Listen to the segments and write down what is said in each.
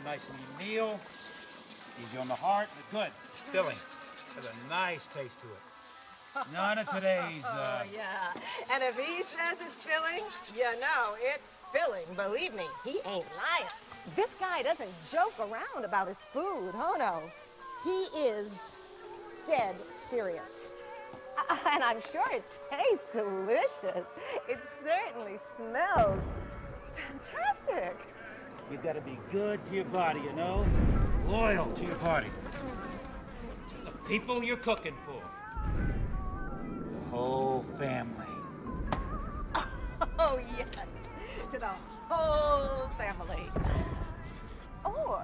Nice and meal. Easy on the heart. Good. Filling. Has a nice taste to it. None of today's, Oh, yeah. And if he says it's filling, you know it's filling. Believe me, he ain't lying. This guy doesn't joke around about his food. Oh, no. He is dead serious. And I'm sure it tastes delicious. It certainly smells fantastic. You gotta be good to your body, you know? Loyal to your body. To the people you're cooking for. The whole family. Oh, yes. To the whole family. Or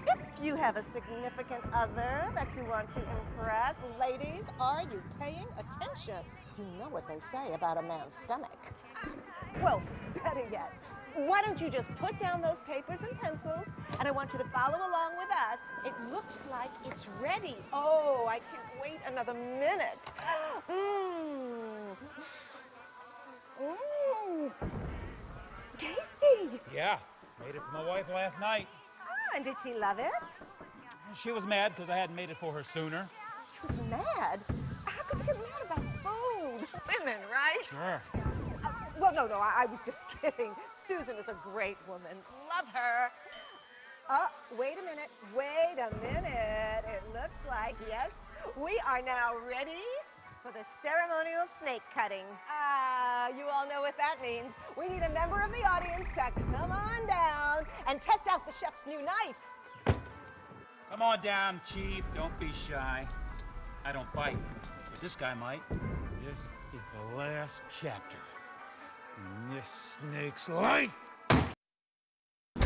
if you have a significant other that you want to impress, ladies, are you paying attention? You know what they say about a man's stomach. Well, better yet, why don't you just put down those papers and pencils, and I want you to follow along with us. It looks like it's ready. Oh, I can't wait another minute. Tasty. Yeah, made it for my wife last night. Ah, and did she love it? She was mad because I hadn't made it for her sooner. She was mad? How could you get mad about food? Women, right? Sure. Well, no, I was just kidding. Susan is a great woman. Love her. Wait a minute. It looks like, yes, we are now ready for the ceremonial snake cutting. You all know what that means. We need a member of the audience to come on down and test out the chef's new knife. Come on down, Chief. Don't be shy. I don't bite, but this guy might. This is the last chapter in this snake's life. I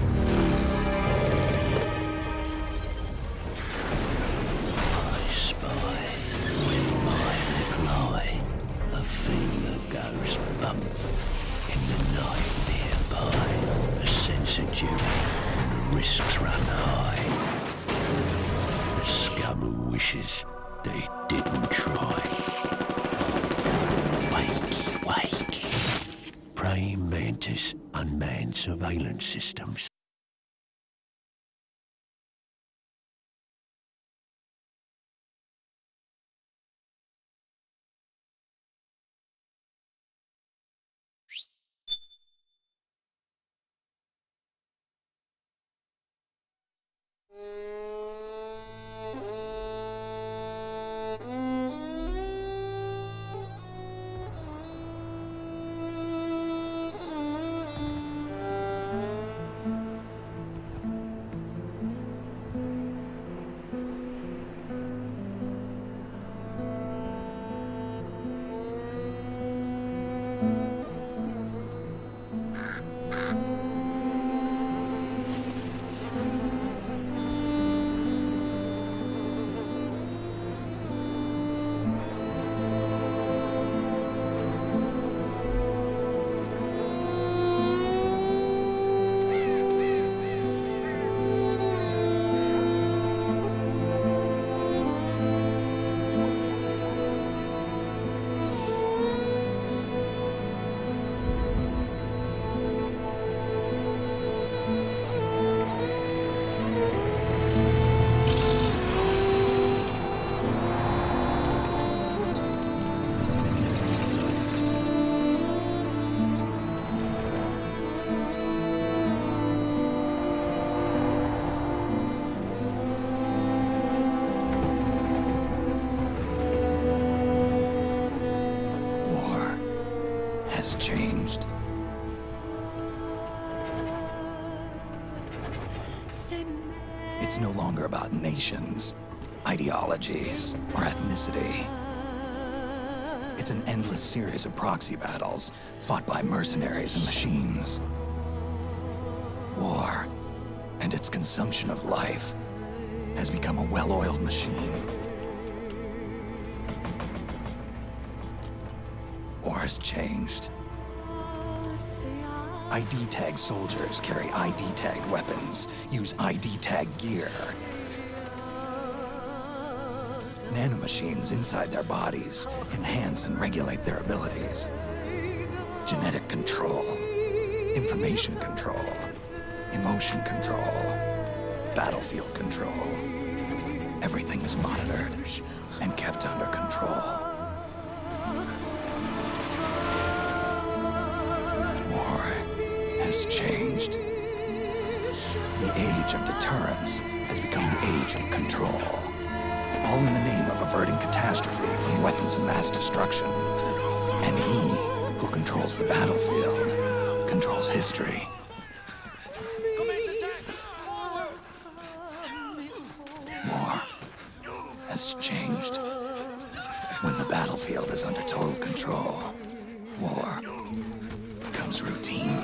spy with my little eye a thing that goes bump in the night nearby. A sense of duty when the risks run high. The scum who wishes that it didn't try. Wakey, wakey. Praying mantis, unmanned surveillance systems. Changed. It's no longer about nations, ideologies, or ethnicity. It's an endless series of proxy battles fought by mercenaries and machines. War and its consumption of life has become a well-oiled machine. War's changed. ID-tagged soldiers carry ID-tagged weapons, use ID-tagged gear. Nanomachines inside their bodies enhance and regulate their abilities. Genetic control, information control, Emotion control. Battlefield control. Everything's monitored and kept under control. War has changed. The age of deterrence has become the age of control. All in the name of averting catastrophe from weapons of mass destruction. And he who controls the battlefield controls history. War has changed. When the battlefield is under total control, war becomes routine.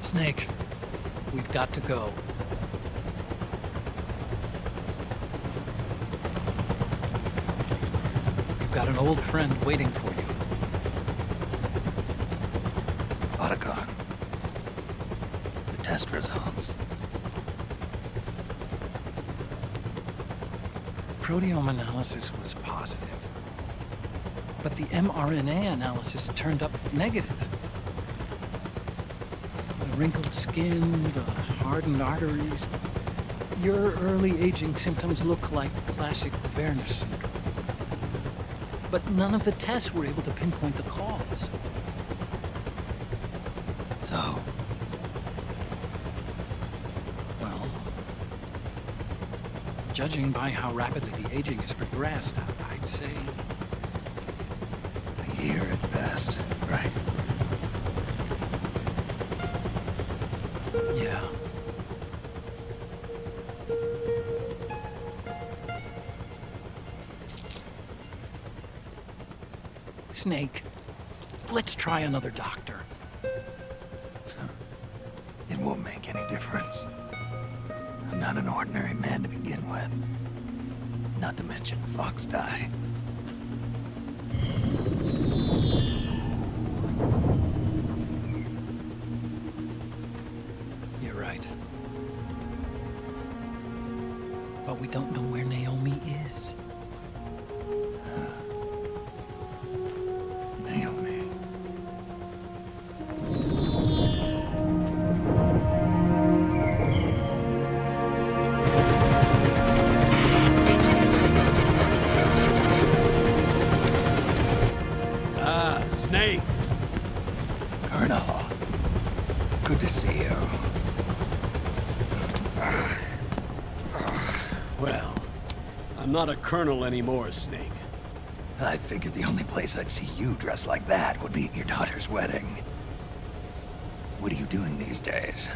Snake, we've got to go. You've got an old friend waiting for you. Otacon. The test results. Proteome analysis was positive, but the mRNA analysis turned up negative. The wrinkled skin, the hardened arteries. Your early aging symptoms look like classic Werner syndrome. But none of the tests were able to pinpoint the cause. So, Well, judging by how rapidly the aging has progressed, I'd say a year at best, right? yeah. Snake, let's try another doctor. It won't make any difference. I'm not an ordinary man to begin with. Not to mention Fox die. You're right. But we don't know where Naomi is. Naomi. Snake! Colonel. Good to see you. Well, I'm not a colonel anymore, Snake. I figured the only place I'd see you dressed like that would be at your daughter's wedding. What are you doing these days?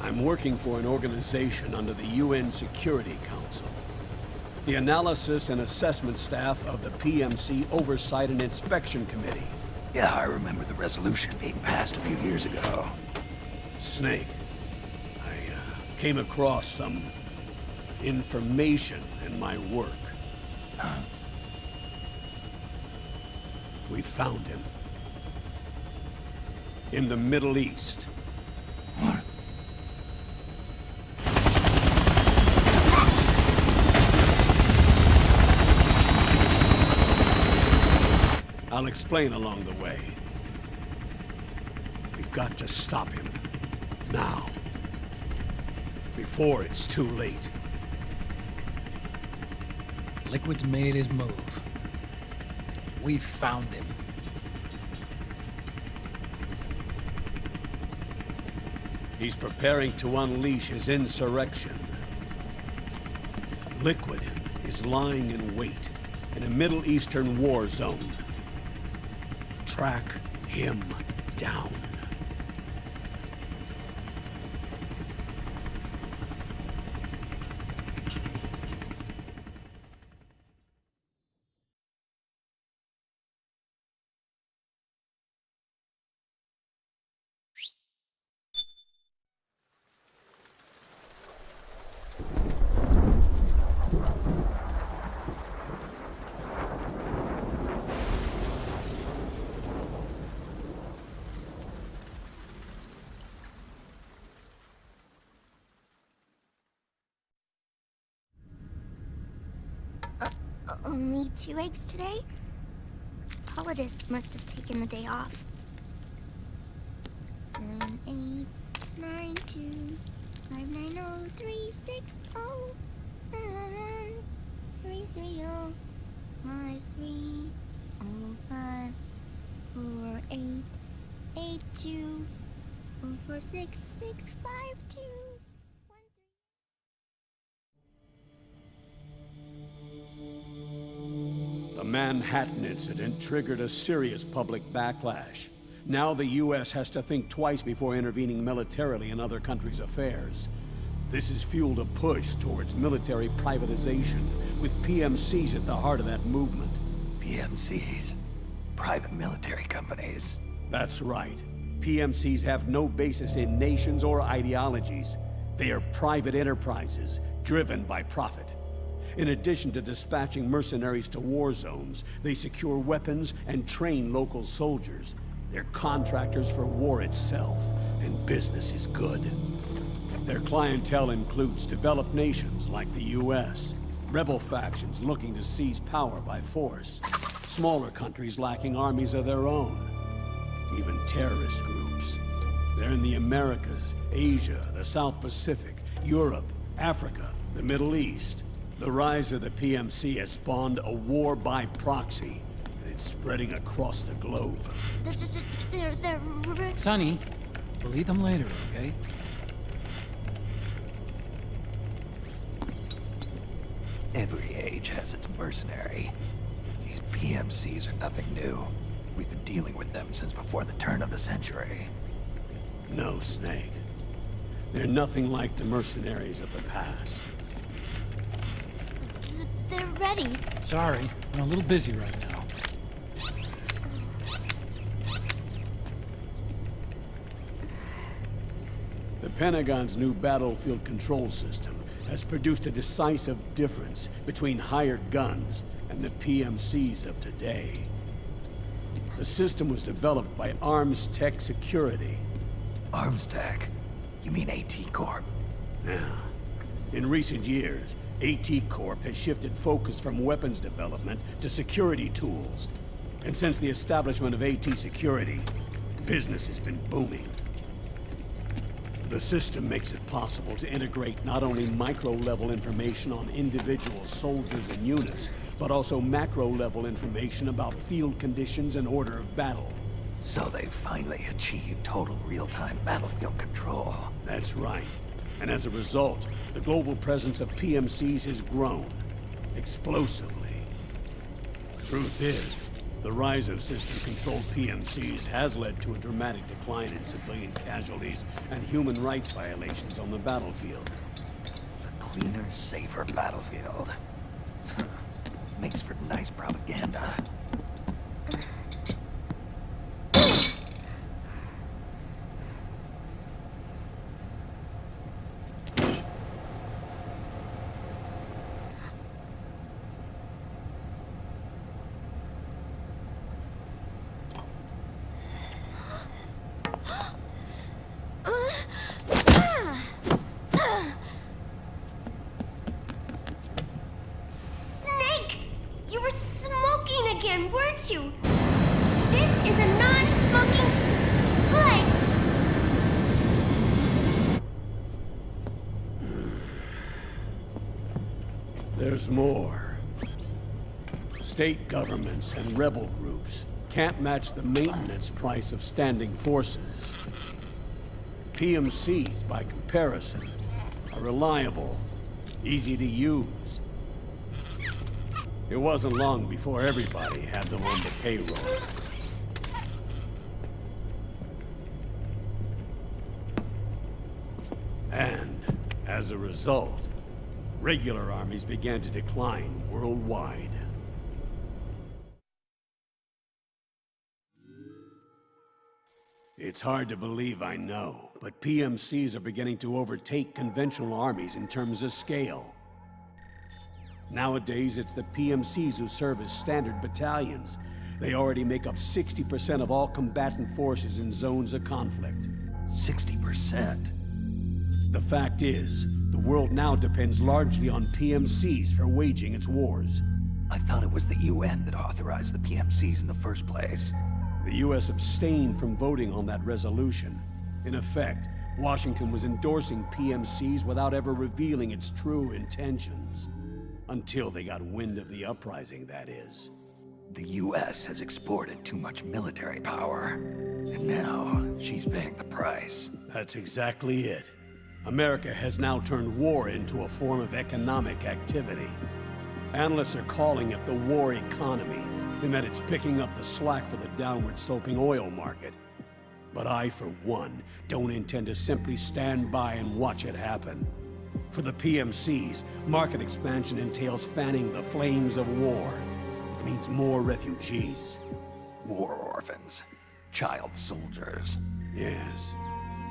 I'm working for an organization under the UN Security Council. The Analysis and Assessment Staff of the PMC Oversight and Inspection Committee. Yeah, I remember the resolution being passed a few years ago. Snake, I came across some information in my work. Huh? We found him. In the Middle East. What? I'll explain along the way. We've got to stop him. Now. Before it's too late. Liquid's made his move. We've found him. He's preparing to unleash his insurrection. Liquid is lying in wait in a Middle Eastern war zone. Track him down. Only 2 eggs today? Solidus must have taken the day off. 7, 8, 9, 2, 5, 9, 0, 3, 6, 0, 3, 3, 0, 5, 3, 0, 5, 4, 8, 8, 2, 4, 4, 6, 6, 5, 2. The Manhattan incident triggered a serious public backlash. Now the U.S. has to think twice before intervening militarily in other countries' affairs. This has fueled a push towards military privatization, with PMCs at the heart of that movement. PMCs. Private military companies. That's right. PMCs have no basis in nations or ideologies. They are private enterprises, driven by profit. In addition to dispatching mercenaries to war zones, they secure weapons and train local soldiers. They're contractors for war itself, and business is good. Their clientele includes developed nations like the US, rebel factions looking to seize power by force, smaller countries lacking armies of their own, even terrorist groups. They're in the Americas, Asia, the South Pacific, Europe, Africa, the Middle East. The rise of the PMC has spawned a war by proxy, and it's spreading across the globe. They're Sonny, we'll eat them later, okay? Every age has its mercenary. These PMCs are nothing new. We've been dealing with them since before the turn of the century. No, Snake. They're nothing like the mercenaries of the past. they're ready. Sorry, I'm a little busy right now. The Pentagon's new battlefield control system has produced a decisive difference between hired guns and the PMCs of today. The system was developed by Arms Tech Security. Arms Tech? You mean AT Corp? Yeah. In recent years, AT Corp has shifted focus from weapons development to security tools. And since the establishment of AT Security, business has been booming. The system makes it possible to integrate not only micro-level information on individual soldiers and units, but also macro-level information about field conditions and order of battle. So they've finally achieved total real-time battlefield control. That's right. And as a result, the global presence of PMCs has grown explosively. Truth is, the rise of system-controlled PMCs has led to a dramatic decline in civilian casualties and human rights violations on the battlefield. A cleaner, safer battlefield. Makes for nice propaganda. Snake! You were smoking again, weren't you? This is a non-smoking flight! There's more. State governments and rebel groups can't match the maintenance price of standing forces. PMCs, by comparison, are reliable, easy to use. It wasn't long before everybody had them on the payroll. And, as a result, regular armies began to decline worldwide. It's hard to believe, I know, but PMCs are beginning to overtake conventional armies in terms of scale. Nowadays, it's the PMCs who serve as standard battalions. They already make up 60% of all combatant forces in zones of conflict. 60%? The fact is, the world now depends largely on PMCs for waging its wars. I thought it was the UN that authorized the PMCs in the first place. The US abstained from voting on that resolution. In effect, Washington was endorsing PMCs without ever revealing its true intentions. Until they got wind of the uprising, that is. The US has exported too much military power. And now, she's paying the price. That's exactly it. America has now turned war into a form of economic activity. Analysts are calling it the war economy, in that it's picking up the slack for the downward-sloping oil market. But I, for one, don't intend to simply stand by and watch it happen. For the PMCs, market expansion entails fanning the flames of war. It means more refugees. War orphans. Child soldiers. Yes.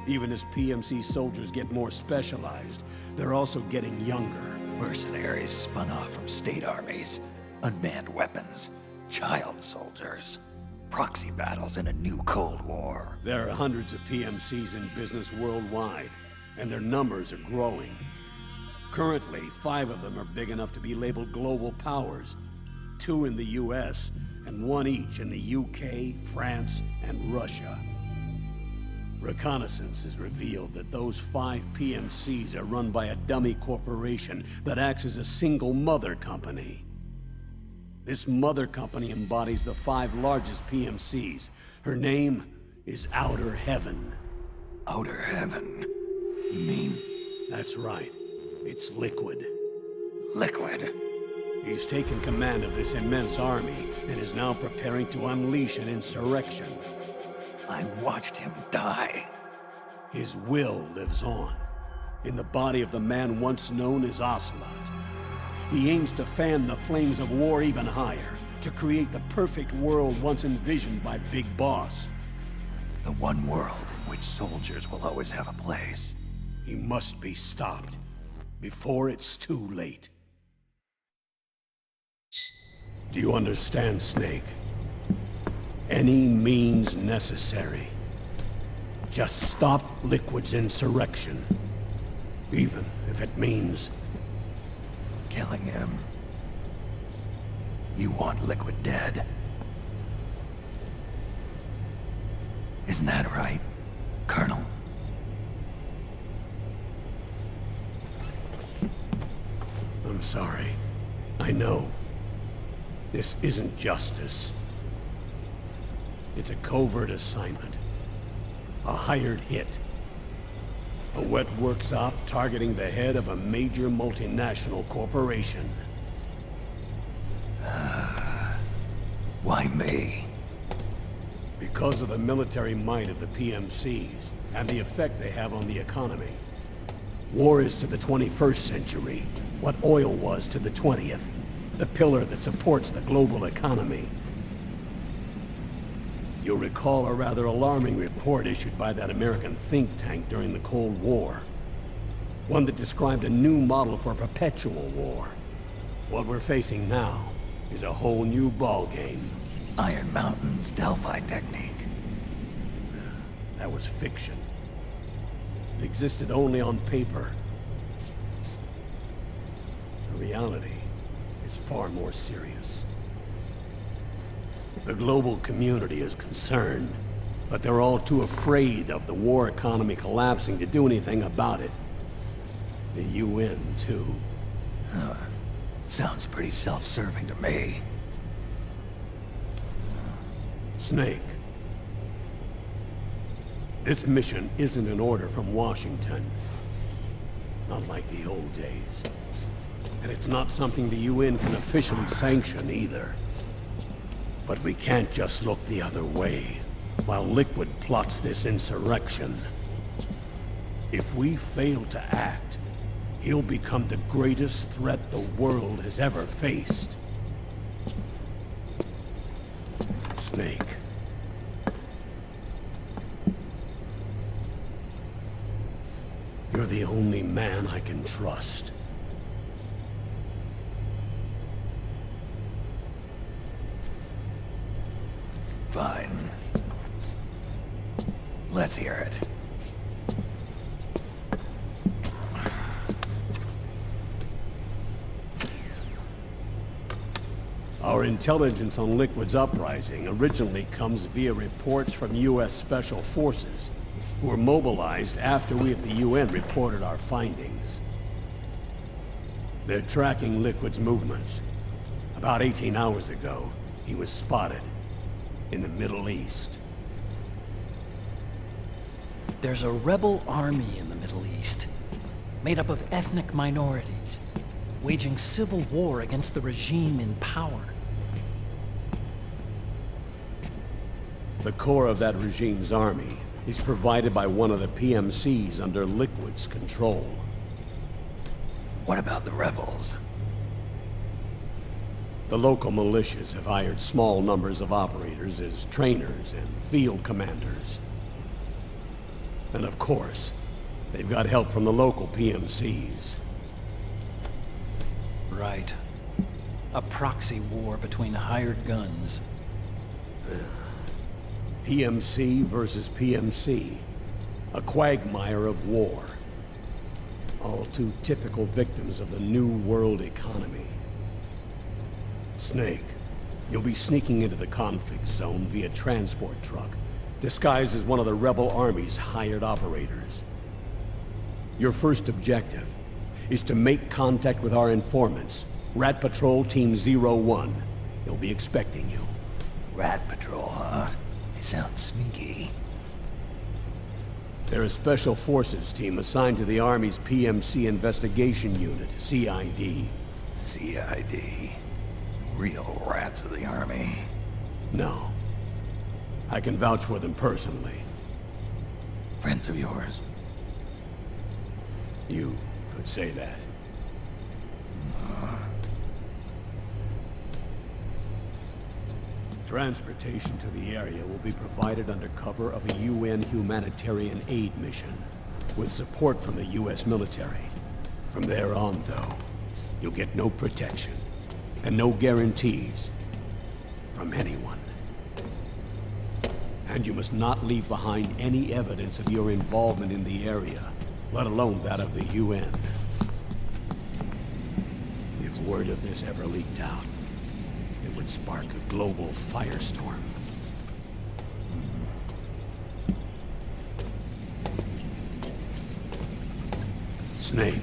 Even as PMC soldiers get more specialized, they're also getting younger. Mercenaries spun off from state armies, unmanned weapons, child soldiers, proxy battles in a new Cold War. There are hundreds of PMCs in business worldwide, and their numbers are growing. Currently, 5 of them are big enough to be labeled global powers, 2 in the US, and 1 each in the UK, France, and Russia. Reconnaissance has revealed that those 5 PMCs are run by a dummy corporation that acts as a single mother company. This mother company embodies the 5 largest PMCs. Her name is Outer Heaven. Outer Heaven? You mean? That's right. It's Liquid. Liquid? He's taken command of this immense army and is now preparing to unleash an insurrection. I watched him die. His will lives on, in the body of the man once known as Ocelot. He aims to fan the flames of war even higher, to create the perfect world once envisioned by Big Boss. The one world in which soldiers will always have a place. He must be stopped, before it's too late. Do you understand, Snake? Any means necessary. Just stop Liquid's insurrection. Even if it means killing him. You want Liquid dead? Isn't that right, Colonel? I'm sorry. I know. This isn't justice. It's a covert assignment. A hired hit. A wet works op targeting the head of a major multinational corporation. Why me? Because of the military might of the PMCs, and the effect they have on the economy. War is to the 21st century what oil was to the 20th. The pillar that supports the global economy. You'll recall a rather alarming report issued by that American think tank during the Cold War. One that described a new model for perpetual war. What we're facing now is a whole new ballgame. Iron Mountain's Delphi technique. That was fiction. It existed only on paper. The reality is far more serious. The global community is concerned, but they're all too afraid of the war economy collapsing to do anything about it. The UN, too. Sounds pretty self-serving to me. Snake. This mission isn't an order from Washington. Not like the old days. And it's not something the UN can officially sanction either. But we can't just look the other way while Liquid plots this insurrection. If we fail to act, he'll become the greatest threat the world has ever faced. Snake. You're the only man I can trust. Fine. Let's hear it. Our intelligence on Liquid's uprising originally comes via reports from U.S. Special Forces, who were mobilized after we at the UN reported our findings. They're tracking Liquid's movements. About 18 hours ago, he was spotted in the Middle East. There's a rebel army in the Middle East, made up of ethnic minorities, waging civil war against the regime in power. The core of that regime's army is provided by one of the PMCs under Liquid's control. What about the rebels? The local militias have hired small numbers of operators as trainers and field commanders. And of course, they've got help from the local PMCs. Right. A proxy war between hired guns. PMC versus PMC. A quagmire of war. All too typical victims of the new world economy. Snake, you'll be sneaking into the conflict zone via transport truck, disguised as one of the rebel army's hired operators. Your first objective is to make contact with our informants, Rat Patrol Team 01. They'll be expecting you. Rat Patrol, huh? They sound sneaky. They're a special forces team assigned to the Army's PMC Investigation Unit, CID. CID. Real rats of the Army. No. I can vouch for them personally. Friends of yours? You could say that. Transportation to the area will be provided under cover of a UN humanitarian aid mission, with support from the US military. From there on, though, you'll get no protection, and no guarantees from anyone. And you must not leave behind any evidence of your involvement in the area, let alone that of the UN. If word of this ever leaked out, it would spark a global firestorm. Snake.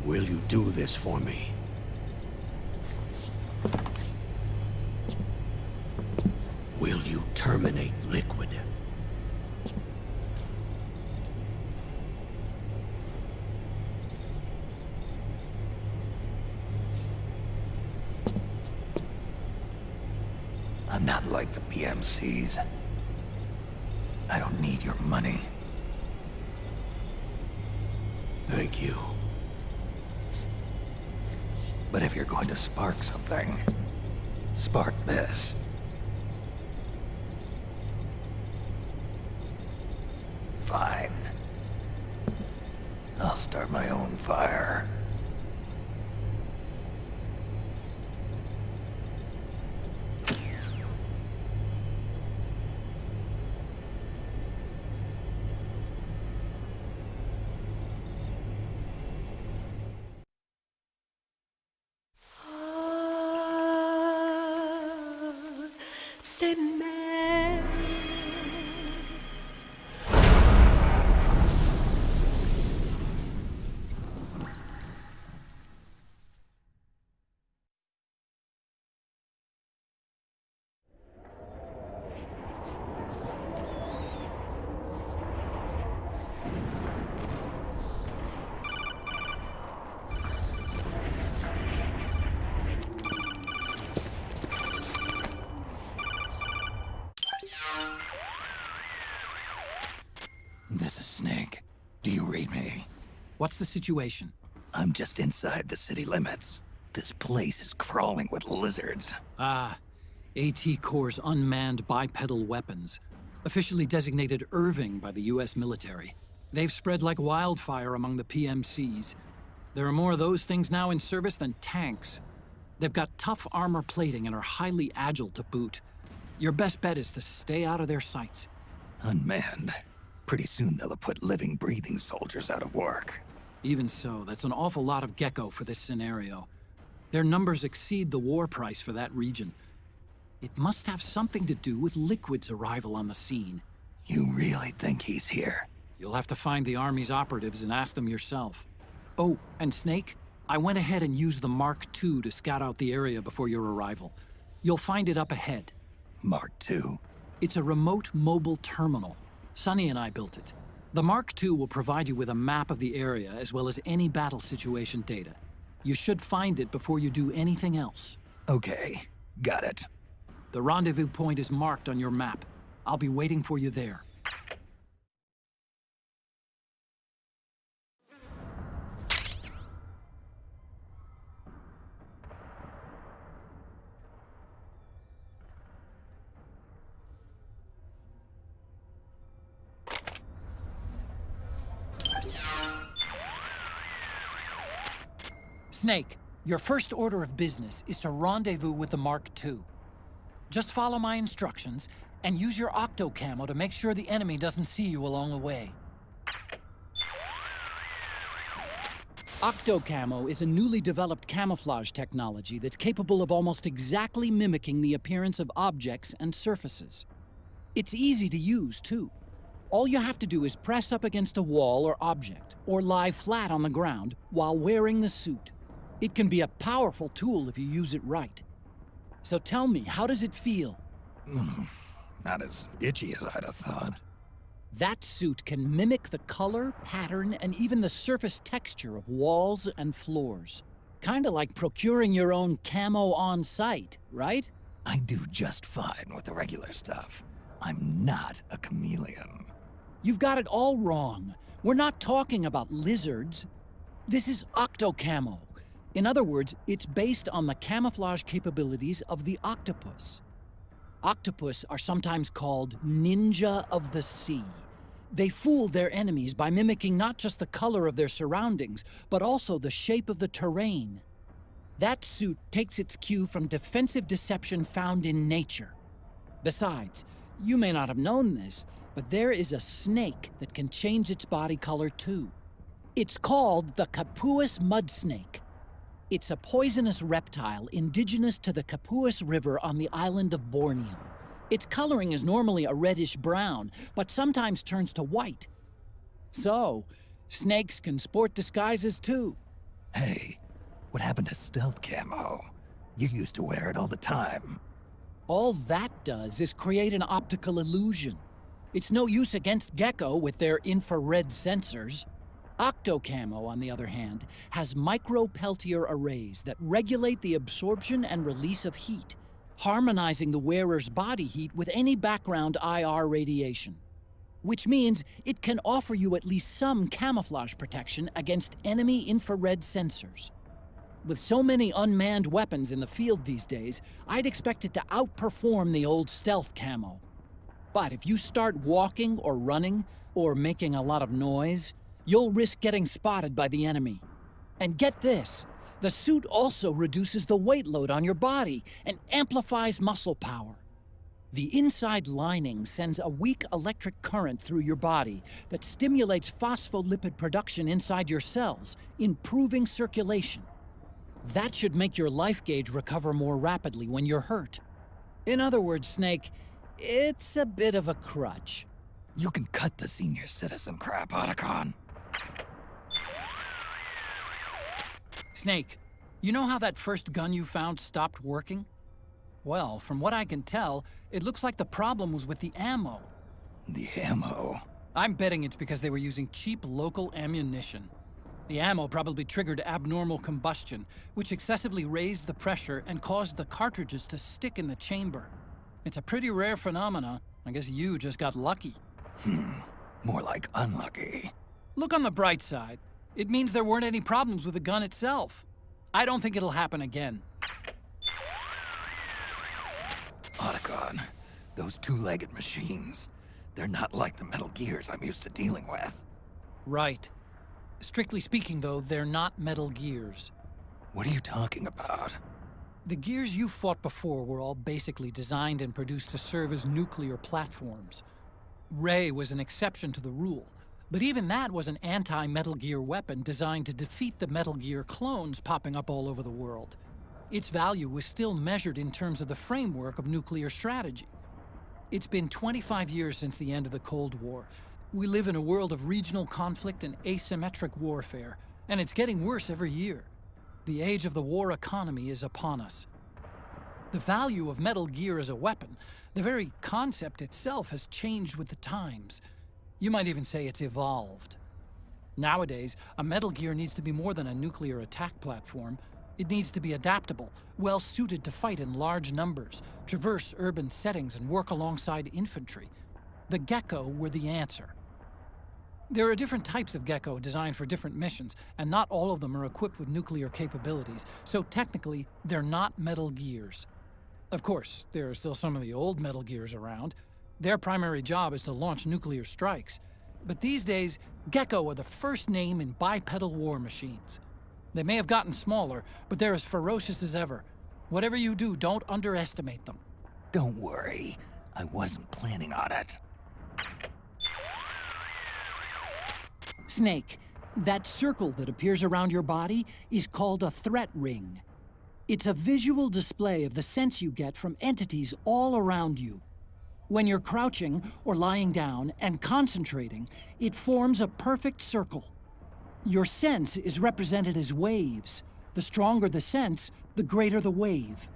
Will you do this for me? Will you terminate Liquid? I'm not like the PMCs. I don't need your money. Thank you. But if you're going to spark something, spark this. Fine. I'll start my own fire. This is Snake. Do you read me? What's the situation? I'm just inside the city limits. This place is crawling with lizards. Ah, AT Corps' unmanned bipedal weapons, officially designated Irving by the US military. They've spread like wildfire among the PMCs. There are more of those things now in service than tanks. They've got tough armor plating and are highly agile to boot. Your best bet is to stay out of their sights. Unmanned. Pretty soon they'll have put living, breathing soldiers out of work. Even so, that's an awful lot of gecko for this scenario. Their numbers exceed the war price for that region. It must have something to do with Liquid's arrival on the scene. You really think he's here? You'll have to find the Army's operatives and ask them yourself. Oh, and Snake, I went ahead and used the Mark II to scout out the area before your arrival. You'll find it up ahead. Mark II? It's a remote mobile terminal. Sonny and I built it. The Mark II will provide you with a map of the area as well as any battle situation data. You should find it before you do anything else. Okay, got it. The rendezvous point is marked on your map. I'll be waiting for you there. Snake, your first order of business is to rendezvous with the Mark II. Just follow my instructions and use your octo camo to make sure the enemy doesn't see you along the way. Octo camo is a newly developed camouflage technology that's capable of almost exactly mimicking the appearance of objects and surfaces. It's easy to use, too. All you have to do is press up against a wall or object, or lie flat on the ground while wearing the suit. It can be a powerful tool if you use it right. So tell me, how does it feel? Not as itchy as I'd have thought. That suit can mimic the color, pattern, and even the surface texture of walls and floors. Kinda like procuring your own camo on site, right? I do just fine with the regular stuff. I'm not a chameleon. You've got it all wrong. We're not talking about lizards. This is octo camo. In other words, it's based on the camouflage capabilities of the octopus. Octopus are sometimes called ninja of the sea. They fool their enemies by mimicking not just the color of their surroundings, but also the shape of the terrain. That suit takes its cue from defensive deception found in nature. Besides, you may not have known this, but there is a snake that can change its body color too. It's called the Capuas mud snake. It's a poisonous reptile indigenous to the Capuas River on the island of Borneo. Its coloring is normally a reddish-brown, but sometimes turns to white. So, snakes can sport disguises too. Hey, what happened to stealth camo? You used to wear it all the time. All that does is create an optical illusion. It's no use against gecko with their infrared sensors. Octocamo, on the other hand, has micro-Peltier arrays that regulate the absorption and release of heat, harmonizing the wearer's body heat with any background IR radiation. Which means it can offer you at least some camouflage protection against enemy infrared sensors. With so many unmanned weapons in the field these days, I'd expect it to outperform the old stealth camo. But if you start walking or running, or making a lot of noise, you'll risk getting spotted by the enemy. And get this, the suit also reduces the weight load on your body and amplifies muscle power. The inside lining sends a weak electric current through your body that stimulates phospholipid production inside your cells, improving circulation. That should make your life gauge recover more rapidly when you're hurt. In other words, Snake, it's a bit of a crutch. You can cut the senior citizen crap, Otacon. Snake, you know how that first gun you found stopped working? Well, from what I can tell, it looks like the problem was with the ammo. The ammo? I'm betting it's because they were using cheap local ammunition. The ammo probably triggered abnormal combustion, which excessively raised the pressure and caused the cartridges to stick in the chamber. It's a pretty rare phenomena. I guess you just got lucky. More like unlucky. Look on the bright side. It means there weren't any problems with the gun itself. I don't think it'll happen again. Otacon, those two-legged machines, they're not like the Metal Gears I'm used to dealing with. Right. Strictly speaking, though, they're not Metal Gears. What are you talking about? The gears you fought before were all basically designed and produced to serve as nuclear platforms. Ray was an exception to the rule, but even that was an anti-Metal Gear weapon designed to defeat the Metal Gear clones popping up all over the world. Its value was still measured in terms of the framework of nuclear strategy. It's been 25 years since the end of the Cold War. We live in a world of regional conflict and asymmetric warfare, and it's getting worse every year. The age of the war economy is upon us. The value of Metal Gear as a weapon, the very concept itself, has changed with the times. You might even say it's evolved. Nowadays, a Metal Gear needs to be more than a nuclear attack platform. It needs to be adaptable, well-suited to fight in large numbers, traverse urban settings, and work alongside infantry. The Gecko were the answer. There are different types of Gecko designed for different missions, and not all of them are equipped with nuclear capabilities, so technically, they're not Metal Gears. Of course, there are still some of the old Metal Gears around. Their primary job is to launch nuclear strikes. But these days, Gecko are the first name in bipedal war machines. They may have gotten smaller, but they're as ferocious as ever. Whatever you do, don't underestimate them. Don't worry. I wasn't planning on it. Snake, that circle that appears around your body is called a threat ring. It's a visual display of the sense you get from entities all around you. When you're crouching or lying down and concentrating, it forms a perfect circle. Your sense is represented as waves. The stronger the sense, the greater the wave.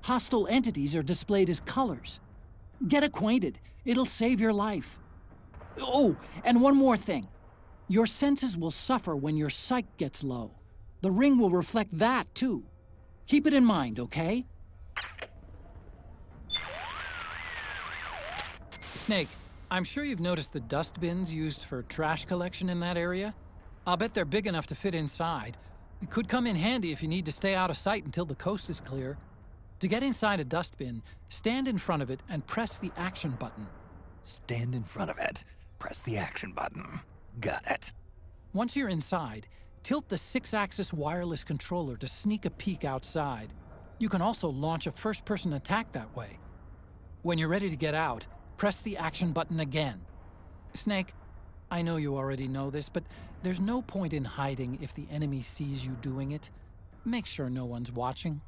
Hostile entities are displayed as colors. Get acquainted. It'll save your life. Oh, and one more thing. Your senses will suffer when your psyche gets low. The ring will reflect that, too. Keep it in mind, okay? Snake, I'm sure you've noticed the dust bins used for trash collection in that area. I'll bet they're big enough to fit inside. It could come in handy if you need to stay out of sight until the coast is clear. To get inside a dustbin, stand in front of it and press the action button. Stand in front of it. Press the action button. Got it. Once you're inside, tilt the 6-axis wireless controller to sneak a peek outside. You can also launch a first-person attack that way. When you're ready to get out, press the action button again. Snake, I know you already know this, but there's no point in hiding if the enemy sees you doing it. Make sure no one's watching.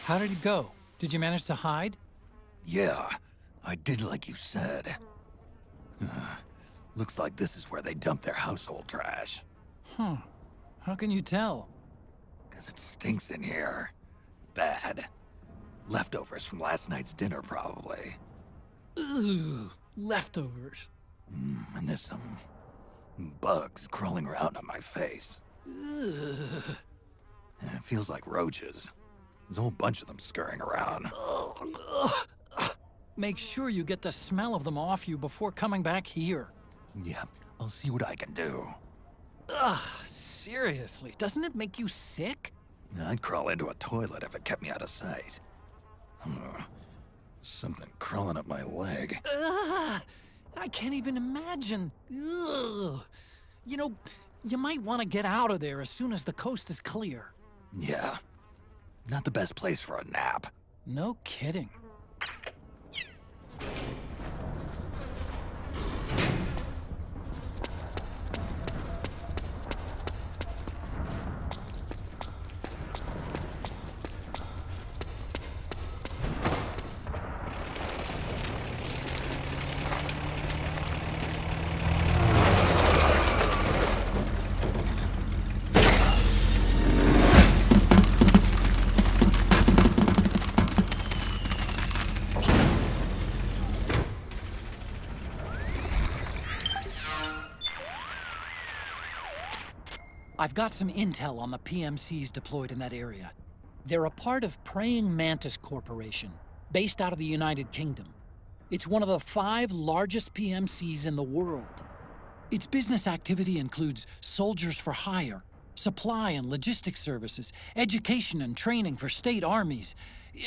How did it go? Did you manage to hide? Yeah, I did like you said. Looks like this is where they dump their household trash. Huh. How can you tell? 'Cause it stinks in here. Bad. Leftovers from last night's dinner, probably. Ugh, leftovers. And there's some bugs crawling around on my face. Ugh. It feels like roaches. There's a whole bunch of them scurrying around. Make sure you get the smell of them off you before coming back here. Yeah, I'll see what I can do. Ugh, seriously, doesn't it make you sick? I'd crawl into a toilet if it kept me out of sight. Something crawling up my leg. Ugh, I can't even imagine. Ugh. You know, you might want to get out of there as soon as the coast is clear. Yeah, not the best place for a nap. No kidding. I've got some intel on the PMCs deployed in that area. They're a part of Praying Mantis Corporation, based out of the United Kingdom. It's one of the 5 largest PMCs in the world. Its business activity includes soldiers for hire, supply and logistics services, education and training for state armies,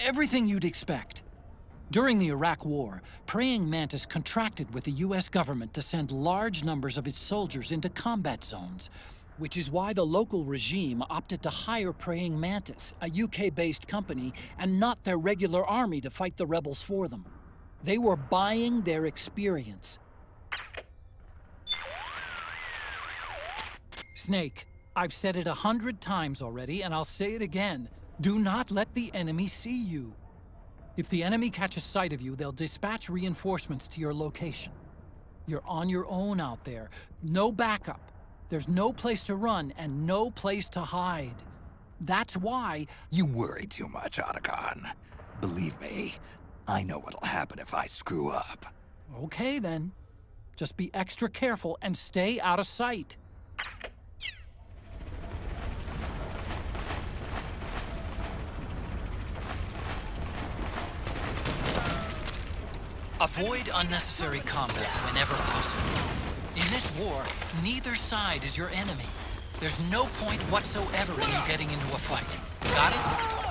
everything you'd expect. During the Iraq War, Praying Mantis contracted with the US government to send large numbers of its soldiers into combat zones, which is why the local regime opted to hire Praying Mantis, a UK-based company, and not their regular army to fight the rebels for them. They were buying their experience. Snake, I've said it 100 times already, and I'll say it again. Do not let the enemy see you. If the enemy catches sight of you, they'll dispatch reinforcements to your location. You're on your own out there. No backup. There's no place to run and no place to hide. That's why... You worry too much, Otacon. Believe me, I know what'll happen if I screw up. Okay, then. Just be extra careful and stay out of sight. Avoid unnecessary combat whenever possible. In this war, neither side is your enemy. There's no point whatsoever in you getting into a fight. Got it?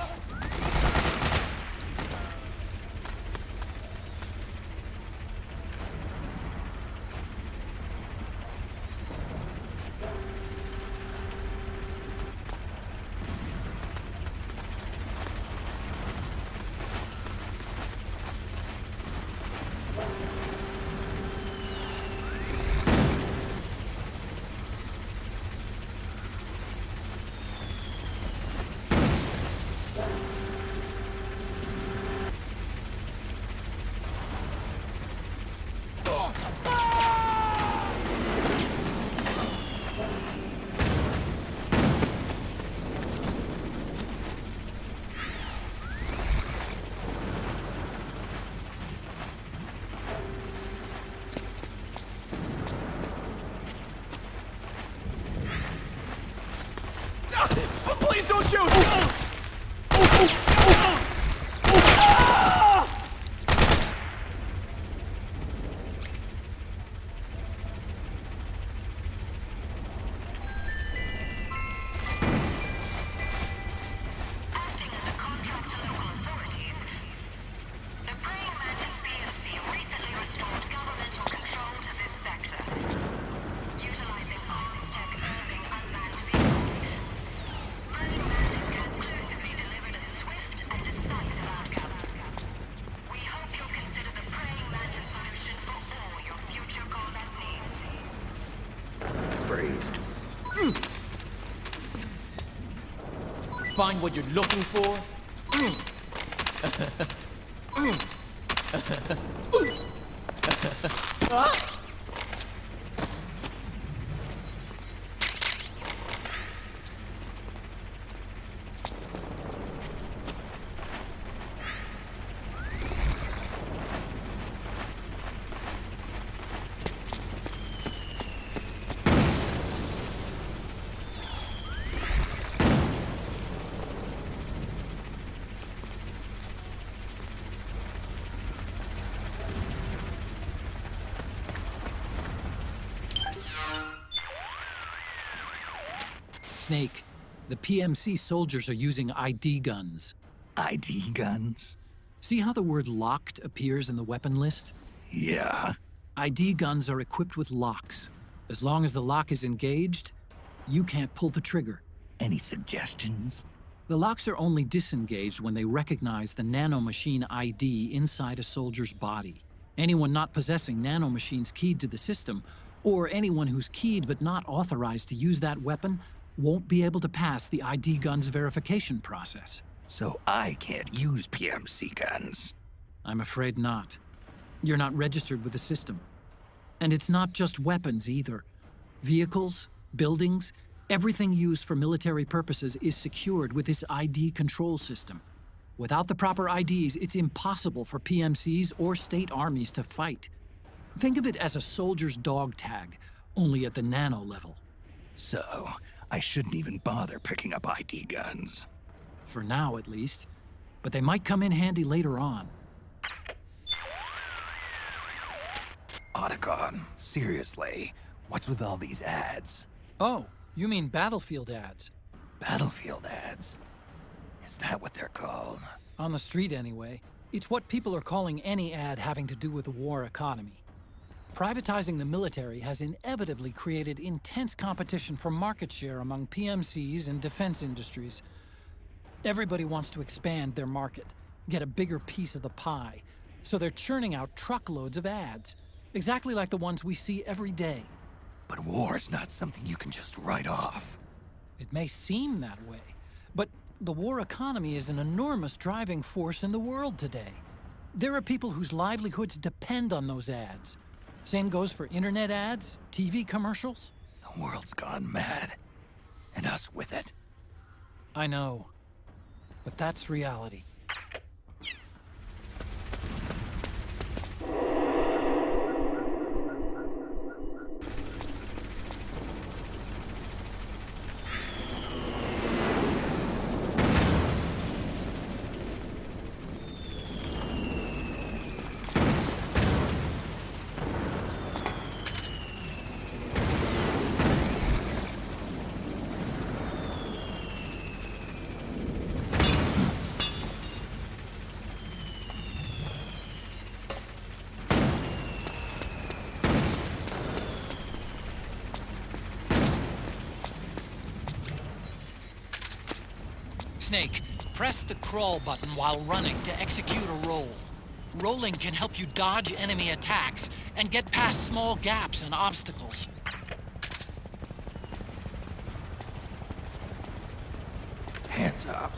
Please don't shoot! Acting as a contract to local authorities, the Praying Mantis PMC recently restored governmental control to this sector. Utilizing arms tech Irving unmanned vehicles, Praying Mantis conclusively delivered a swift and decisive outcome. We hope you'll consider the Praying Mantis solution for all your future combat needs. Phrased. Find what you're looking for? Snake, the PMC soldiers are using ID guns. ID guns? See how the word locked appears in the weapon list? Yeah. ID guns are equipped with locks. As long as the lock is engaged, you can't pull the trigger. Any suggestions? The locks are only disengaged when they recognize the nanomachine ID inside a soldier's body. Anyone not possessing nanomachines keyed to the system, or anyone who's keyed but not authorized to use that weapon, won't be able to pass the ID gun's verification process. So I can't use PMC guns? I'm afraid not. You're not registered with the system. And it's not just weapons either. Vehicles, buildings, everything used for military purposes is secured with this ID control system. Without the proper IDs, it's impossible for PMCs or state armies to fight. Think of it as a soldier's dog tag, only at the nano level. So, I shouldn't even bother picking up ID guns. For now, at least. But they might come in handy later on. Otacon, seriously, what's with all these ads? Oh, you mean Battlefield ads? Battlefield ads? Is that what they're called? On the street, anyway. It's what people are calling any ad having to do with the war economy. Privatizing the military has inevitably created intense competition for market share among PMCs and defense industries. Everybody wants to expand their market, get a bigger piece of the pie, so they're churning out truckloads of ads, exactly like the ones we see every day. But war's not something you can just write off. It may seem that way, but the war economy is an enormous driving force in the world today. There are people whose livelihoods depend on those ads. Same goes for internet ads, TV commercials. The world's gone mad, and us with it. I know, but that's reality. Snake, press the crawl button while running to execute a roll. Rolling can help you dodge enemy attacks and get past small gaps and obstacles. Hands up.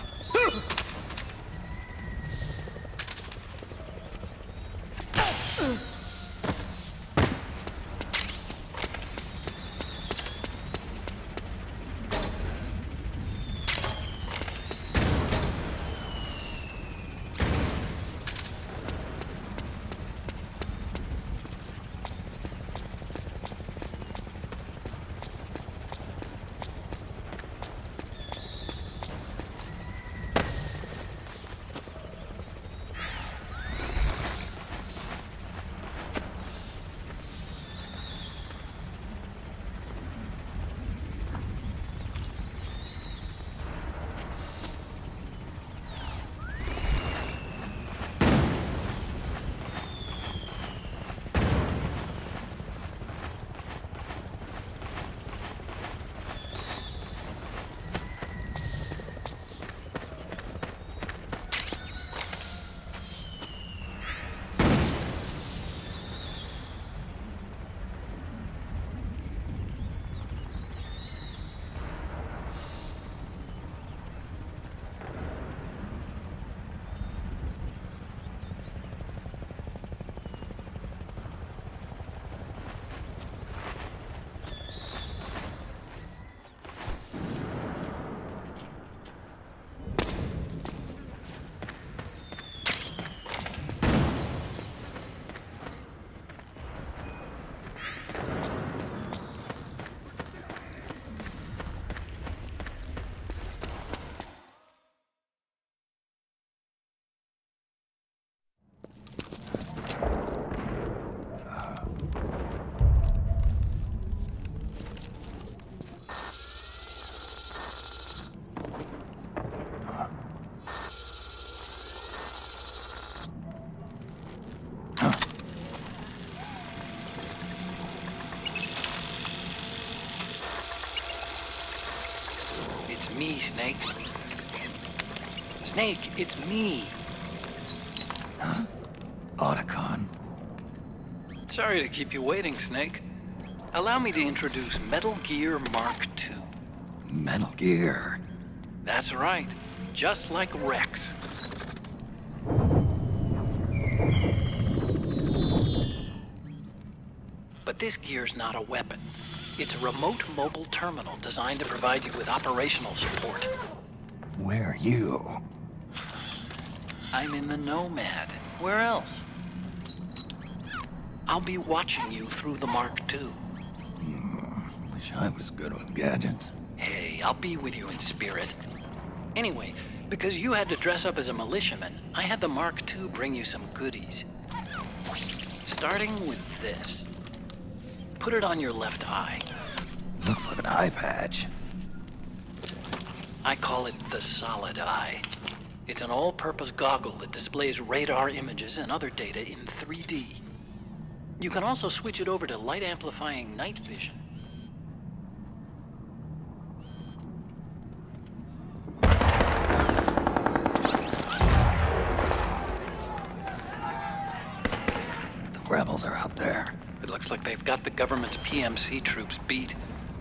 It's me, Snake. Snake, it's me. Huh? Otacon. Sorry to keep you waiting, Snake. Allow me to introduce Metal Gear Mark II. Metal Gear. That's right. Just like Rex. But this gear's not a weapon. It's a remote mobile terminal designed to provide you with operational support. Where are you? I'm in the Nomad. Where else? I'll be watching you through the Mark II. Wish I was good with gadgets. Hey, I'll be with you in spirit. Anyway, because you had to dress up as a militiaman, I had the Mark II bring you some goodies. Starting with this. Put it on your left eye. Looks like an eye patch. I call it the Solid Eye. It's an all-purpose goggle that displays radar images and other data in 3D. You can also switch it over to light-amplifying night vision. The rebels are out there. It looks like they've got the government's PMC troops beat,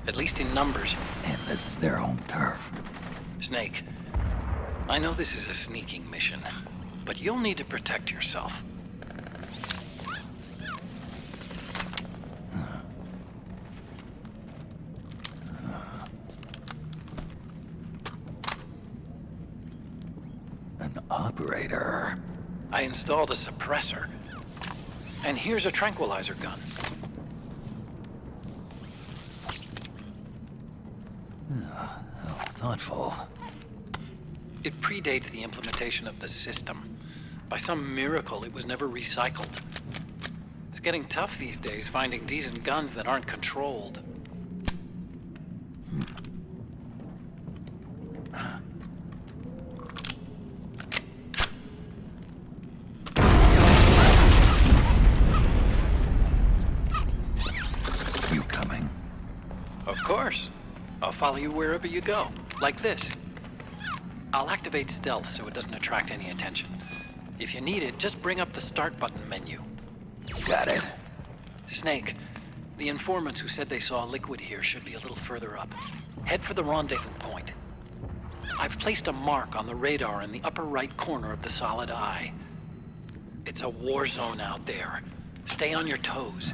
at least in numbers. And this is their home turf. Snake, I know this is a sneaking mission, but you'll need to protect yourself. An operator. I installed a suppressor. And here's a tranquilizer gun. How thoughtful. It predates the implementation of the system. By some miracle, it was never recycled. It's getting tough these days finding decent guns that aren't controlled. You coming? Of course. I'll follow you wherever you go, like this. I'll activate stealth so it doesn't attract any attention. If you need it, just bring up the start button menu. Got it. Snake, the informants who said they saw Liquid here should be a little further up. Head for the rendezvous point. I've placed a mark on the radar in the upper right corner of the Solid Eye. It's a war zone out there. Stay on your toes.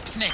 Snake!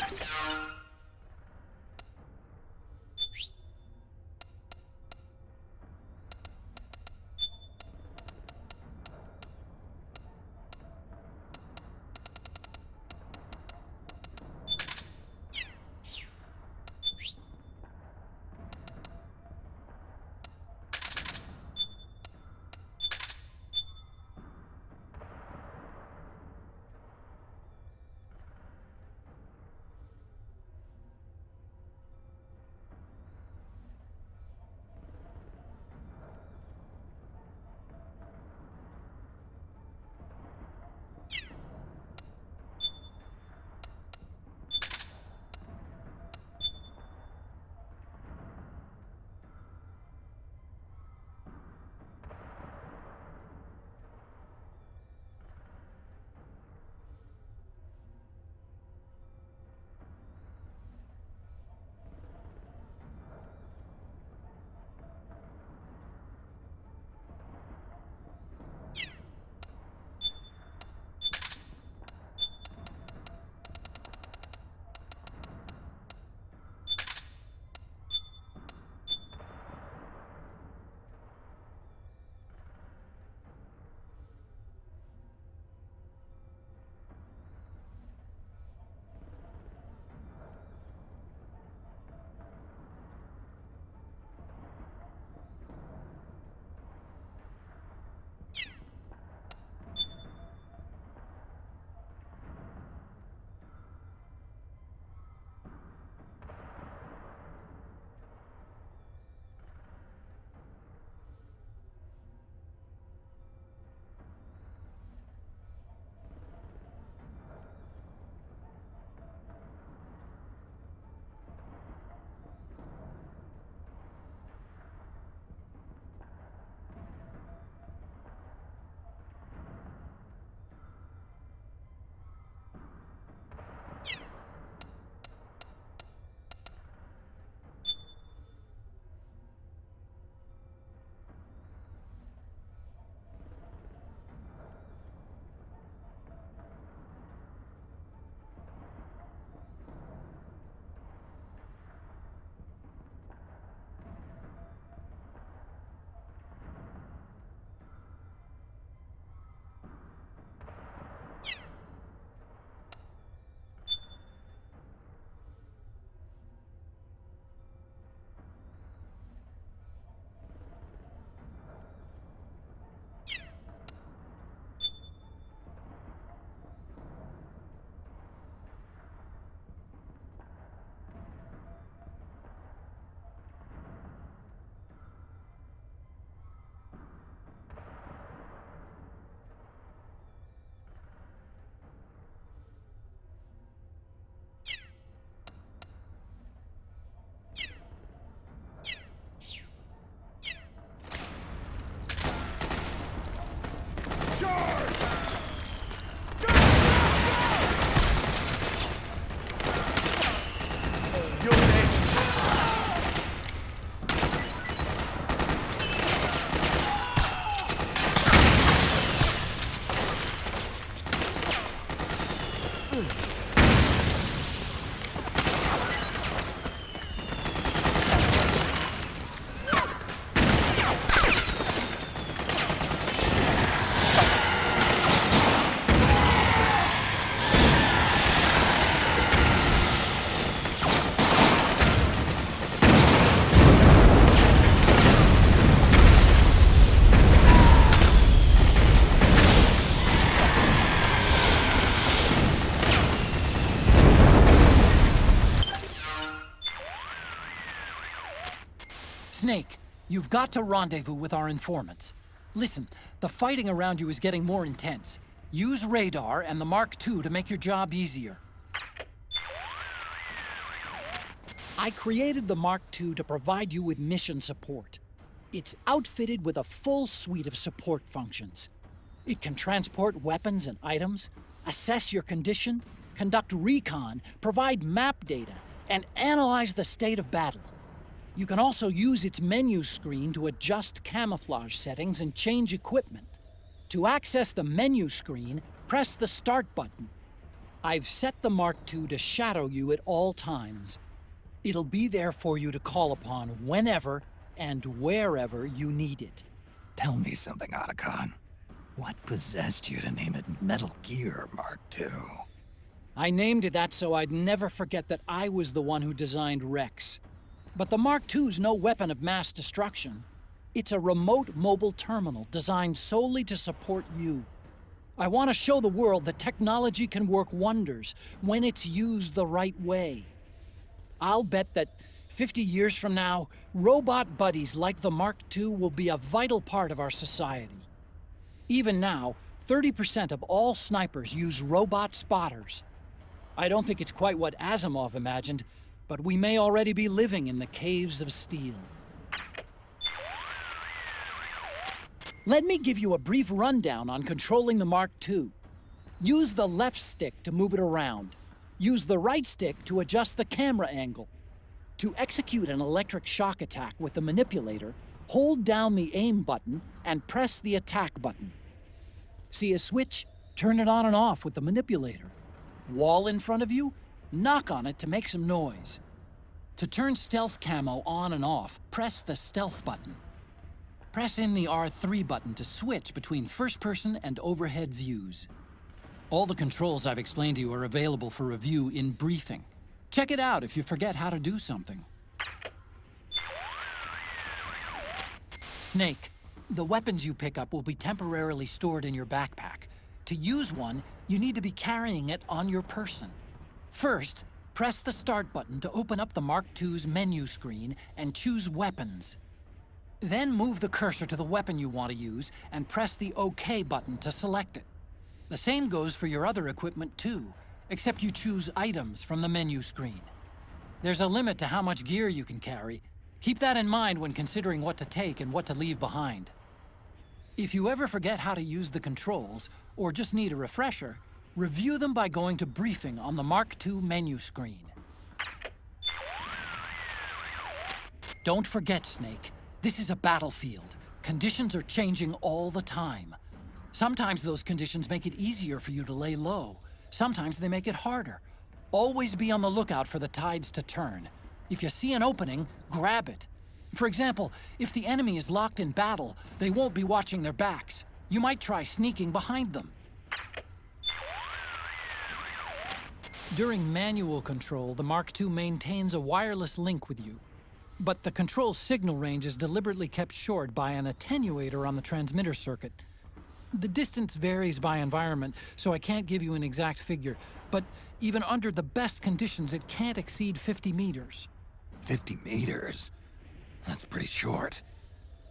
Snake, you've got to rendezvous with our informants. Listen, the fighting around you is getting more intense. Use radar and the Mark II to make your job easier. I created the Mark II to provide you with mission support. It's outfitted with a full suite of support functions. It can transport weapons and items, assess your condition, conduct recon, provide map data, and analyze the state of battle. You can also use its menu screen to adjust camouflage settings and change equipment. To access the menu screen, press the Start button. I've set the Mark II to shadow you at all times. It'll be there for you to call upon whenever and wherever you need it. Tell me something, Otacon. What possessed you to name it Metal Gear Mark II? I named it that so I'd never forget that I was the one who designed Rex. But the Mark II's no weapon of mass destruction. It's a remote mobile terminal designed solely to support you. I want to show the world that technology can work wonders when it's used the right way. I'll bet that 50 years from now, robot buddies like the Mark II will be a vital part of our society. Even now, 30% of all snipers use robot spotters. I don't think it's quite what Asimov imagined, but we may already be living in the caves of steel. Let me give you a brief rundown on controlling the Mark II. Use the left stick to move it around. Use the right stick to adjust the camera angle. To execute an electric shock attack with the manipulator, hold down the aim button and press the attack button. See a switch? Turn it on and off with the manipulator. Wall in front of you? Knock on it to make some noise. To turn stealth camo on and off, press the stealth button. Press in the R3 button to switch between first-person and overhead views. All the controls I've explained to you are available for review in briefing. Check it out if you forget how to do something. Snake, the weapons you pick up will be temporarily stored in your backpack. To use one, you need to be carrying it on your person. First, press the Start button to open up the Mark II's menu screen and choose Weapons. Then move the cursor to the weapon you want to use and press the OK button to select it. The same goes for your other equipment too, except you choose Items from the menu screen. There's a limit to how much gear you can carry. Keep that in mind when considering what to take and what to leave behind. If you ever forget how to use the controls, or just need a refresher, review them by going to Briefing on the Mark II menu screen. Don't forget, Snake, this is a battlefield. Conditions are changing all the time. Sometimes those conditions make it easier for you to lay low. Sometimes they make it harder. Always be on the lookout for the tides to turn. If you see an opening, grab it. For example, if the enemy is locked in battle, they won't be watching their backs. You might try sneaking behind them. During manual control, the Mark II maintains a wireless link with you. But the control signal range is deliberately kept short by an attenuator on the transmitter circuit. The distance varies by environment, so I can't give you an exact figure, but even under the best conditions, it can't exceed 50 meters. 50 meters? That's pretty short.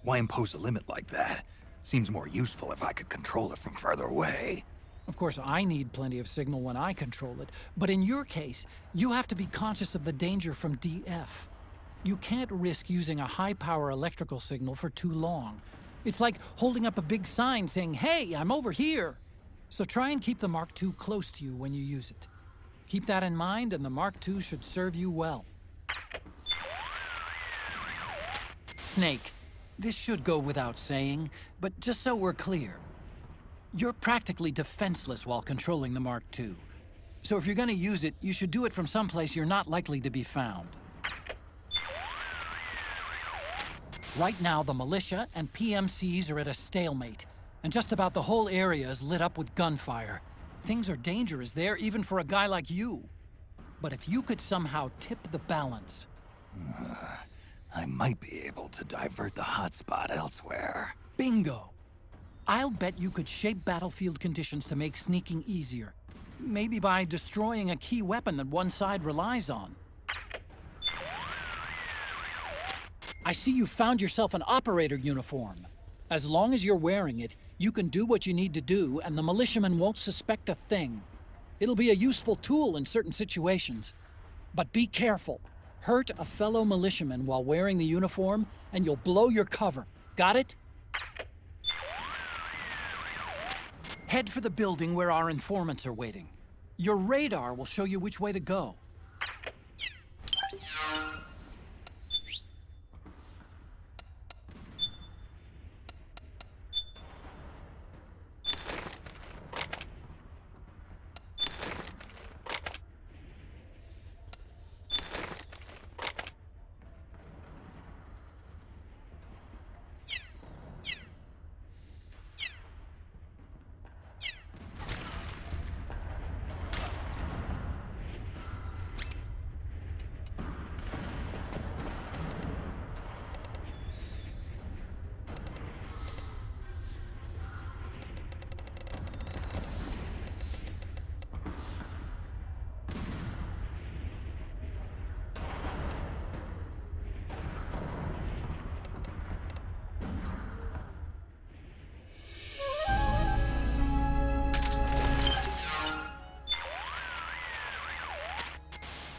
Why impose a limit like that? Seems more useful if I could control it from further away. Of course, I need plenty of signal when I control it, but in your case, you have to be conscious of the danger from DF. You can't risk using a high-power electrical signal for too long. It's like holding up a big sign saying, "Hey, I'm over here!" So try and keep the Mark II close to you when you use it. Keep that in mind, and the Mark II should serve you well. Snake, this should go without saying, but just so we're clear, you're practically defenseless while controlling the Mark II. So if you're going to use it, you should do it from someplace you're not likely to be found. Right now, the militia and PMCs are at a stalemate, and just about the whole area is lit up with gunfire. Things are dangerous there, even for a guy like you. But if you could somehow tip the balance... I might be able to divert the hotspot elsewhere. Bingo! I'll bet you could shape battlefield conditions to make sneaking easier. Maybe by destroying a key weapon that one side relies on. I see you found yourself an operator uniform. As long as you're wearing it, you can do what you need to do, and the militiamen won't suspect a thing. It'll be a useful tool in certain situations. But be careful. Hurt a fellow militiaman while wearing the uniform, and you'll blow your cover. Got it? Head for the building where our informants are waiting. Your radar will show you which way to go.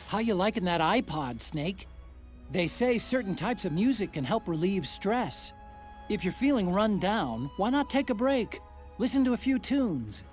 How you liking that iPod, Snake? They say certain types of music can help relieve stress. If you're feeling run down, why not take a break? Listen to a few tunes.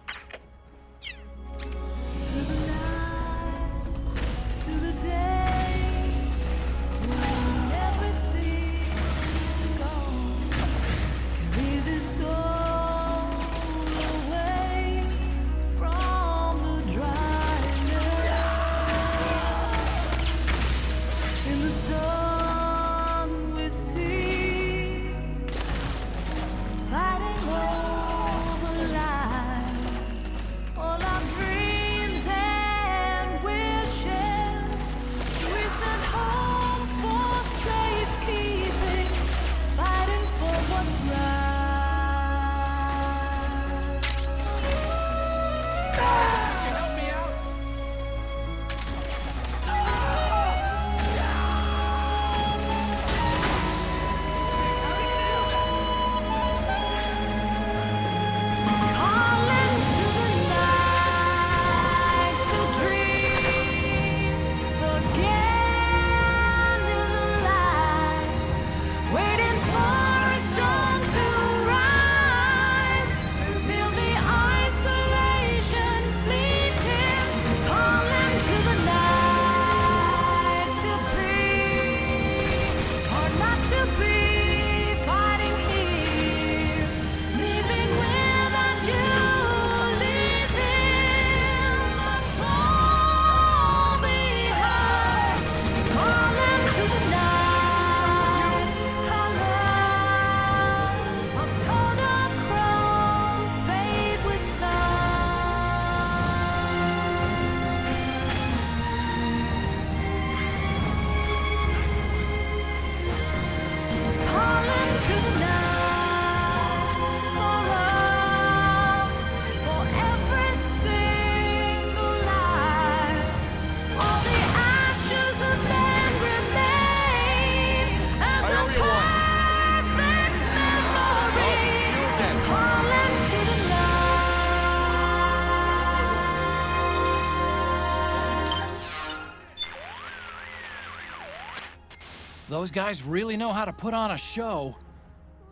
Those guys really know how to put on a show.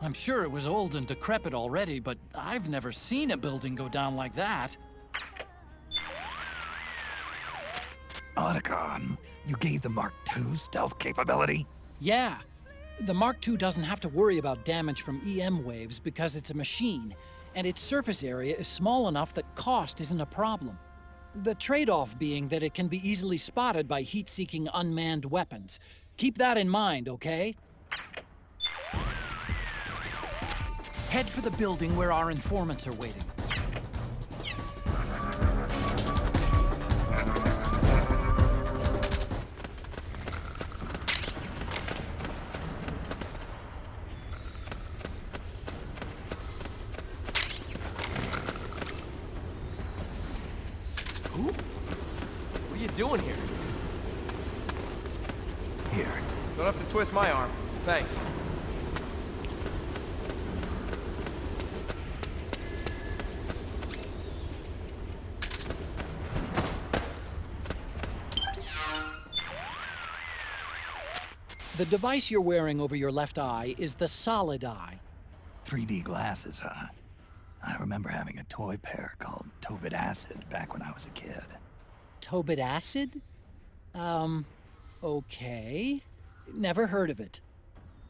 I'm sure it was old and decrepit already, but I've never seen a building go down like that. Otacon, you gave the Mark II stealth capability? Yeah. The Mark II doesn't have to worry about damage from EM waves because it's a machine, and its surface area is small enough that cost isn't a problem. The trade-off being that it can be easily spotted by heat-seeking unmanned weapons. Keep that in mind, okay? Head for the building where our informants are waiting. Who? What are you doing here? Here. Don't have to twist my arm. Thanks. The device you're wearing over your left eye is the solid eye. 3D glasses, huh? I remember having a toy pair called Tobit Acid back when I was a kid. Tobit acid? Okay. Never heard of it.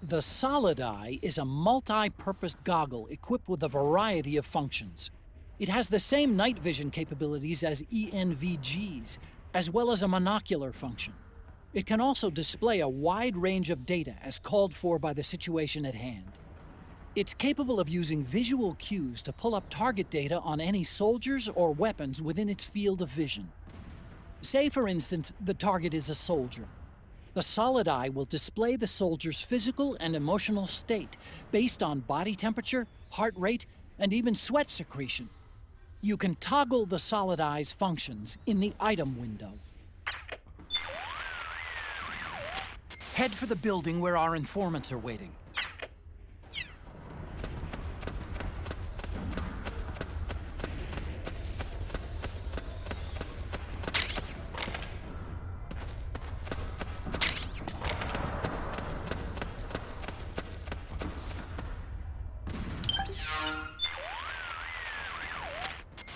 The solid eye is a multi-purpose goggle equipped with a variety of functions. It has the same night vision capabilities as ENVGs, as well as a monocular function. It can also display a wide range of data as called for by the situation at hand. It's capable of using visual cues to pull up target data on any soldiers or weapons within its field of vision. Say, for instance, the target is a soldier. The solid eye will display the soldier's physical and emotional state based on body temperature, heart rate, and even sweat secretion. You can toggle the solid eye's functions in the item window. Head for the building where our informants are waiting.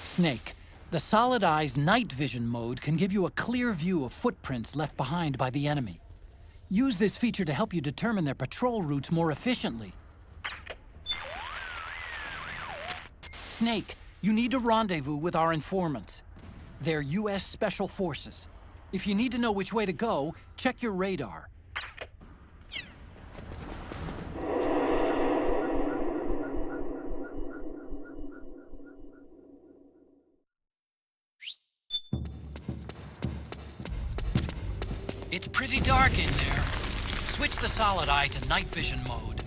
Snake, the solid eye's night vision mode can give you a clear view of footprints left behind by the enemy. Use this feature to help you determine their patrol routes more efficiently. Snake, you need to rendezvous with our informants. They're U.S. Special Forces. If you need to know which way to go, check your radar. It's pretty dark in there. Switch the solid eye to night vision mode.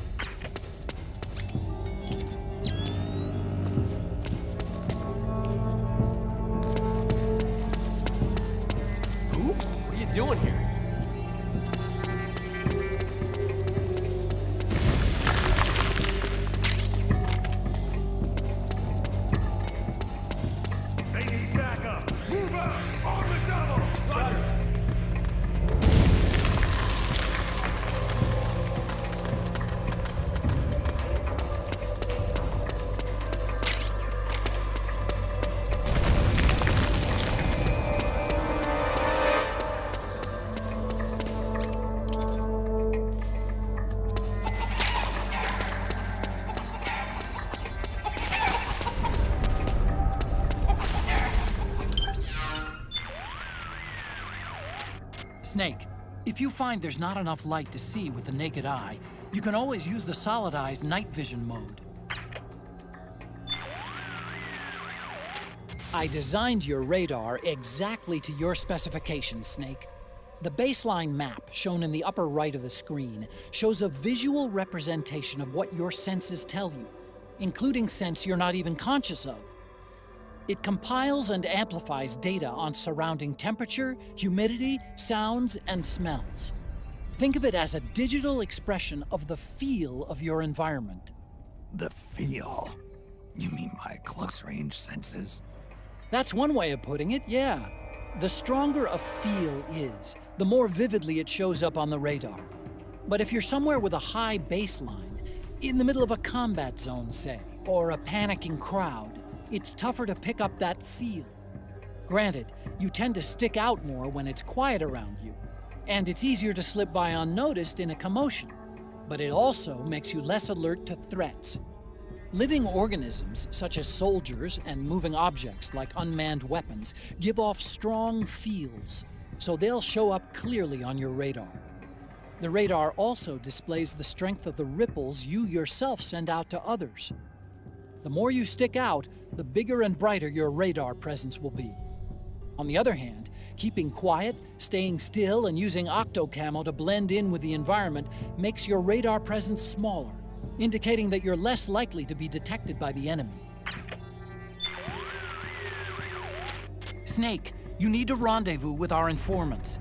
What are you doing here? They need backup. Move out! On the double! Roger! Snake, if you find there's not enough light to see with the naked eye, you can always use the solid eye's night vision mode. I designed your radar exactly to your specifications, Snake. The baseline map, shown in the upper right of the screen, shows a visual representation of what your senses tell you, including scents you're not even conscious of. It compiles and amplifies data on surrounding temperature, humidity, sounds, and smells. Think of it as a digital expression of the feel of your environment. The feel? You mean my close-range senses? That's one way of putting it, yeah. The stronger a feel is, the more vividly it shows up on the radar. But if you're somewhere with a high baseline, in the middle of a combat zone, say, or a panicking crowd, it's tougher to pick up that feel. Granted, you tend to stick out more when it's quiet around you, and it's easier to slip by unnoticed in a commotion, but it also makes you less alert to threats. Living organisms, such as soldiers and moving objects like unmanned weapons, give off strong feels, so they'll show up clearly on your radar. The radar also displays the strength of the ripples you yourself send out to others. The more you stick out, the bigger and brighter your radar presence will be. On the other hand, keeping quiet, staying still, and using octocamo to blend in with the environment makes your radar presence smaller, indicating that you're less likely to be detected by the enemy. Snake, you need to rendezvous with our informants.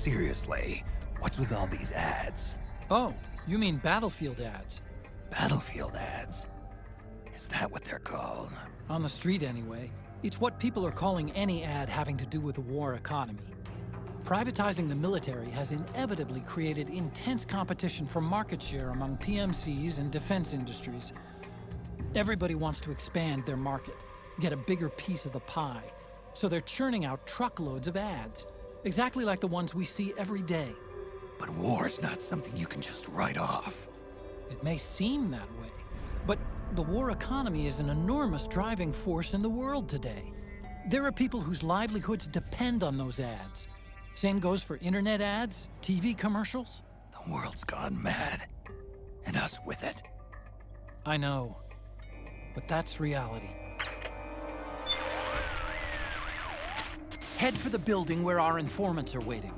seriously, what's with all these ads? Oh, you mean Battlefield ads? Battlefield ads? Is that what they're called? On the street, anyway. It's what people are calling any ad having to do with the war economy. Privatizing the military has inevitably created intense competition for market share among PMCs and defense industries. Everybody wants to expand their market, get a bigger piece of the pie, so they're churning out truckloads of ads, exactly like the ones we see every day. But war's not something you can just write off. It may seem that way, but the war economy is an enormous driving force in the world today. There are people whose livelihoods depend on those ads. Same goes for internet ads, TV commercials. The world's gone mad, and us with it. I know, but that's reality. Head for the building where our informants are waiting.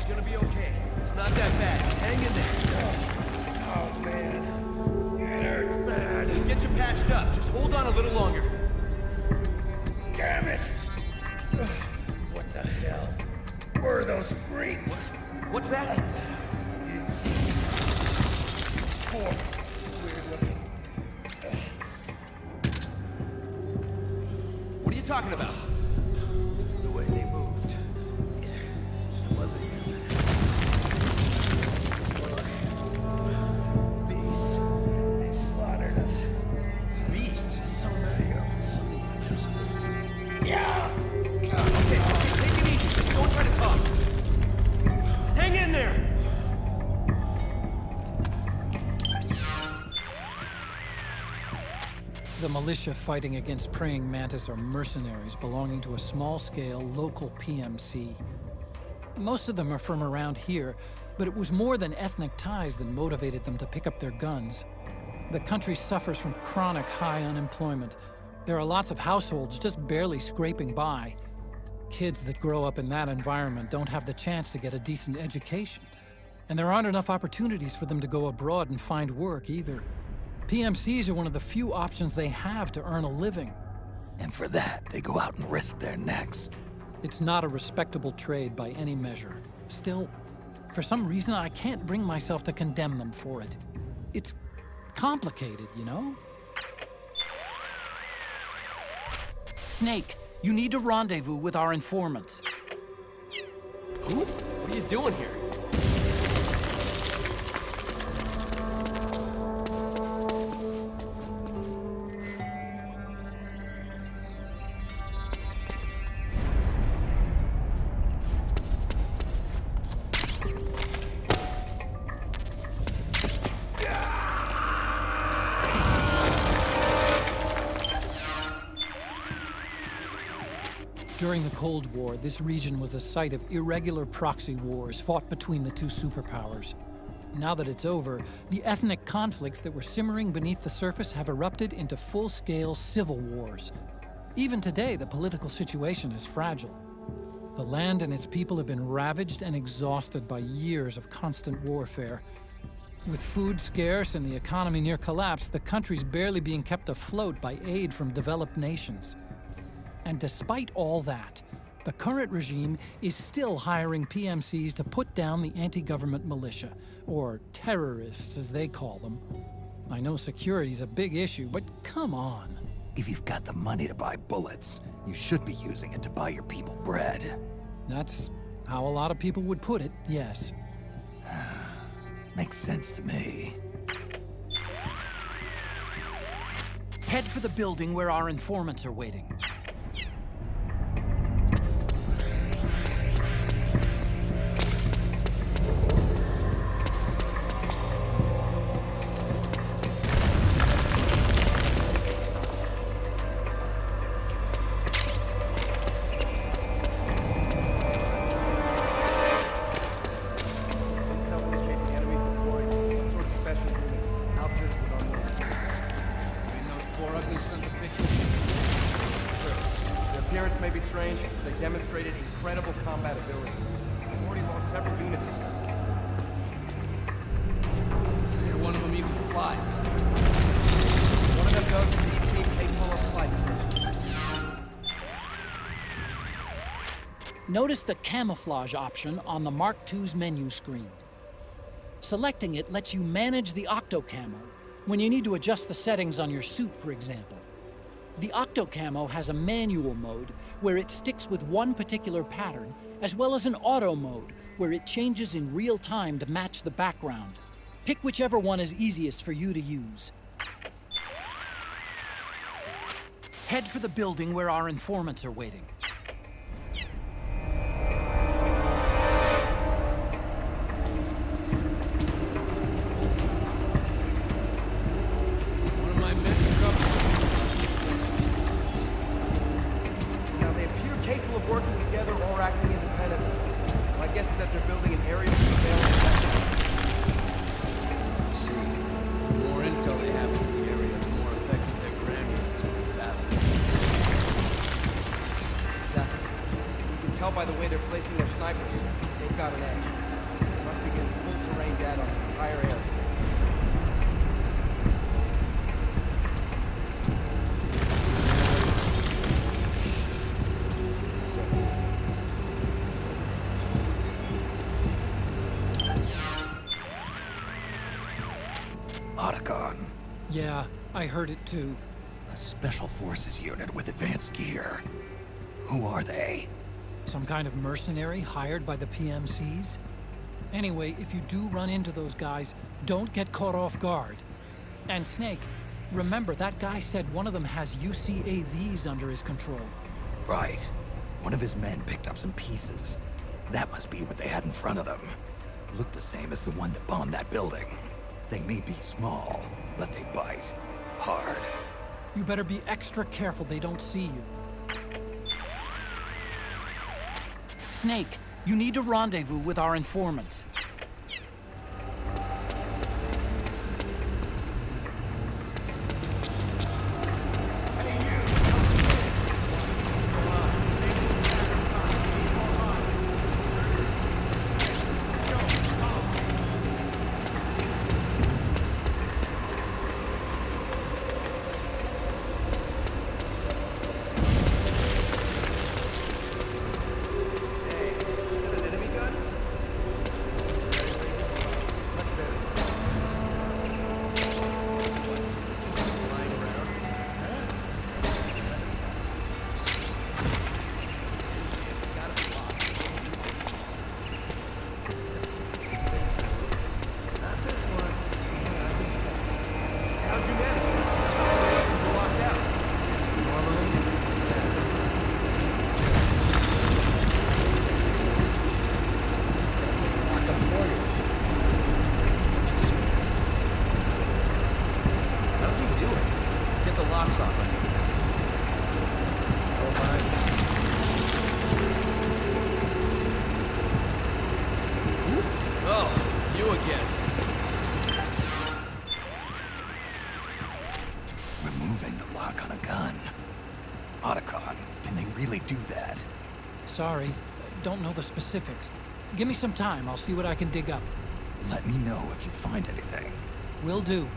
Gonna be okay. It's not that bad. Hang in there. Oh, man. It hurts bad. We'll get you patched up. Just hold on a little longer. Damn it! What the hell were those freaks? What's that? You didn't see me. Poor, weird looking. What are you talking about? The way they moved. It wasn't human. Beasts. They slaughtered us. Beasts? So many of them. So many pictures of them. Yeah! Okay, take it easy. Just don't try to talk. Hang in there! The militia fighting against praying mantis are mercenaries belonging to a small-scale local PMC. Most of them are from around here, but it was more than ethnic ties that motivated them to pick up their guns. The country suffers from chronic high unemployment. There are lots of households just barely scraping by. Kids that grow up in that environment don't have the chance to get a decent education. And there aren't enough opportunities for them to go abroad and find work either. PMCs are one of the few options they have to earn a living. And for that, they go out and risk their necks. It's not a respectable trade by any measure. Still, for some reason, I can't bring myself to condemn them for it. It's complicated, you know? Snake, you need to rendezvous with our informants. Who? What are you doing here? During the Cold War, this region was the site of irregular proxy wars fought between the two superpowers. Now that it's over, the ethnic conflicts that were simmering beneath the surface have erupted into full-scale civil wars. Even today, the political situation is fragile. The land and its people have been ravaged and exhausted by years of constant warfare. With food scarce and the economy near collapse, the country's barely being kept afloat by aid from developed nations. And despite all that, the current regime is still hiring PMCs to put down the anti-government militia, or terrorists as they call them. I know security's a big issue, but come on. If you've got the money to buy bullets, you should be using it to buy your people bread. That's how a lot of people would put it, yes. Makes sense to me. Head for the building where our informants are waiting. May be strange, they demonstrated incredible combat ability. We've already lost several units. I hear one of them even flies. One of them goes to the team capable of flight. Notice the camouflage option on the Mark II's menu screen. Selecting it lets you manage the octo-camo when you need to adjust the settings on your suit, for example. The octo-camo has a manual mode where it sticks with one particular pattern, as well as an auto mode where it changes in real time to match the background. Pick whichever one is easiest for you to use. Head for the building where our informants are waiting. One of my men took up. Now, they appear capable of working together or acting independently. My guess is that they're building an area to surveil the sector. See, the more intel they have in the area, the more effective their ground units are in battle. Exactly. You can tell by the way they're placing their snipers. They've got an edge. They must be getting full terrain data on the entire area. Otacon, Yeah, I heard it too. a special forces unit with advanced gear. Who are they? Some kind of mercenary hired by the PMCs? Anyway, if you do run into those guys, don't get caught off guard. And Snake, remember that guy said one of them has UCAVs under his control. Right. One of his men picked up some pieces. That must be what they had in front of them. Looked the same as the one that bombed that building. They may be small, but they bite. Hard. You better be extra careful they don't see you. Snake, you need to rendezvous with our informants. Sorry, don't know the specifics. Give me some time, I'll see what I can dig up. Let me know if you find anything. Will do.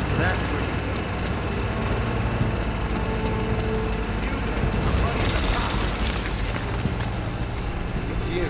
So that's where you... It's you.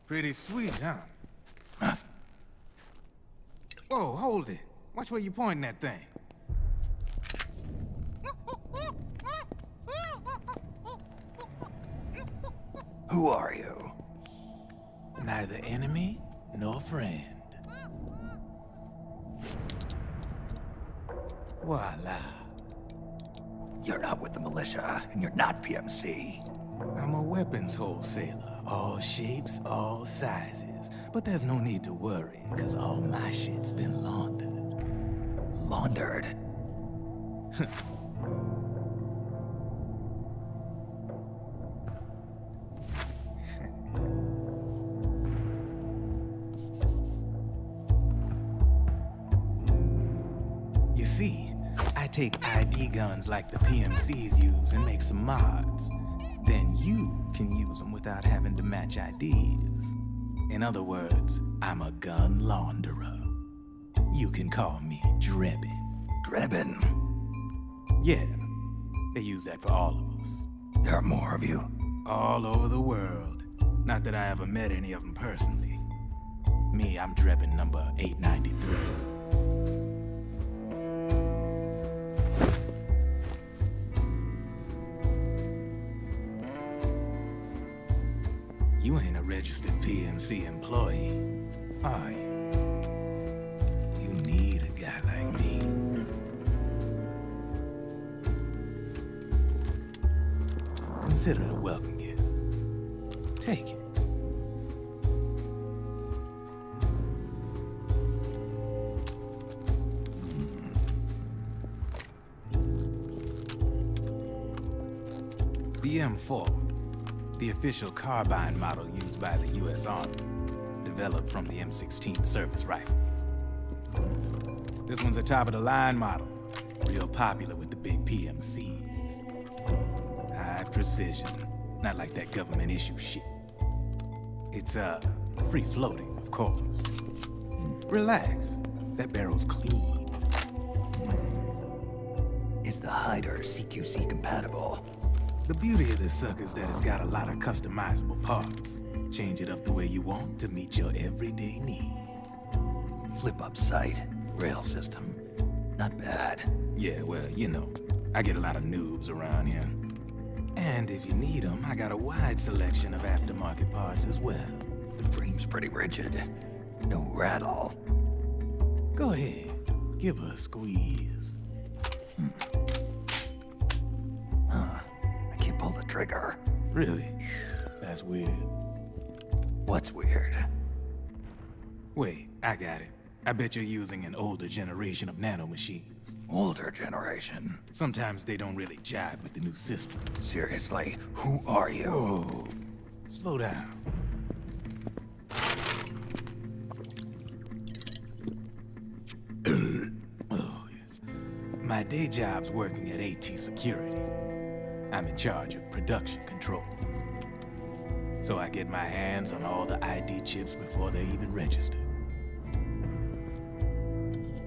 Pretty sweet, huh? Whoa, hold it. Watch where you pointing that thing. Who are you? Neither enemy nor friend. Voila. You're not with the militia, and you're not PMC. I'm a weapons wholesaler. All shapes, all sizes. But there's no need to worry, because all my shit's been laundered. Laundered? You see, I take ID guns like the PMCs use and make some mods. Then you can use them without having to match IDs. In other words, I'm a gun launderer. You can call me Drebin. Drebin? Yeah, they use that for all of us. There are more of you? All over the world. Not that I ever met any of them personally. Me, I'm Drebin number 893. You ain't a registered PMC employee, are you? You need a guy like me. Consider it a welcome gift. Take it. The M4. The official carbine model used by the U.S. Army, developed from the M16 service rifle. This one's a top-of-the-line model, real popular with the big PMCs. High precision, not like that government-issue shit. It's, free-floating, of course. Relax, that barrel's clean. Is the hider CQC compatible? The beauty of this sucker is that it's got a lot of customizable parts. Change it up the way you want to meet your everyday needs. Flip-up sight, rail system. Not bad. Yeah, well, you know, I get a lot of noobs around here. And if you need them, I got a wide selection of aftermarket parts as well. The frame's pretty rigid. No rattle. Go ahead, give her a squeeze. Pull the trigger. Really? That's weird. What's weird? Wait, I got it. I bet you're using an older generation of nanomachines. Older generation? Sometimes they don't really jive with the new system. Seriously, who are you? Whoa. Slow down. Oh, yes. My day job's working at AT Security. I'm in charge of production control. So I get my hands on all the ID chips before they even register.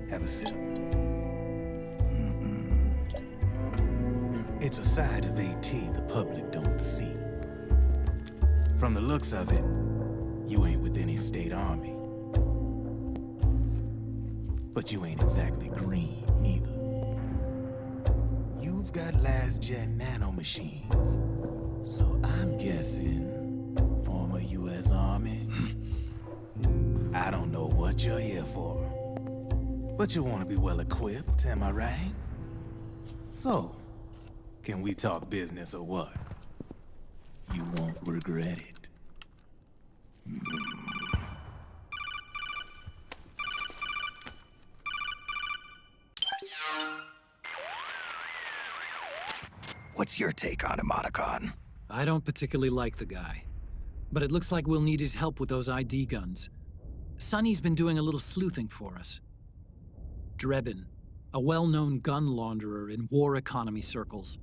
Have a sip. It's a side of AT the public don't see. From the looks of it, you ain't with any state army. But you ain't exactly green, neither. You've got last-gen nanomachines. So I'm guessing former U.S. Army. I don't know what you're here for. But you want to be well-equipped, am I right? So, can we talk business or what? You won't regret it. What's your take on Emoticon? I don't particularly like the guy. But it looks like we'll need his help with those ID guns. Sonny's been doing a little sleuthing for us. Drebin, a well-known gun launderer in war economy circles.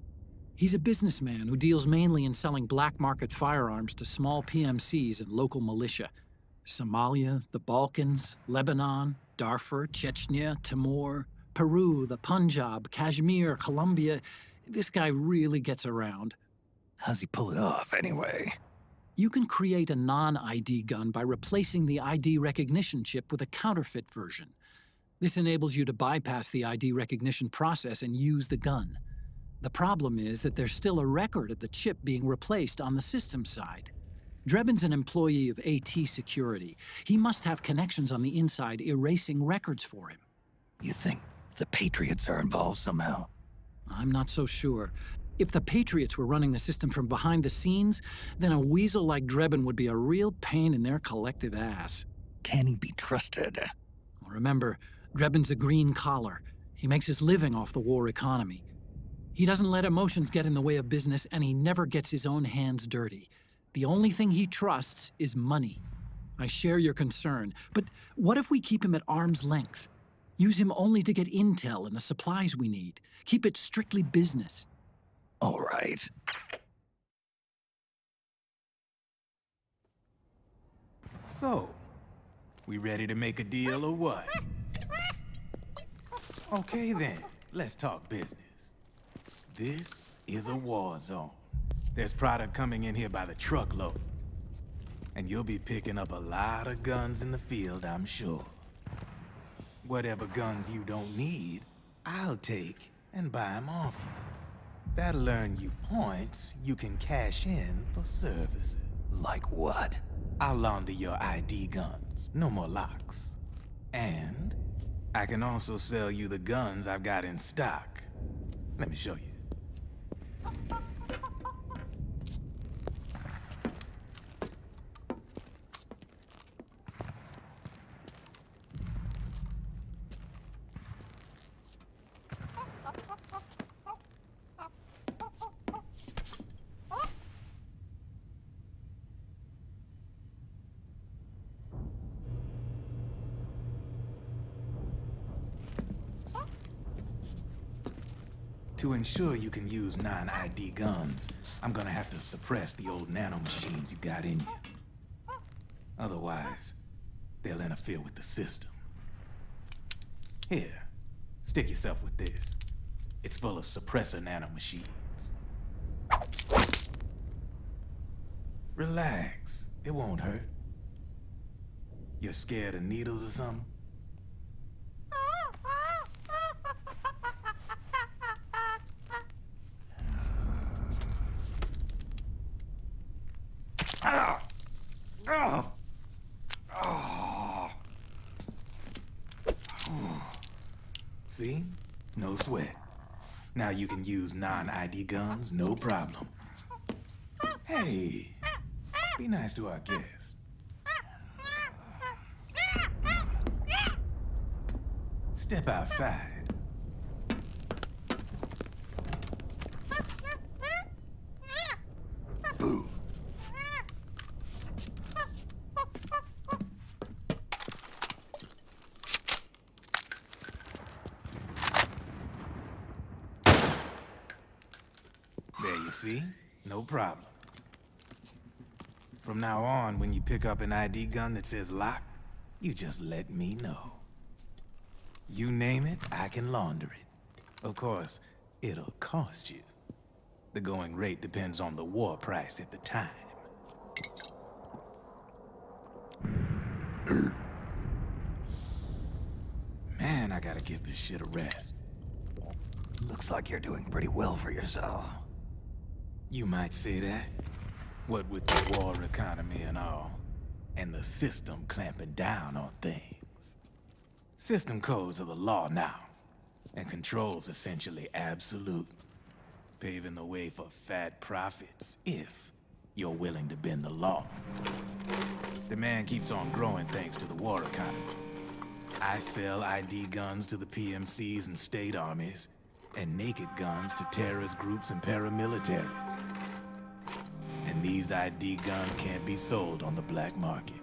He's a businessman who deals mainly in selling black market firearms to small PMCs and local militia. Somalia, the Balkans, Lebanon, Darfur, Chechnya, Timor, Peru, the Punjab, Kashmir, Colombia. This guy really gets around. How's he pull it off, anyway? You can create a non-ID gun by replacing the ID recognition chip with a counterfeit version. This enables you to bypass the ID recognition process and use the gun. The problem is that there's still a record of the chip being replaced on the system side. Drebin's an employee of AT Security. He must have connections on the inside erasing records for him. You think the Patriots are involved somehow? I'm not so sure. If the Patriots were running the system from behind the scenes, then a weasel like Drebin would be a real pain in their collective ass. Can he be trusted? Remember, Drebin's a green collar. He makes his living off the war economy. He doesn't let emotions get in the way of business, and he never gets his own hands dirty. The only thing he trusts is money. I share your concern, but what if we keep him at arm's length? Use him only to get intel and the supplies we need. Keep it strictly business. All right. So, we ready to make a deal or what? Okay then, let's talk business. This is a war zone. There's product coming in here by the truckload. And you'll be picking up a lot of guns in the field, I'm sure. Whatever guns you don't need, I'll take and buy them off you. That'll earn you points you can cash in for services. Like what? I'll launder your ID guns, no more locks. And I can also sell you the guns I've got in stock. Let me show you. To ensure you can use non-ID guns, I'm gonna have to suppress the old nanomachines you got in you. Otherwise, they'll interfere with the system. Here, stick yourself with this. It's full of suppressor nanomachines. Relax, it won't hurt. You're scared of needles or something? See? No sweat. Now you can use non-ID guns, no problem. Hey, be nice to our guest. Step outside. Boo. There you see? No problem. From now on, when you pick up an ID gun that says lock, you just let me know. You name it, I can launder it. Of course, it'll cost you. The going rate depends on the war price at the time. Man, I gotta give this shit a rest. Looks like you're doing pretty well for yourself. You might say that. What with the war economy and all, and the system clamping down on things. System codes are the law now, and control's essentially absolute, paving the way for fat profits if you're willing to bend the law. Demand keeps on growing thanks to the war economy. I sell ID guns to the PMCs and state armies, and naked guns to terrorist groups and paramilitaries. And these ID guns can't be sold on the black market.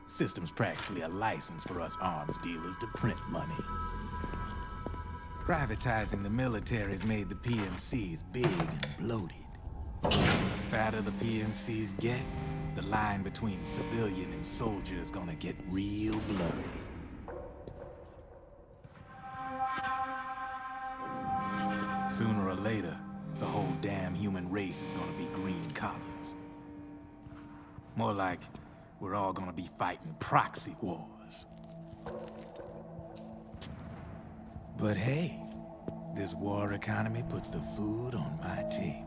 System's practically a license for us arms dealers to print money. Privatizing the military's made the PMCs big and bloated. The fatter the PMCs get, the line between civilian and soldier is gonna get real blurry. Sooner or later, the whole damn human race is gonna be green collars. More like we're all gonna be fighting proxy wars. But hey, this war economy puts the food on my table.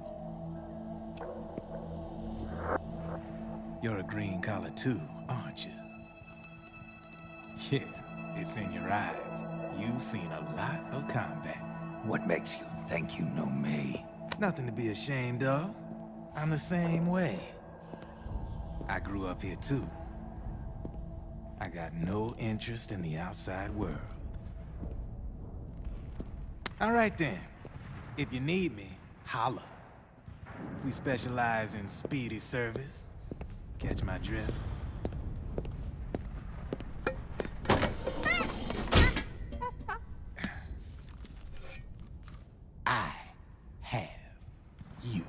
You're a green collar too, aren't you? Yeah, it's in your eyes. You've seen a lot of combat. What makes you think you know me? Nothing to be ashamed of. I'm the same way. I grew up here too. I got no interest in the outside world. All right then. If you need me, holla. We specialize in speedy service. Catch my drift? I have you.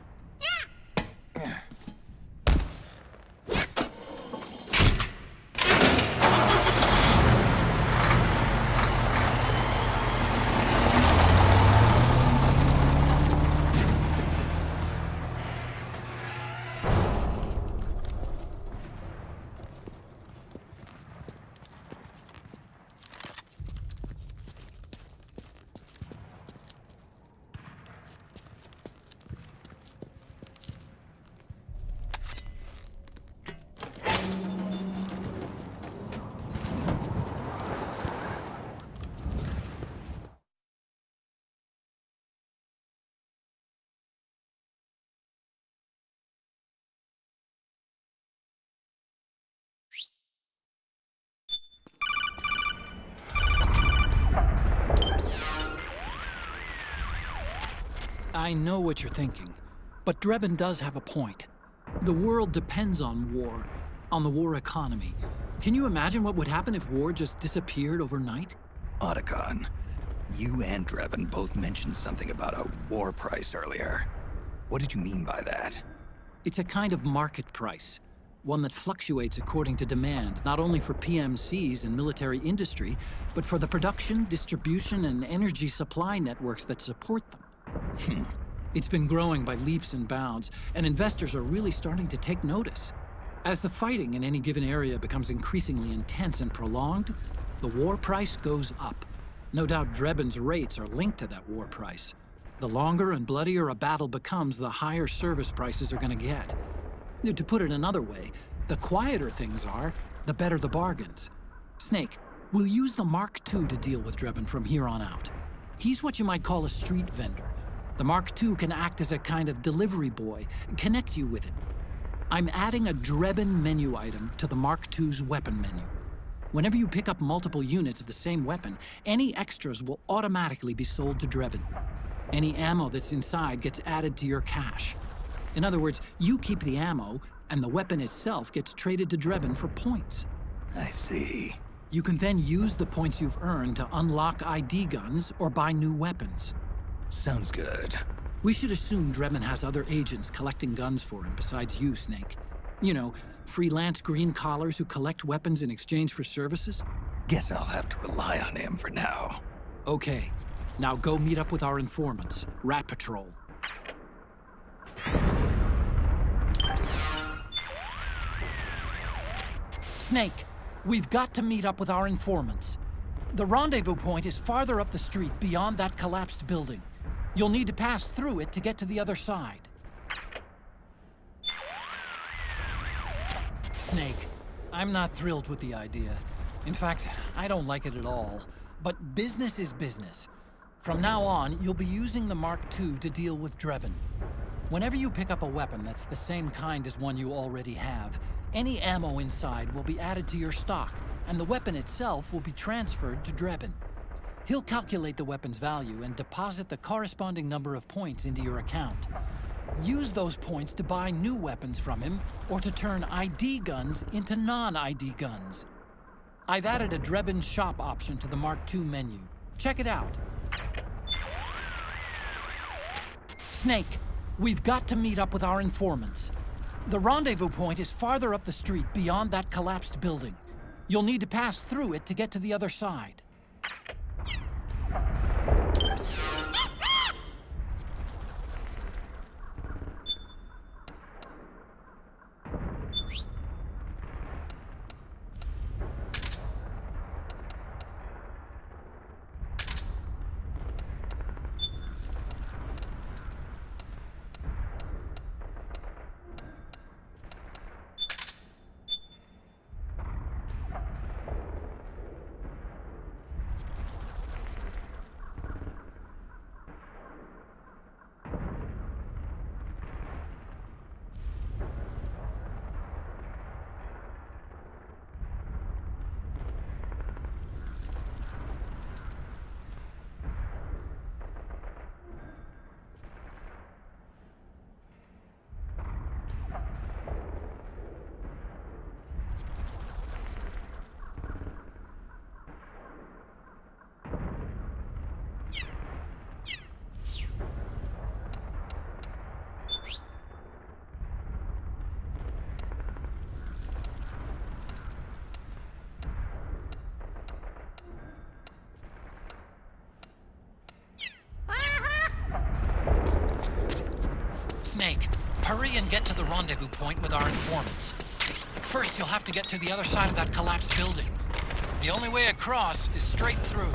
I know what you're thinking, but Drebin does have a point. The world depends on war, on the war economy. Can you imagine what would happen if war just disappeared overnight? Otacon, you and Drebin both mentioned something about a war price earlier. What did you mean by that? It's a kind of market price, one that fluctuates according to demand, not only for PMCs and military industry, but for the production, distribution, and energy supply networks that support them. It's been growing by leaps and bounds, and investors are really starting to take notice. As the fighting in any given area becomes increasingly intense and prolonged, the war price goes up. No doubt Drebin's rates are linked to that war price. The longer and bloodier a battle becomes, the higher service prices are going to get. To put it another way, the quieter things are, the better the bargains. Snake, we'll use the Mark II to deal with Drebin from here on out. He's what you might call a street vendor. The Mark II can act as a kind of delivery boy, connect you with him. I'm adding a Drebin menu item to the Mark II's weapon menu. Whenever you pick up multiple units of the same weapon, any extras will automatically be sold to Drebin. Any ammo that's inside gets added to your cache. In other words, you keep the ammo, and the weapon itself gets traded to Drebin for points. I see. You can then use the points you've earned to unlock ID guns or buy new weapons. Sounds good. We should assume Drebin has other agents collecting guns for him besides you, Snake. You know, freelance green collars who collect weapons in exchange for services? Guess I'll have to rely on him for now. Okay. Now go meet up with our informants, Rat Patrol. Snake, we've got to meet up with our informants. The rendezvous point is farther up the street beyond that collapsed building. You'll need to pass through it to get to the other side. Snake, I'm not thrilled with the idea. In fact, I don't like it at all. But business is business. From now on, you'll be using the Mark II to deal with Drebin. Whenever you pick up a weapon that's the same kind as one you already have, any ammo inside will be added to your stock, and the weapon itself will be transferred to Drebin. He'll calculate the weapon's value and deposit the corresponding number of points into your account. Use those points to buy new weapons from him, or to turn ID guns into non-ID guns. I've added a Drebin shop option to the Mark II menu. Check it out. Snake, we've got to meet up with our informants. The rendezvous point is farther up the street beyond that collapsed building. You'll need to pass through it to get to the other side. Snake, hurry and get to the rendezvous point with our informants. First, you'll have to get to the other side of that collapsed building. The only way across is straight through.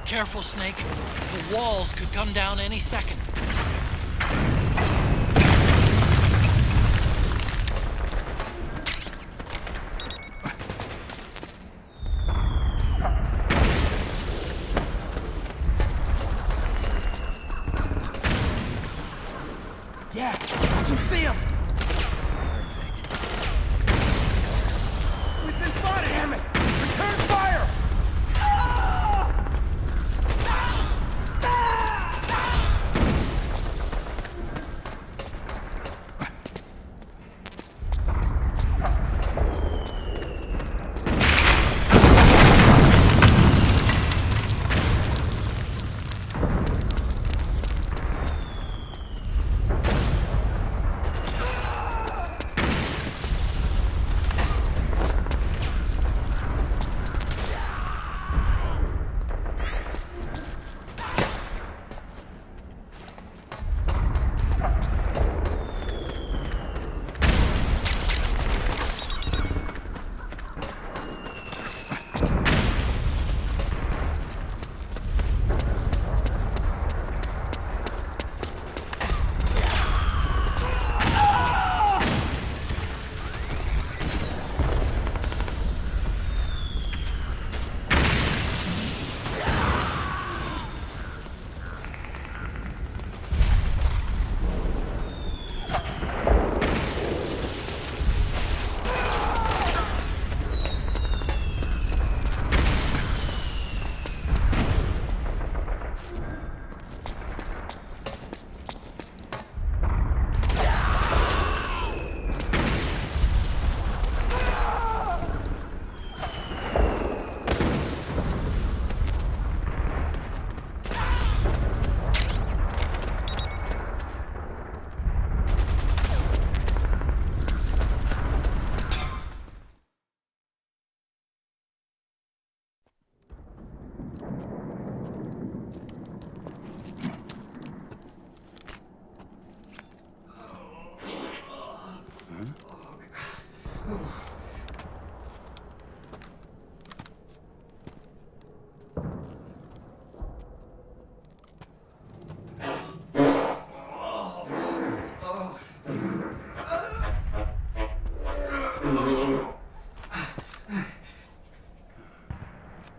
Careful, Snake. The walls could come down any second. Yeah, I can see him. We've been spotted, damn it! Return fire!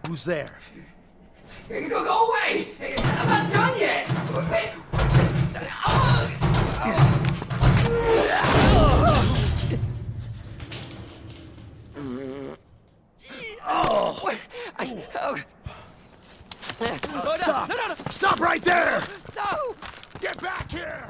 Who's there? Go away! I'm not done yet! Stop! Stop right there! No! Get back here!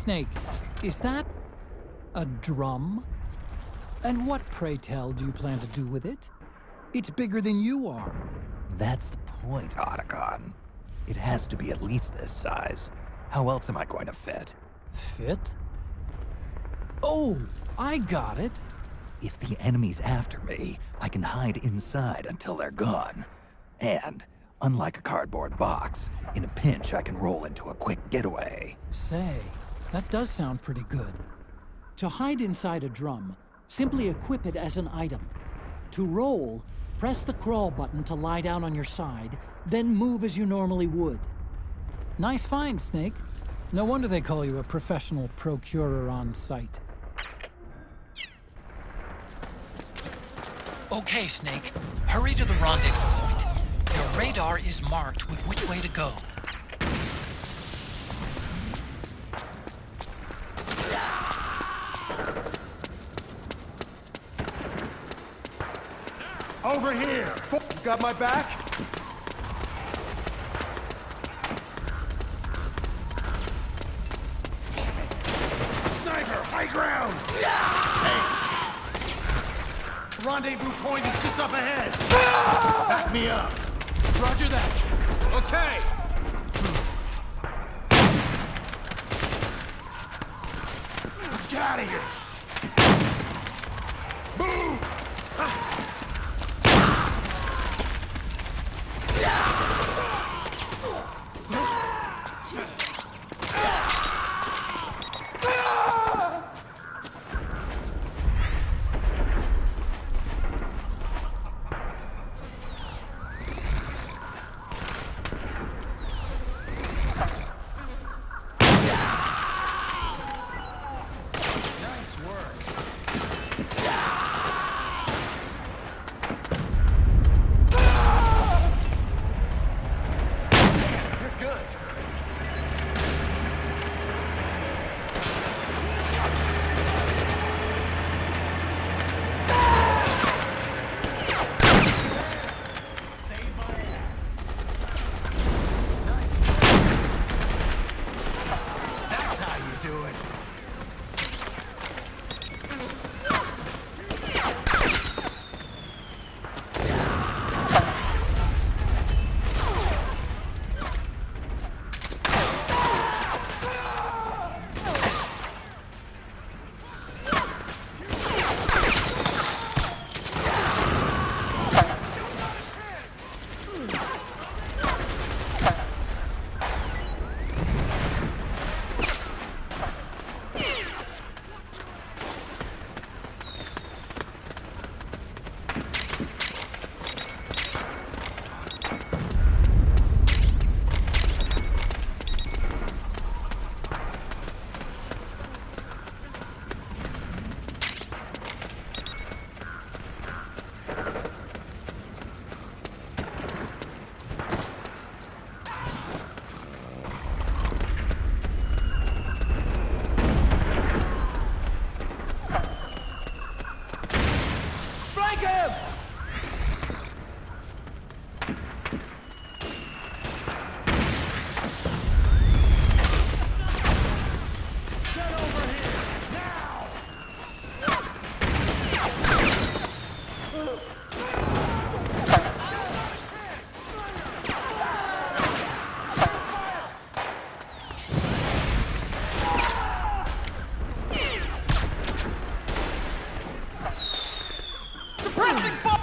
Snake, is that a drum? And what, pray tell, do you plan to do with it? It's bigger than you are. That's the point, Otacon. It has to be at least this size. How else am I going to fit? Fit? Oh, I got it. If the enemy's after me, I can hide inside until they're gone. And, unlike a cardboard box, in a pinch I can roll into a quick getaway. Say, that does sound pretty good. To hide inside a drum, simply equip it as an item. To roll, press the crawl button to lie down on your side, then move as you normally would. Nice find, Snake. No wonder they call you a professional procurer on site. Okay, Snake. Hurry to the rendezvous point. Your radar is marked with which way to go. Over here! You got my back? Sniper, high ground! Hey! Rendezvous point is just up ahead! Back me up! Roger that! Okay! Let's get out of here! Move!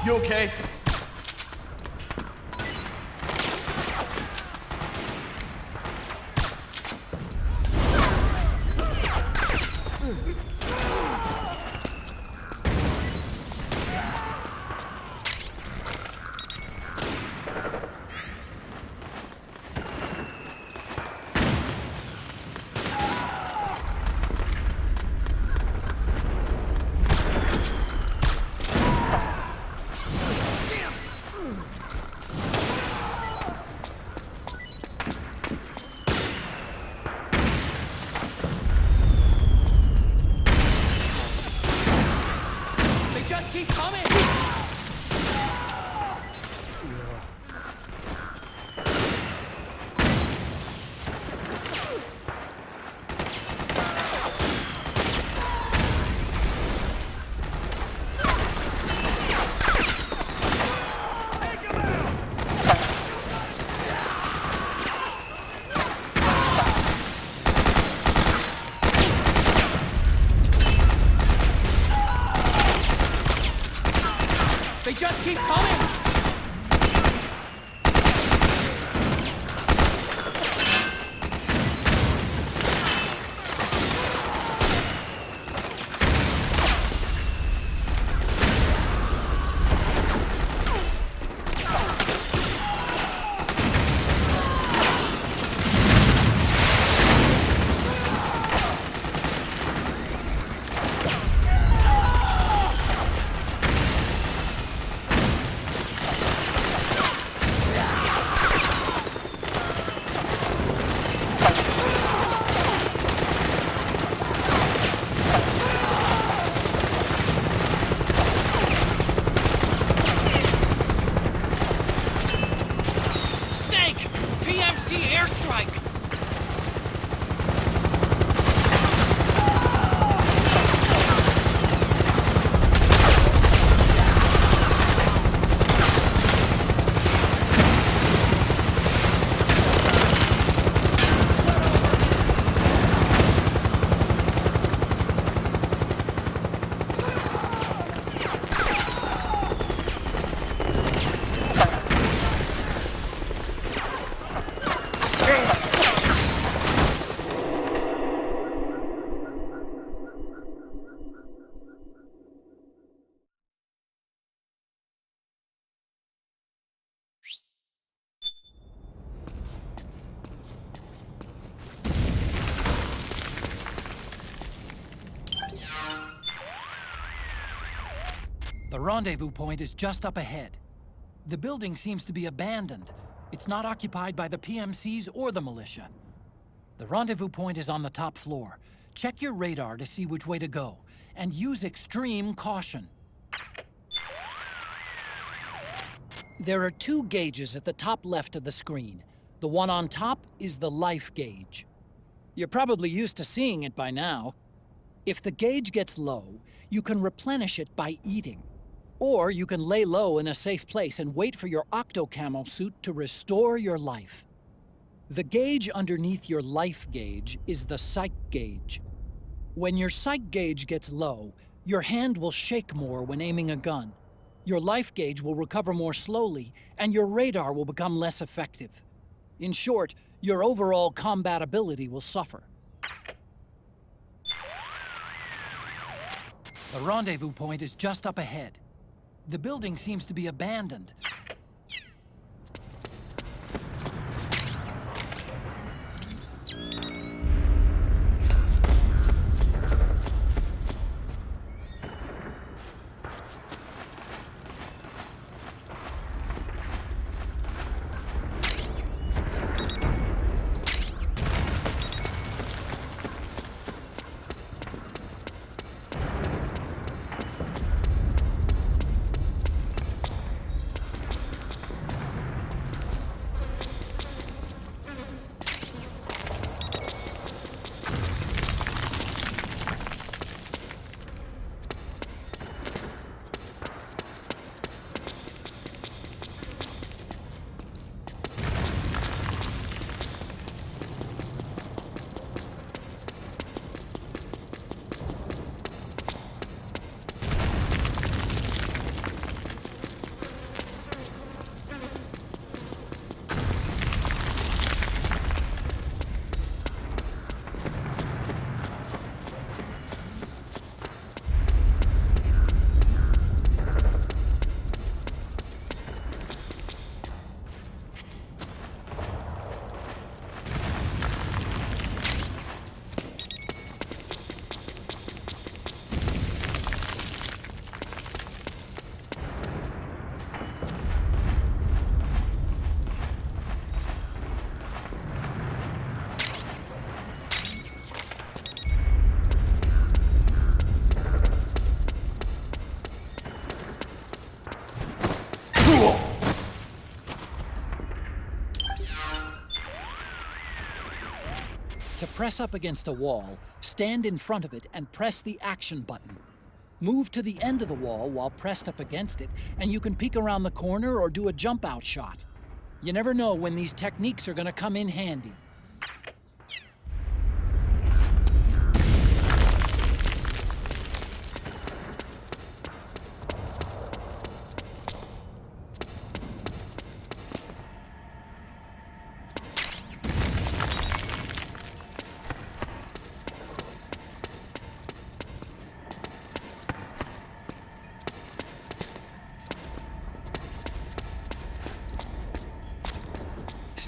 You okay? They just keep coming! The rendezvous point is just up ahead. The building seems to be abandoned. It's not occupied by the PMCs or the militia. The rendezvous point is on the top floor. Check your radar to see which way to go, and use extreme caution. There are 2 gauges at the top left of the screen. The one on top is the life gauge. You're probably used to seeing it by now. If the gauge gets low, you can replenish it by eating. Or you can lay low in a safe place and wait for your octo-camo suit to restore your life. The gauge underneath your life gauge is the psych gauge. When your psych gauge gets low, your hand will shake more when aiming a gun. Your life gauge will recover more slowly, and your radar will become less effective. In short, your overall combat ability will suffer. The rendezvous point is just up ahead. The building seems to be abandoned. To press up against a wall, stand in front of it and press the action button. Move to the end of the wall while pressed up against it, and you can peek around the corner or do a jump-out shot. You never know when these techniques are gonna come in handy.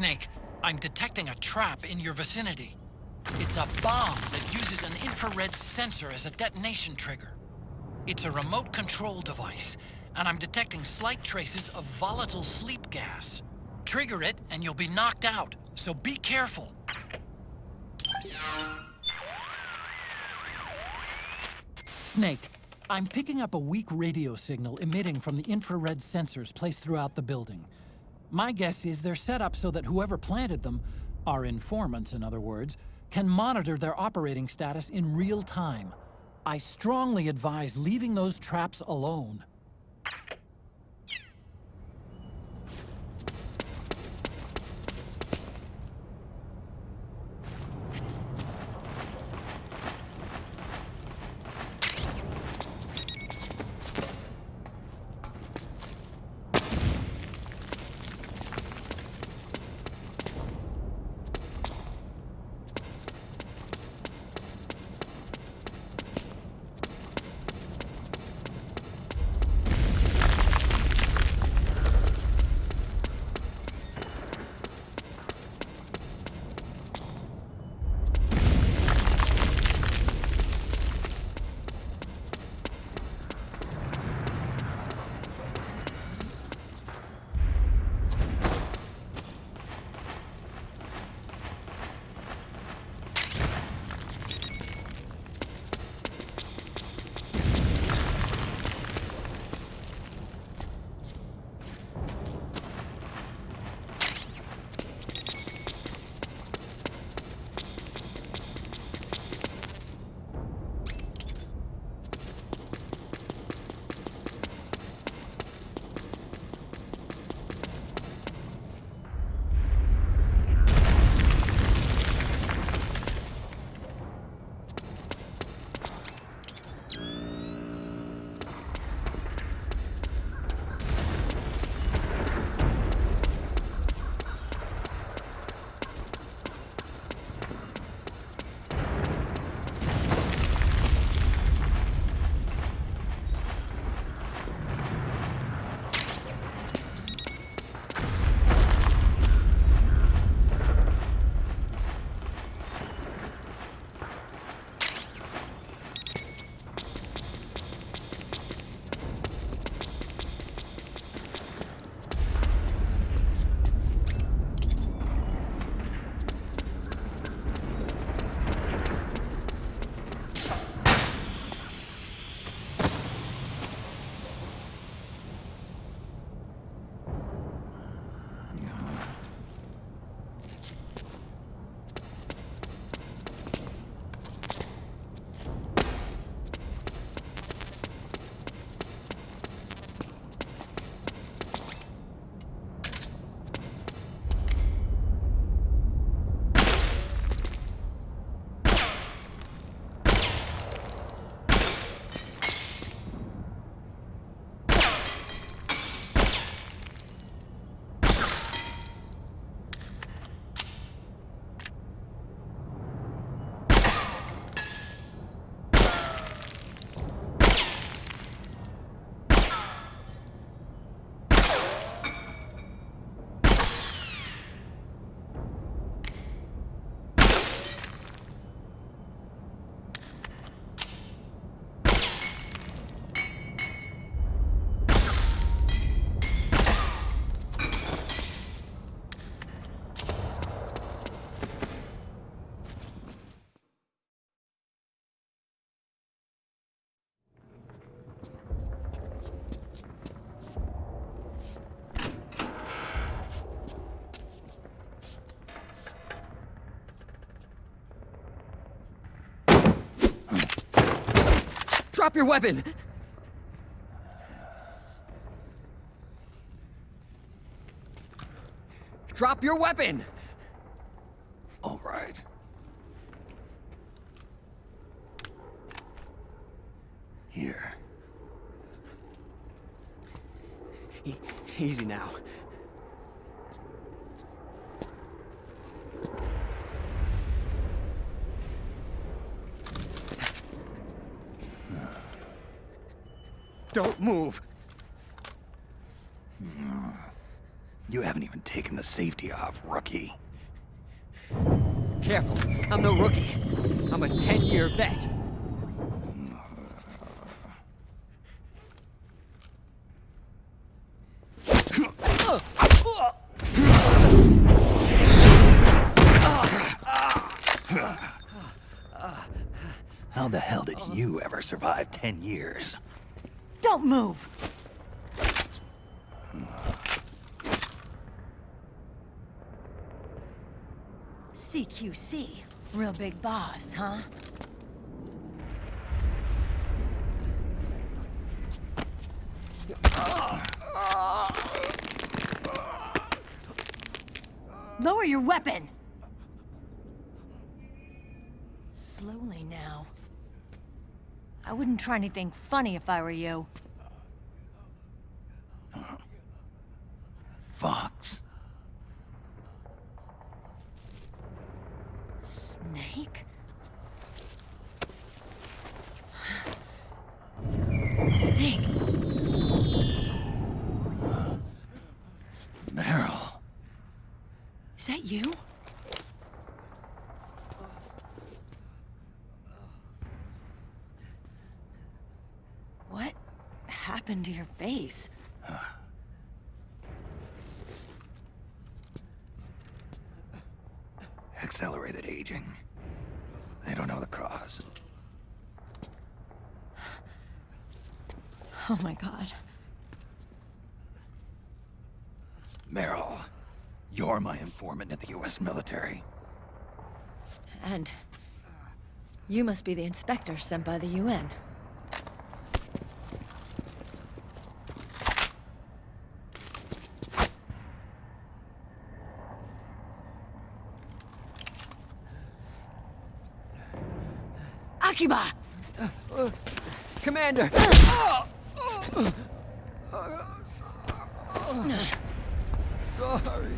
Snake, I'm detecting a trap in your vicinity. It's a bomb that uses an infrared sensor as a detonation trigger. It's a remote control device, and I'm detecting slight traces of volatile sleep gas. Trigger it, and you'll be knocked out, so be careful. Snake, I'm picking up a weak radio signal emitting from the infrared sensors placed throughout the building. My guess is they're set up so that whoever planted them, our informants in other words, can monitor their operating status in real time. I strongly advise leaving those traps alone. Drop your weapon! Drop your weapon! All right. Here. Easy now. Don't move! You haven't even taken the safety off, rookie. Careful, I'm no rookie. I'm a 10-year vet. How the hell did you ever survive 10 years? Don't move! CQC. Real big boss, huh? Lower your weapon! Slowly now. I wouldn't try anything funny if I were you. Fox. Snake? Snake? Meryl. Is that you? What happened to your face? Accelerated aging. They don't know the cause. Oh my god. Meryl, you're my informant in the US military. And you must be the inspector sent by the UN. Akiba! Commander! Sorry.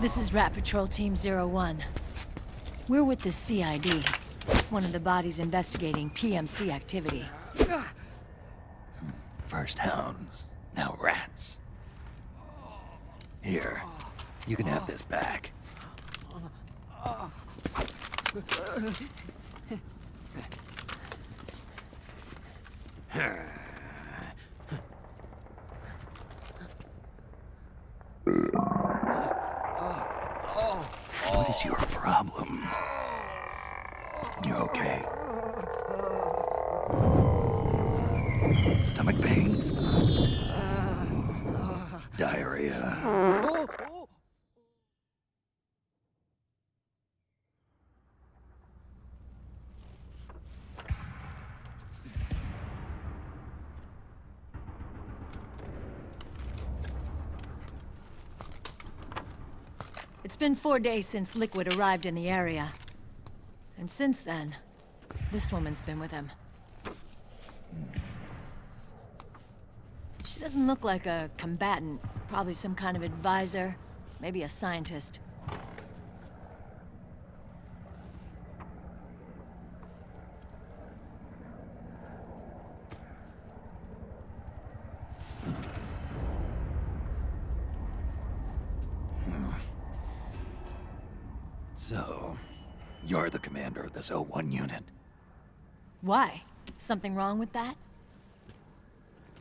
This is Rat Patrol Team 01. We're with the CID, one of the bodies investigating PMC activity. First hounds, now rats. Here, you can have this back. What is your problem? You okay? Stomach pains? Diarrhea? It's been 4 days since Liquid arrived in the area. And since then, this woman's been with him. She doesn't look like a combatant. Probably some kind of advisor. Maybe a scientist. So, you're the commander of this O1 unit. Why? Something wrong with that?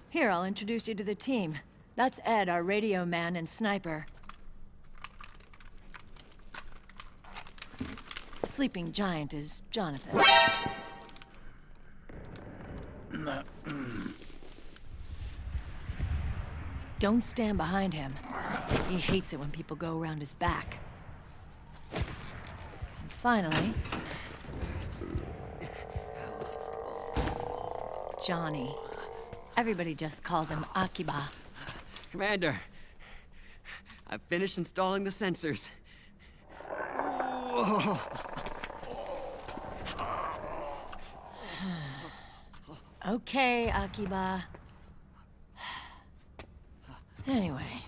Here, I'll introduce you to the team. That's Ed, our radio man and sniper. The sleeping giant is Jonathan. Don't stand behind him. He hates it when people go around his back. And finally... Johnny. Everybody just calls him Akiba. Commander, I've finished installing the sensors. Okay, Akiba. Anyway.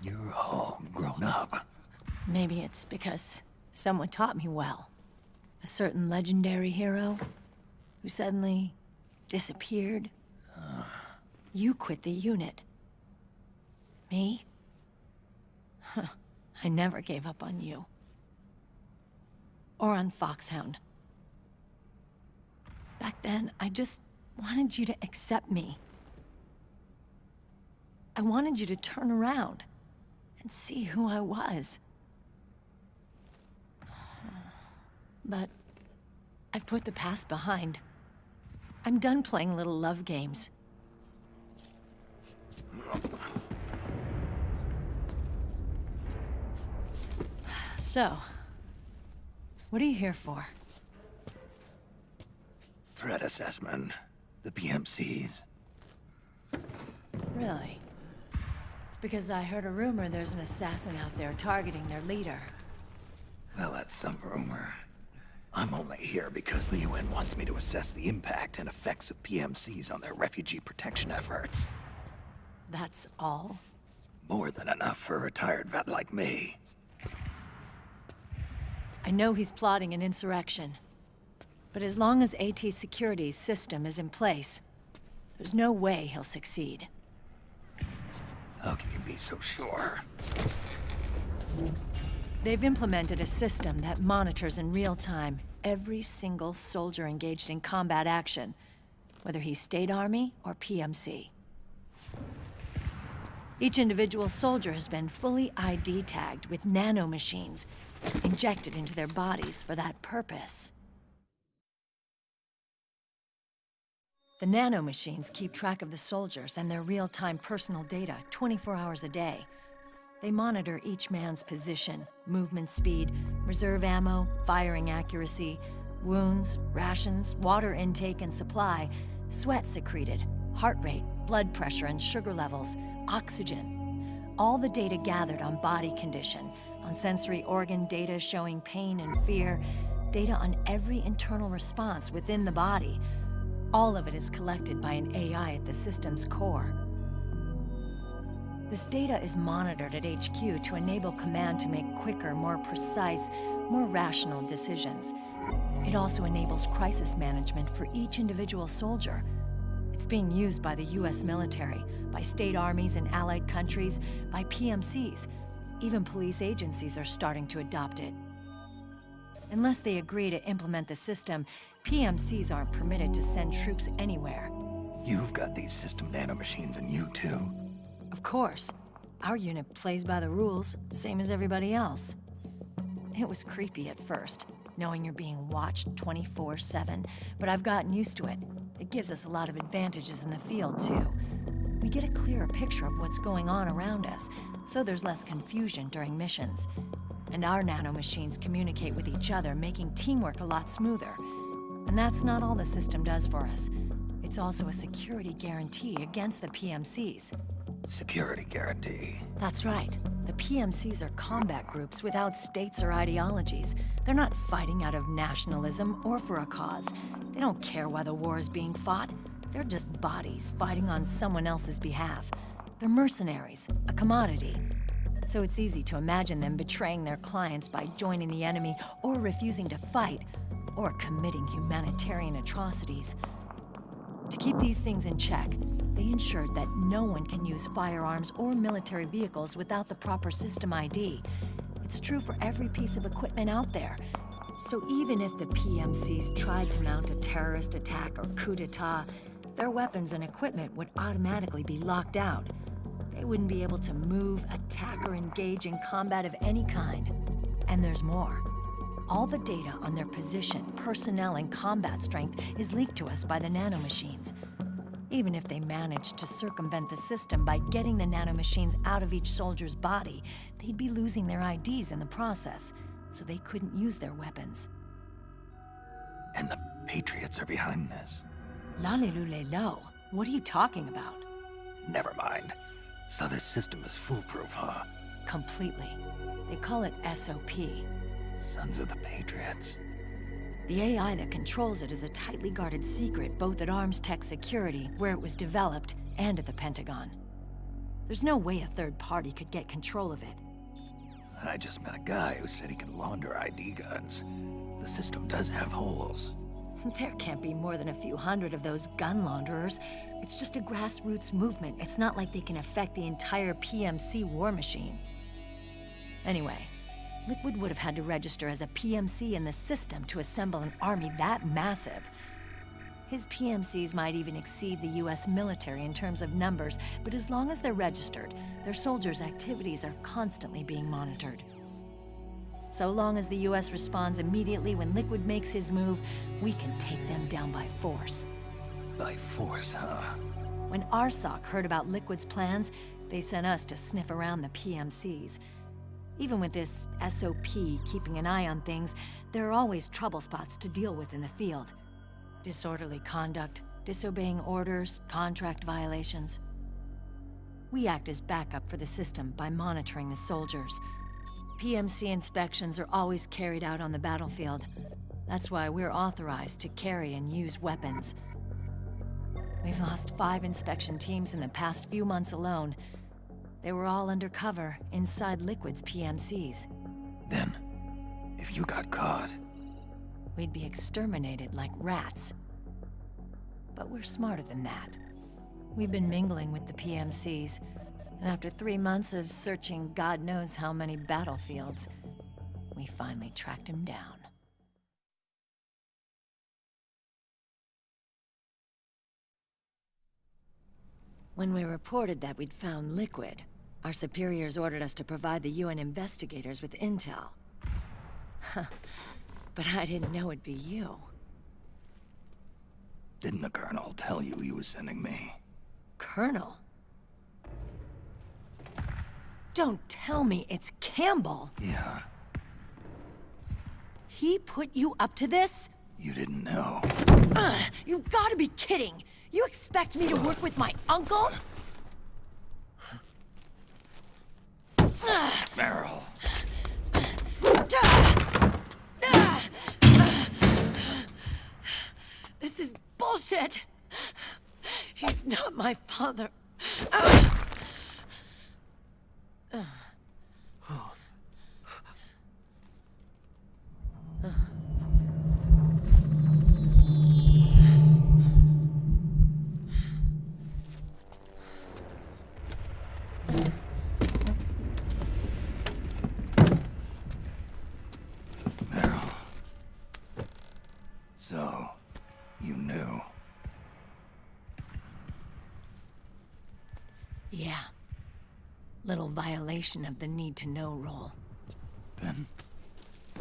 You're all grown up. Maybe it's because someone taught me well. A certain legendary hero who suddenly disappeared. You quit the unit. Me? Huh. I never gave up on you. Or on Foxhound. Back then, I just wanted you to accept me. I wanted you to turn around and see who I was. But I've put the past behind. I'm done playing little love games. So, what are you here for? Threat assessment. The PMCs. Really? Because I heard a rumor there's an assassin out there targeting their leader. Well, that's some rumor. I'm only here because the UN wants me to assess the impact and effects of PMCs on their refugee protection efforts. That's all? More than enough for a retired vet like me. I know he's plotting an insurrection. But as long as AT Security's system is in place, there's no way he'll succeed. How can you be so sure? They've implemented a system that monitors in real time every single soldier engaged in combat action, whether he's State Army or PMC. Each individual soldier has been fully ID tagged with nanomachines injected into their bodies for that purpose. The nanomachines keep track of the soldiers and their real-time personal data 24 hours a day. They monitor each man's position, movement speed, reserve ammo, firing accuracy, wounds, rations, water intake and supply, sweat secreted, heart rate, blood pressure and sugar levels, oxygen. All the data gathered on body condition, on sensory organ data showing pain and fear, data on every internal response within the body. All of it is collected by an AI at the system's core. This data is monitored at HQ to enable command to make quicker, more precise, more rational decisions. It also enables crisis management for each individual soldier. It's being used by the US military, by state armies in allied countries, by PMCs. Even police agencies are starting to adopt it. Unless they agree to implement the system, PMCs aren't permitted to send troops anywhere. You've got these system nanomachines in you too. Of course. Our unit plays by the rules, same as everybody else. It was creepy at first, knowing you're being watched 24/7, but I've gotten used to it. It gives us a lot of advantages in the field, too. We get a clearer picture of what's going on around us, so there's less confusion during missions. And our nanomachines communicate with each other, making teamwork a lot smoother. And that's not all the system does for us. It's also a security guarantee against the PMCs. Security guarantee? That's right. The PMCs are combat groups without states or ideologies. They're not fighting out of nationalism or for a cause. They don't care why the war is being fought. They're just bodies fighting on someone else's behalf. They're mercenaries, a commodity. So it's easy to imagine them betraying their clients by joining the enemy or refusing to fight, or committing humanitarian atrocities. To keep these things in check, they ensured that no one can use firearms or military vehicles without the proper system ID. It's true for every piece of equipment out there. So even if the PMCs tried to mount a terrorist attack or coup d'etat, their weapons and equipment would automatically be locked out. They wouldn't be able to move, attack, or engage in combat of any kind. And there's more. All the data on their position, personnel, and combat strength is leaked to us by the nanomachines. Even if they managed to circumvent the system by getting the nanomachines out of each soldier's body, they'd be losing their IDs in the process, so they couldn't use their weapons. And the Patriots are behind this? Lalilulelo, what are you talking about? Never mind. So this system is foolproof, huh? Completely. They call it SOP. Sons of the Patriots. The AI that controls it is a tightly guarded secret, both at Arms Tech Security, where it was developed, and at the Pentagon. There's no way a third party could get control of it. I just met a guy who said he can launder ID guns. The system does have holes. There can't be more than a few hundred of those gun launderers. It's just a grassroots movement. It's not like they can affect the entire PMC war machine. Anyway, Liquid would have had to register as a PMC in the system to assemble an army that massive. His PMCs might even exceed the US military in terms of numbers, but as long as they're registered, their soldiers' activities are constantly being monitored. So long as the US responds immediately when Liquid makes his move, we can take them down by force. By force, huh? When RSOC heard about Liquid's plans, they sent us to sniff around the PMCs. Even with this SOP keeping an eye on things, there are always trouble spots to deal with in the field. Disorderly conduct, disobeying orders, contract violations. We act as backup for the system by monitoring the soldiers. PMC inspections are always carried out on the battlefield. That's why we're authorized to carry and use weapons. We've lost 5 inspection teams in the past few months alone. They were all undercover inside Liquid's PMCs. Then, if you got caught... we'd be exterminated like rats. But we're smarter than that. We've been mingling with the PMCs, and after 3 months of searching God knows how many battlefields, we finally tracked him down. When we reported that we'd found Liquid, our superiors ordered us to provide the UN investigators with intel. But I didn't know it'd be you. Didn't the Colonel tell you he was sending me? Colonel? Don't tell me it's Campbell. Yeah. He put you up to this? You didn't know. You've gotta be kidding! You expect me to work with my uncle? Meryl. This is bullshit! He's not my father. So, you knew. Yeah. Little violation of the need-to-know rule. Then,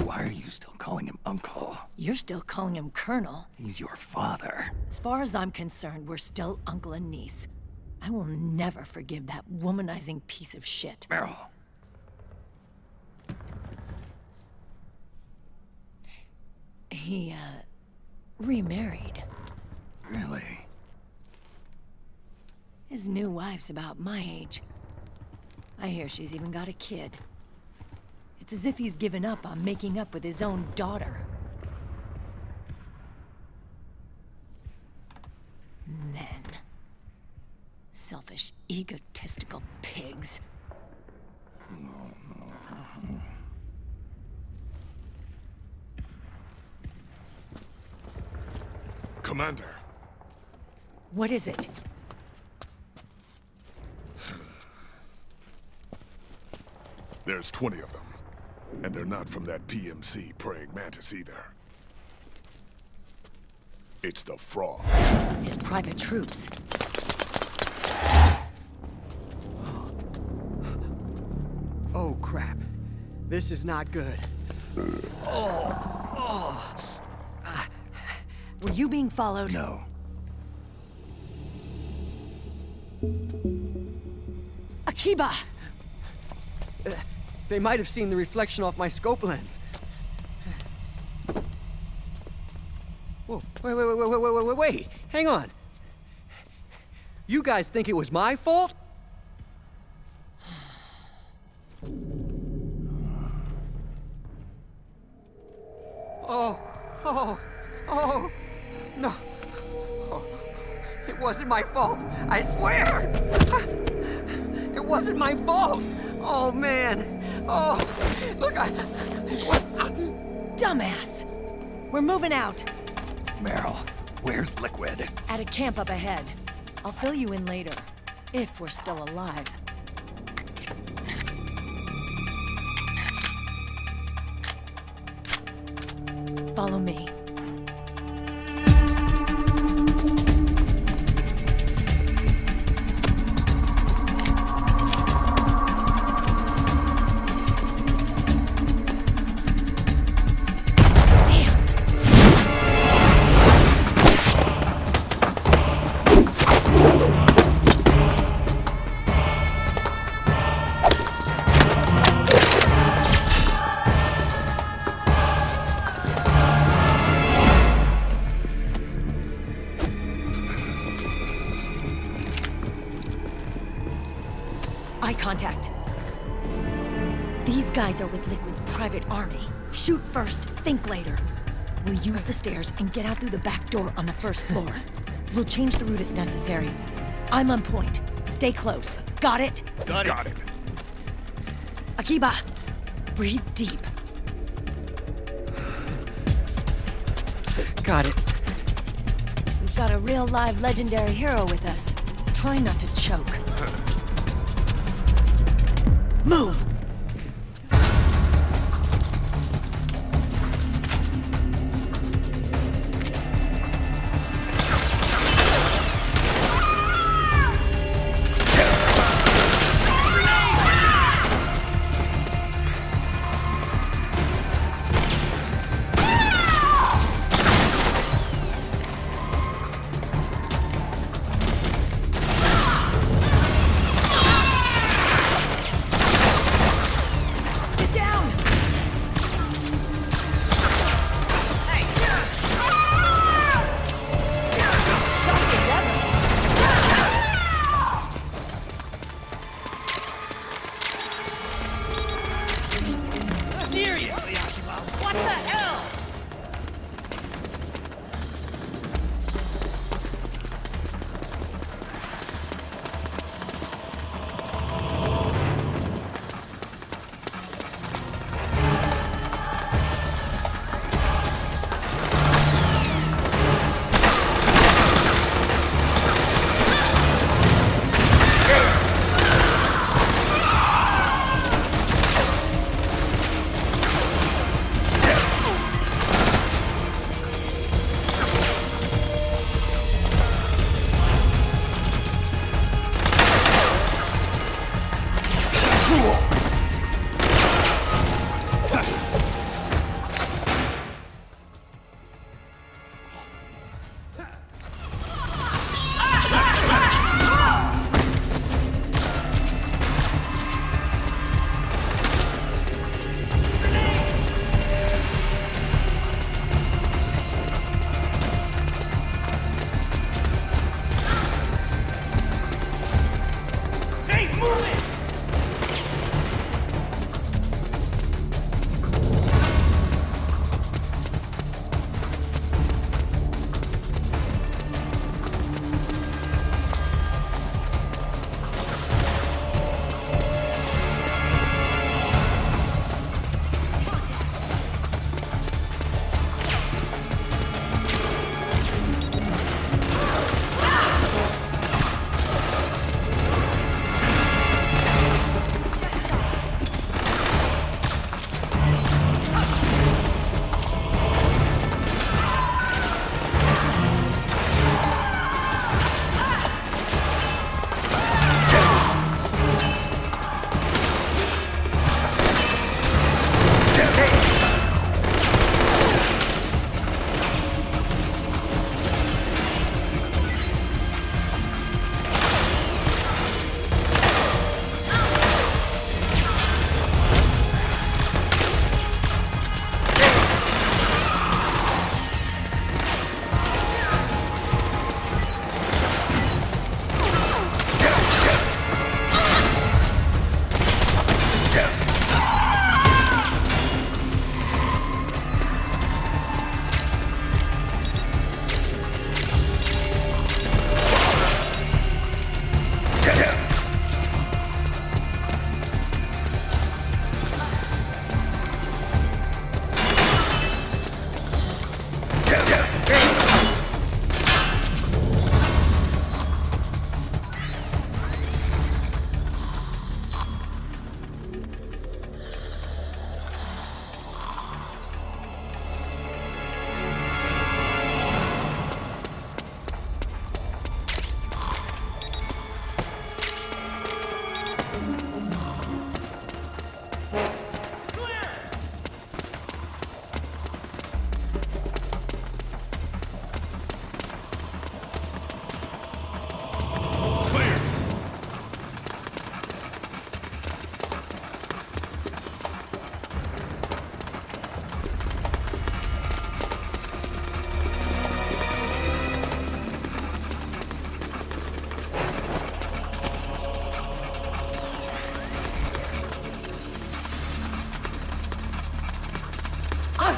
why are you still calling him Uncle? You're still calling him Colonel. He's your father. As far as I'm concerned, we're still uncle and niece. I will never forgive that womanizing piece of shit. Meryl. He, remarried. Really? His new wife's about my age. I hear she's even got a kid. It's as if he's given up on making up with his own daughter. Men. Selfish, egotistical pigs. Commander. What is it? There's 20 of them. And they're not from that PMC praying mantis either. It's the Frog. His private troops. Oh, crap. This is not good. Were you being followed? No. Akiba! They might have seen the reflection off my scope lens. Whoa, wait. Hang on. You guys think it was my fault? Oh, no. Oh, it wasn't my fault. I swear. It wasn't my fault. Oh, man. Oh, look, Dumbass. We're moving out. Meryl, where's Liquid? At a camp up ahead. I'll fill you in later. If we're still alive. Follow me. Eye contact. These guys are with Liquid's private army. Shoot first, think later. We'll use the stairs and get out through the back door on the first floor. We'll change the route as necessary. I'm on point. Stay close. Got it? Got it. Akiba, breathe deep. Got it. We've got a real live legendary hero with us. Try not to choke. Move!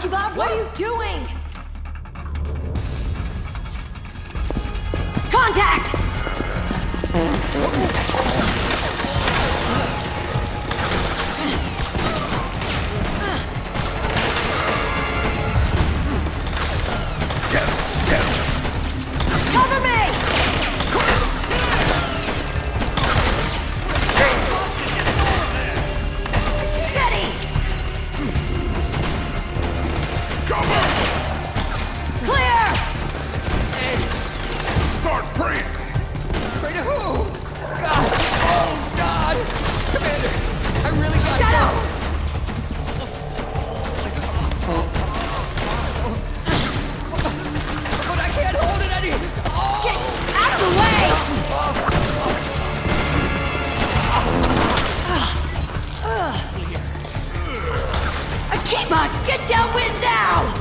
Ocelot, what are you doing? Contact! Cover me! Ready! Cover! Clear! Start praying! Pray to who? God! Oh, God! Commander, I really got Shut up! But I can't hold it any... Get out of the way! Akiba, get downwind now!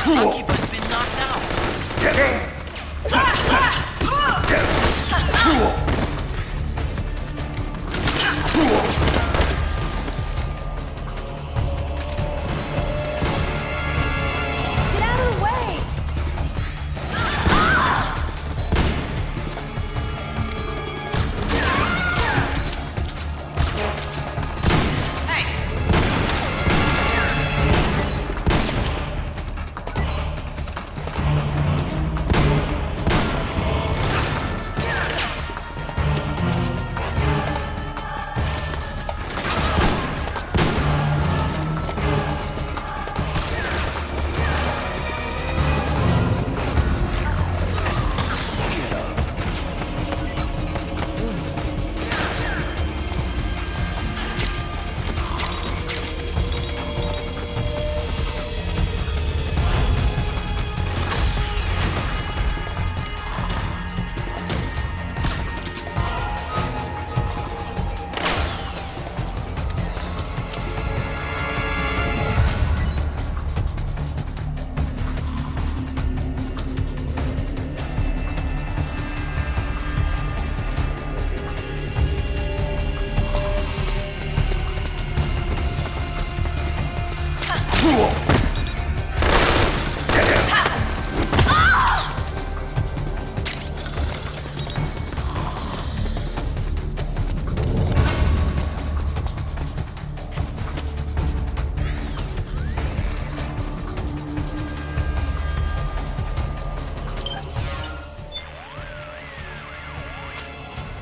Akiba's been knocked out. Get out of the way!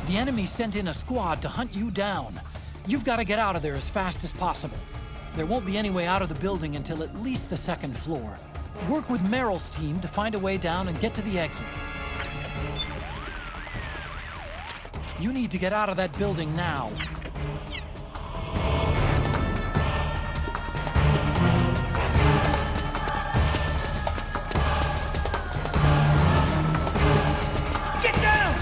The enemy sent in a squad to hunt you down. You've got to get out of there as fast as possible. There won't be any way out of the building until at least the second floor. Work with Merrill's team to find a way down and get to the exit. You need to get out of that building now. Get down!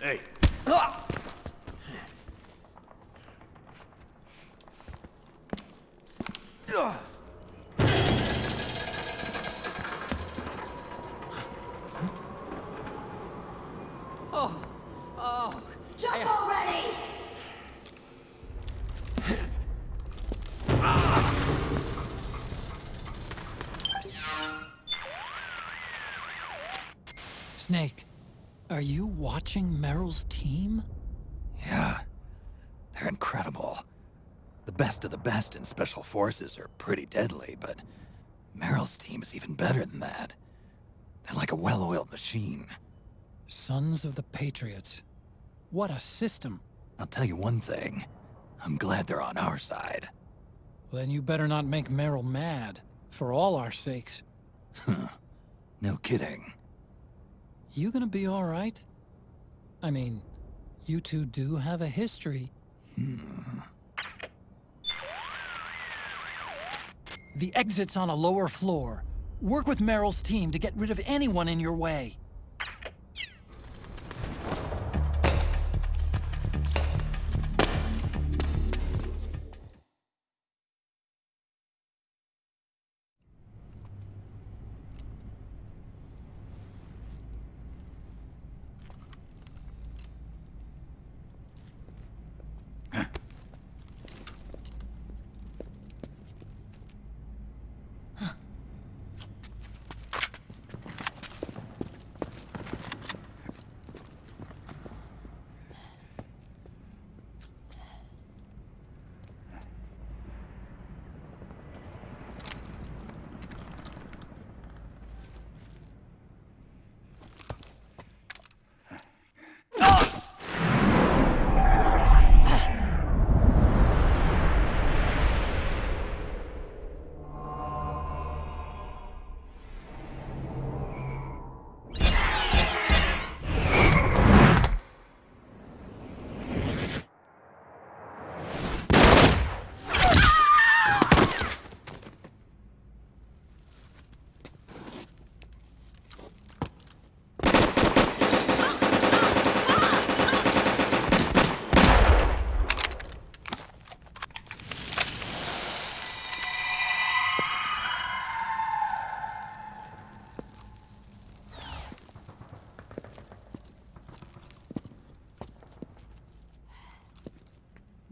Hey. Oh. Jump already! Snake, are you watching Meryl's team? Yeah, they're incredible. The best of the best in Special Forces are pretty deadly, but Meryl's team is even better than that. They're like a well-oiled machine. Sons of the Patriots. What a system. I'll tell you one thing. I'm glad they're on our side. Then you better not make Meryl mad, for all our sakes. No kidding. You gonna be all right? I mean, you two do have a history. The exit's on a lower floor. Work with Meryl's team to get rid of anyone in your way.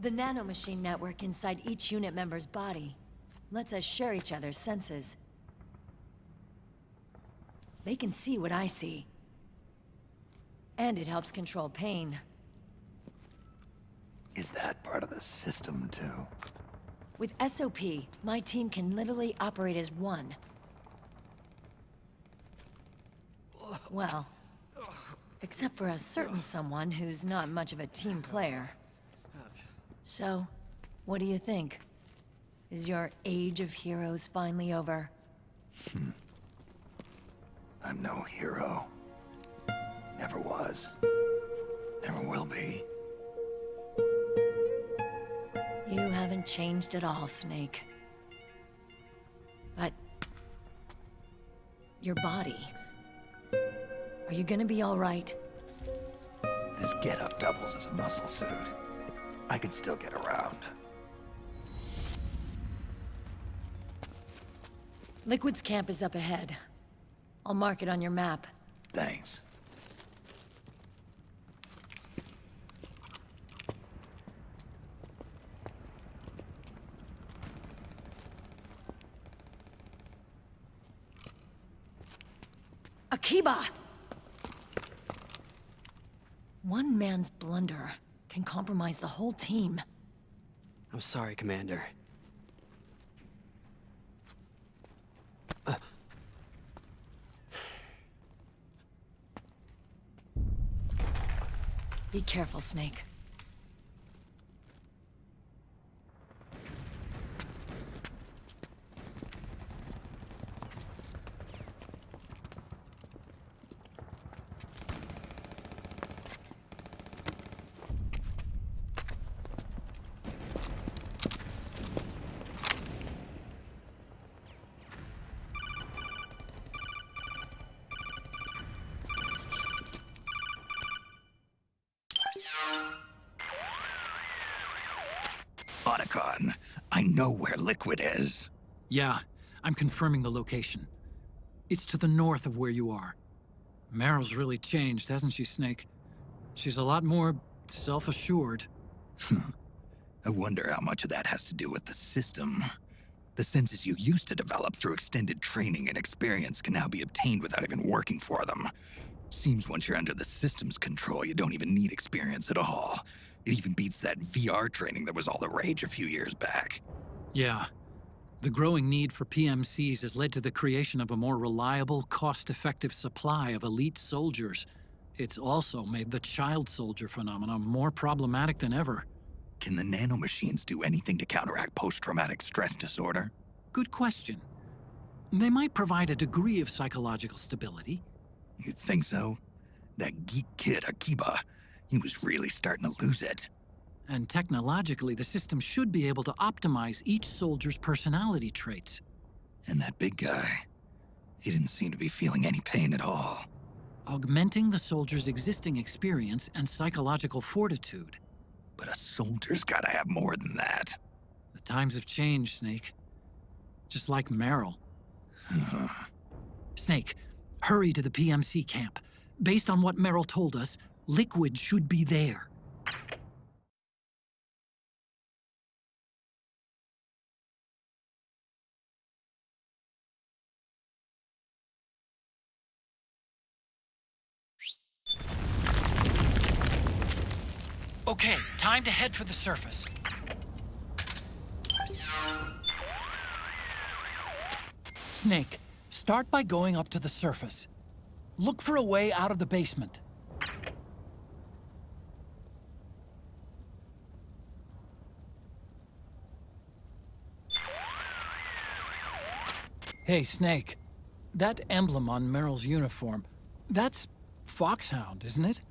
The nanomachine network inside each unit member's body lets us share each other's senses. They can see what I see. And it helps control pain. Is that part of the system, too? With SOP, my team can literally operate as one. Well, except for a certain someone who's not much of a team player. So, what do you think? Is your age of heroes finally over? I'm no hero. Never was. Never will be. You haven't changed at all, Snake. But... your body... are you gonna be all right? This getup doubles as a muscle suit. I can still get around. Liquid's camp is up ahead. I'll mark it on your map. Thanks. Akiba! One man's blunder can compromise the whole team. I'm sorry, Commander. Be careful, Snake. recon. I know where Liquid is. Yeah, I'm confirming the location. It's to the north of where you are. Meryl's really changed, hasn't she, Snake? She's a lot more self-assured. I wonder how much of that has to do with the system. The senses you used to develop through extended training and experience can now be obtained without even working for them. Seems once you're under the system's control, you don't even need experience at all. It even beats that VR training that was all the rage a few years back. Yeah. The growing need for PMCs has led to the creation of a more reliable, cost-effective supply of elite soldiers. It's also made the child soldier phenomenon more problematic than ever. Can the nanomachines do anything to counteract post-traumatic stress disorder? Good question. They might provide a degree of psychological stability. You'd think so? That geek kid, Akiba, he was really starting to lose it. And technologically, the system should be able to optimize each soldier's personality traits. And that big guy, he didn't seem to be feeling any pain at all. Augmenting the soldier's existing experience and psychological fortitude. But a soldier's gotta have more than that. The times have changed, Snake. Just like Meryl. Snake, hurry to the PMC camp. Based on what Meryl told us, Liquid should be there. Okay, time to head for the surface. Snake, start by going up to the surface. Look for a way out of the basement. Hey, Snake. That emblem on Meryl's uniform, that's Foxhound, isn't it?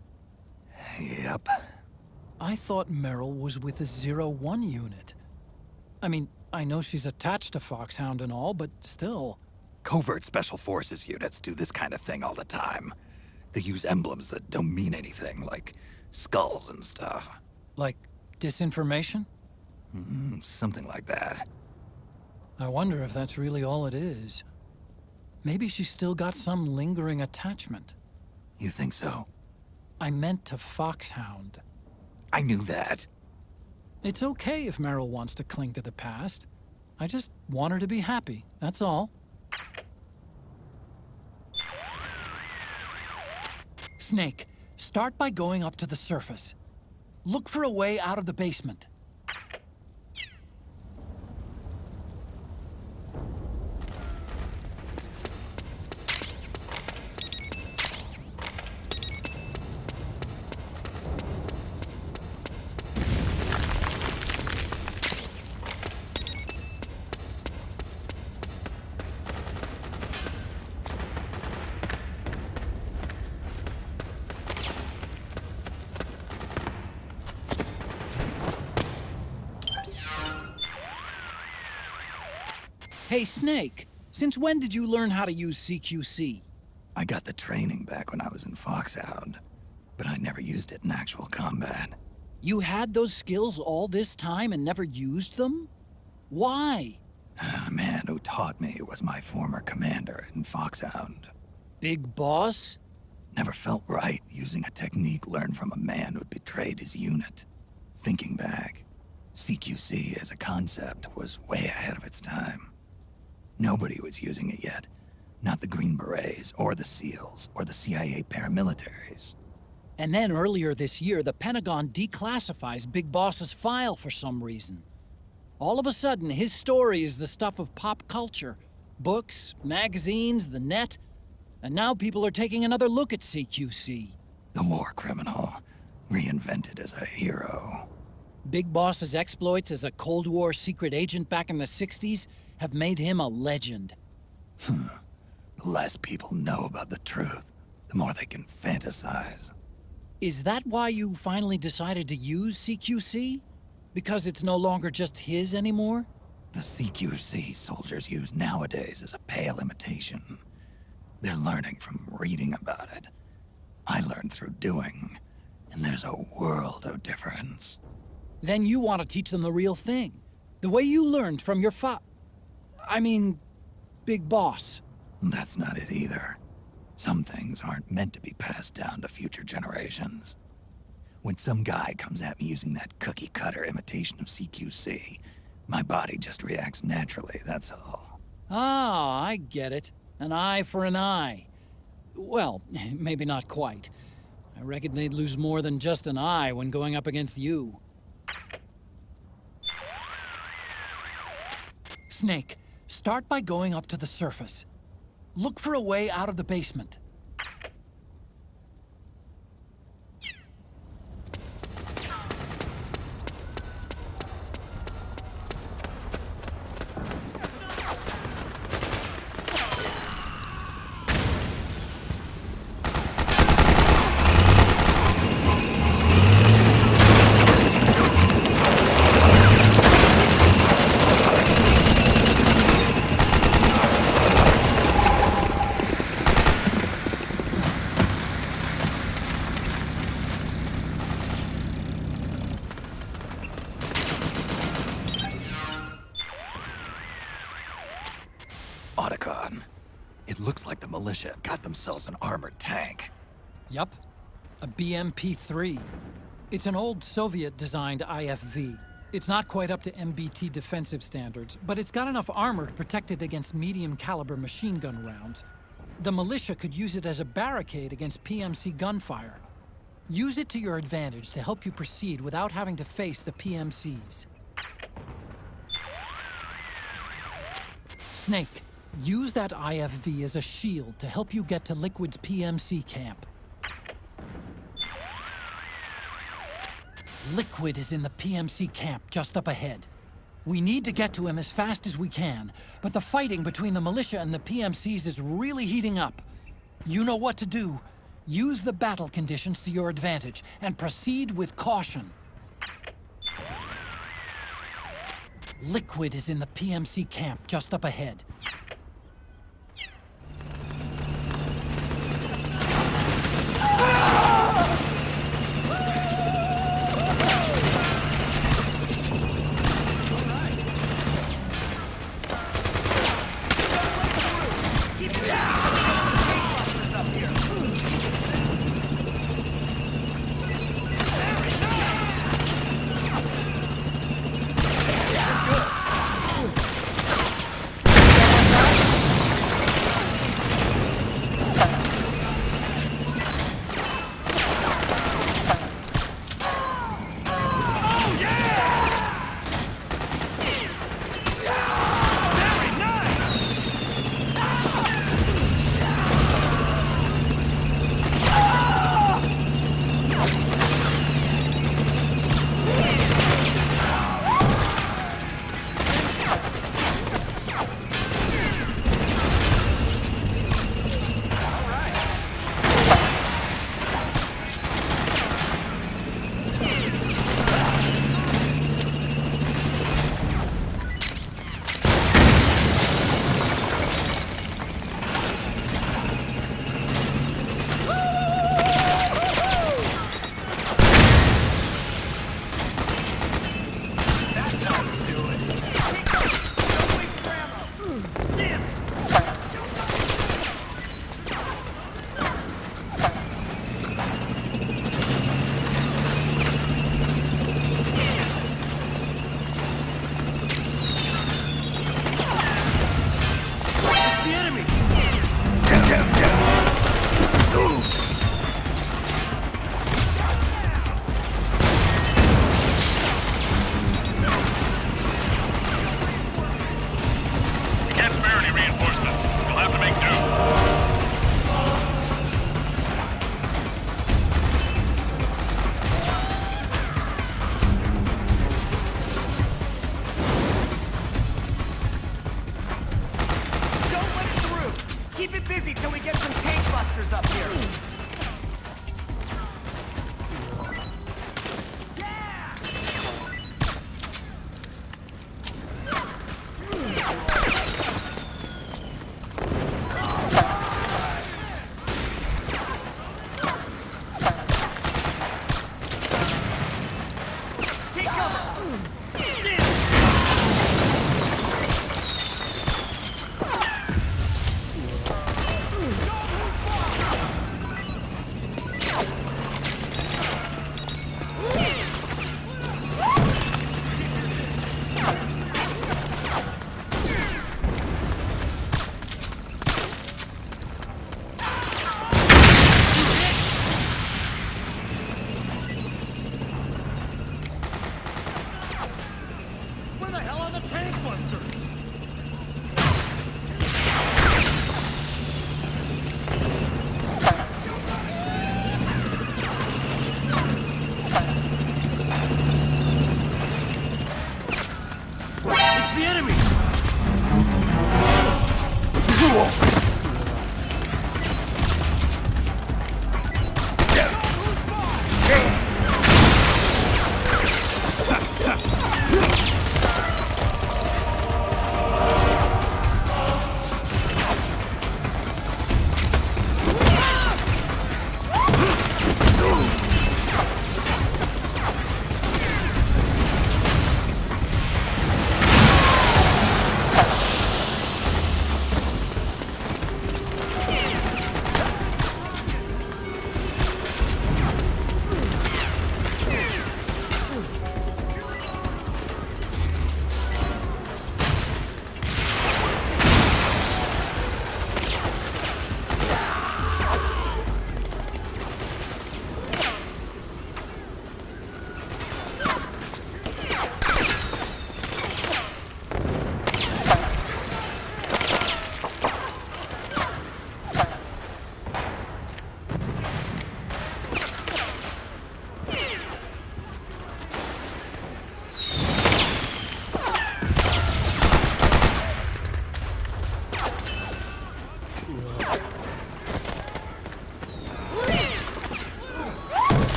Yep. I thought Meryl was with the 01 unit. I mean, I know she's attached to Foxhound and all, but still. Covert Special Forces units do this kind of thing all the time. They use emblems that don't mean anything, like skulls and stuff. Like disinformation? Something like that. I wonder if that's really all it is. Maybe she's still got some lingering attachment. You think so? I meant to Foxhound. I knew that. It's okay if Meryl wants to cling to the past. I just want her to be happy, that's all. Snake, start by going up to the surface. Look for a way out of the basement. Hey, Snake, since when did you learn how to use CQC? I got the training back when I was in Foxhound, but I never used it in actual combat. You had those skills all this time and never used them? Why? The man who taught me was my former commander in Foxhound. Big Boss? Never felt right using a technique learned from a man who'd betrayed his unit. Thinking back, CQC as a concept was way ahead of its time. Nobody was using it yet. Not the Green Berets, or the SEALs, or the CIA paramilitaries. And then earlier this year, the Pentagon declassifies Big Boss's file for some reason. All of a sudden, his story is the stuff of pop culture. Books, magazines, the net. And now people are taking another look at CQC. The war criminal, reinvented as a hero. Big Boss's exploits as a Cold War secret agent back in the 60s have made him a legend. The less people know about the truth, the more they can fantasize. Is that why you finally decided to use CQC? Because it's no longer just his anymore? The CQC soldiers use nowadays is a pale imitation. They're learning from reading about it. I learned through doing, and there's a world of difference. Then you want to teach them the real thing. The way you learned from your big boss. That's not it either. Some things aren't meant to be passed down to future generations. When some guy comes at me using that cookie-cutter imitation of CQC, my body just reacts naturally, that's all. Ah, I get it. An eye for an eye. Well, maybe not quite. I reckon they'd lose more than just an eye when going up against you. Snake, start by going up to the surface. Look for a way out of the basement. It looks like the militia have got themselves an armored tank. Yup, a BMP-3. It's an old Soviet-designed IFV. It's not quite up to MBT defensive standards, but it's got enough armor to protect it against medium-caliber machine gun rounds. The militia could use it as a barricade against PMC gunfire. Use it to your advantage to help you proceed without having to face the PMCs. Snake, use that IFV as a shield to help you get to Liquid's PMC camp. Liquid is in the PMC camp just up ahead. We need to get to him as fast as we can, but the fighting between the militia and the PMCs is really heating up. You know what to do. Use the battle conditions to your advantage and proceed with caution. Liquid is in the PMC camp just up ahead.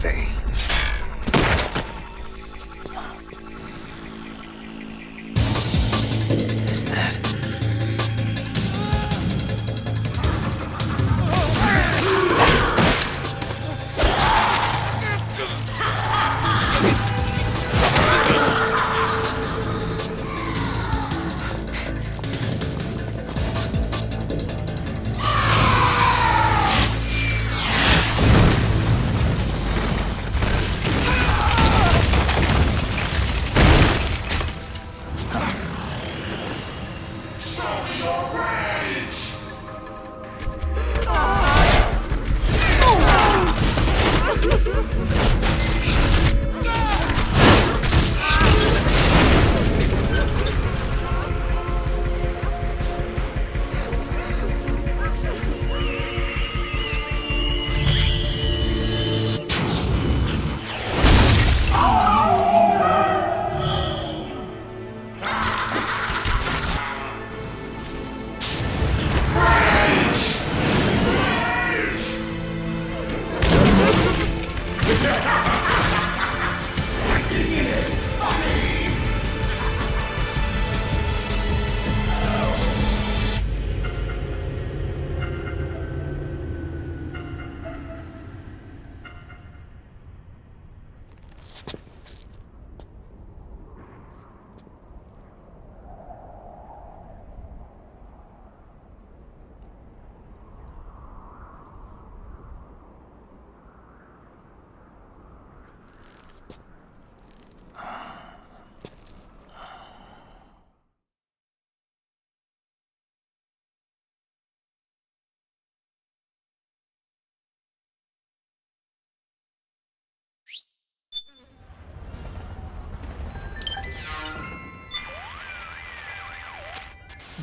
veins. Is that...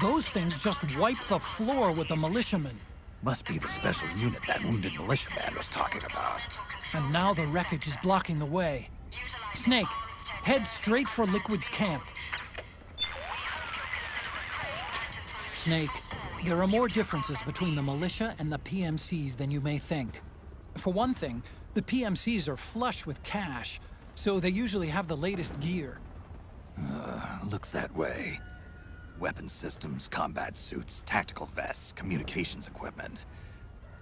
Those things just wiped the floor with the militiamen. Must be the special unit that wounded militiaman was talking about. And now the wreckage is blocking the way. Snake, head straight for Liquid's camp. Snake, there are more differences between the militia and the PMCs than you may think. For one thing, the PMCs are flush with cash, so they usually have the latest gear. Looks that way. Weapons systems, combat suits, tactical vests, communications equipment.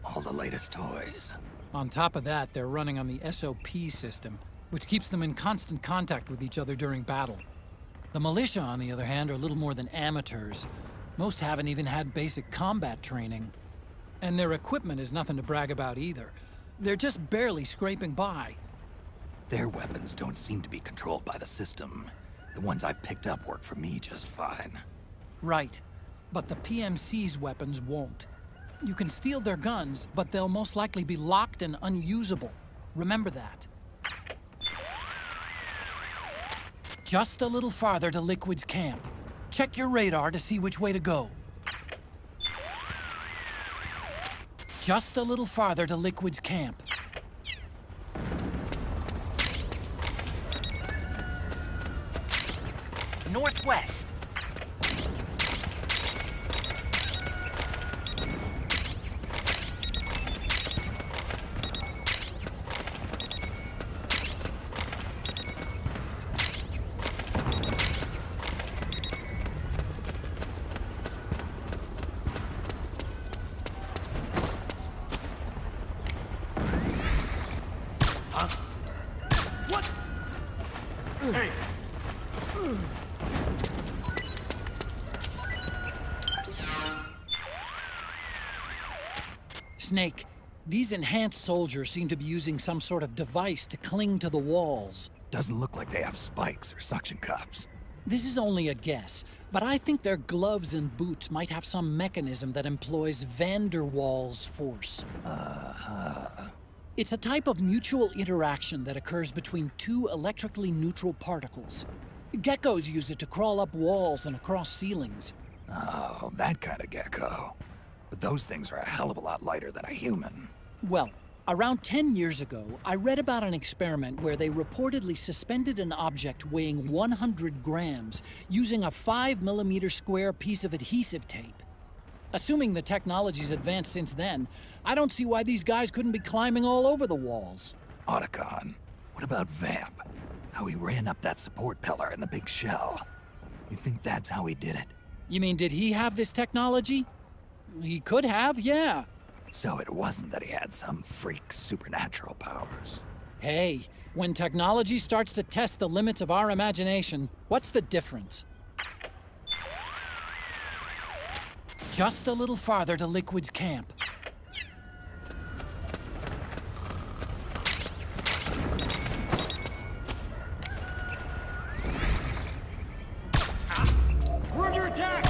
All the latest toys. On top of that, they're running on the SOP system, which keeps them in constant contact with each other during battle. The militia, on the other hand, are little more than amateurs. Most haven't even had basic combat training. And their equipment is nothing to brag about either. They're just barely scraping by. Their weapons don't seem to be controlled by the system. The ones I've picked up work for me just fine. Right. But the PMC's weapons won't. You can steal their guns, but they'll most likely be locked and unusable. Remember that. Just a little farther to Liquid's camp. Check your radar to see which way to go. Just a little farther to Liquid's camp. Northwest. Snake, these enhanced soldiers seem to be using some sort of device to cling to the walls. Doesn't look like they have spikes or suction cups. This is only a guess, but I think their gloves and boots might have some mechanism that employs van der Waals force. It's a type of mutual interaction that occurs between two electrically neutral particles. Geckos use it to crawl up walls and across ceilings. Oh, that kind of gecko. But those things are a hell of a lot lighter than a human. Well, around 10 years ago, I read about an experiment where they reportedly suspended an object weighing 100 grams using a 5mm square piece of adhesive tape. Assuming the technology's advanced since then, I don't see why these guys couldn't be climbing all over the walls. Otacon, what about Vamp? How he ran up that support pillar in the big shell. You think that's how he did it? You mean, did he have this technology? He could have, yeah. So it wasn't that he had some freak supernatural powers. Hey, when technology starts to test the limits of our imagination, what's the difference? Just a little farther to Liquid's camp. We're under attack!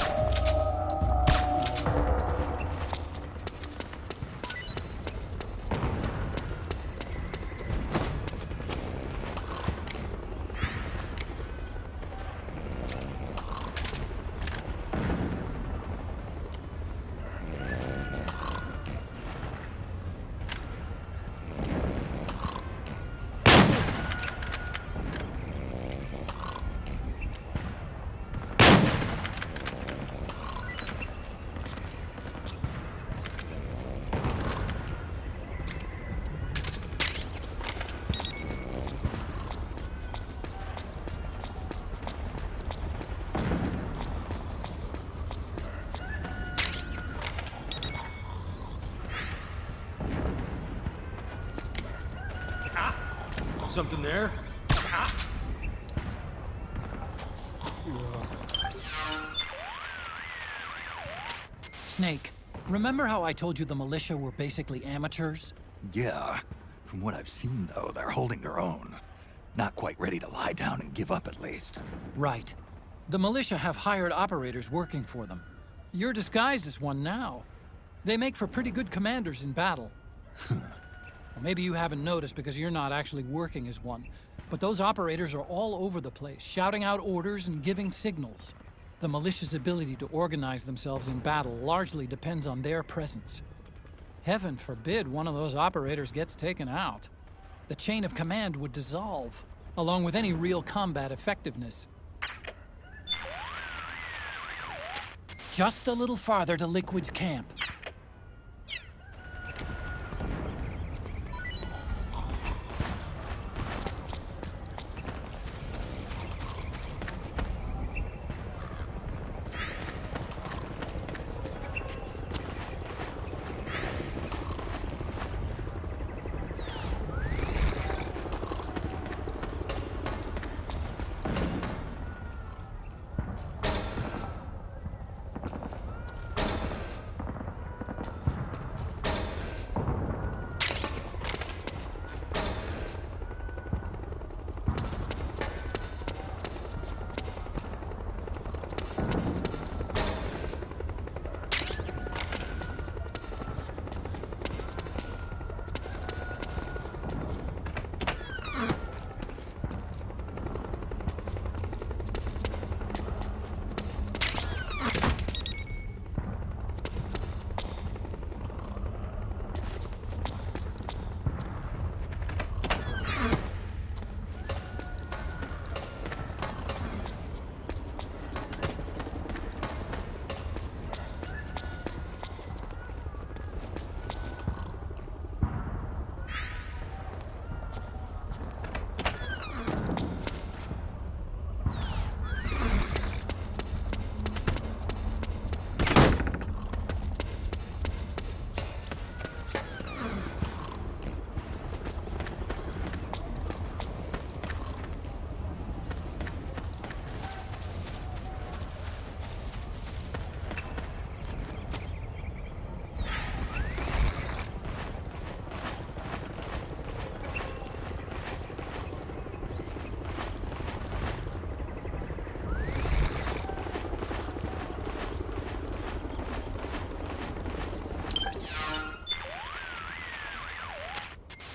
Something there? Snake, remember how I told you the militia were basically amateurs? Yeah. From what I've seen, though, they're holding their own. Not quite ready to lie down and give up, at least. Right. The militia have hired operators working for them. You're disguised as one now. They make for pretty good commanders in battle. Well, maybe you haven't noticed because you're not actually working as one. But those operators are all over the place, shouting out orders and giving signals. The militia's ability to organize themselves in battle largely depends on their presence. Heaven forbid one of those operators gets taken out. The chain of command would dissolve, along with any real combat effectiveness. Just a little farther to Liquid's camp.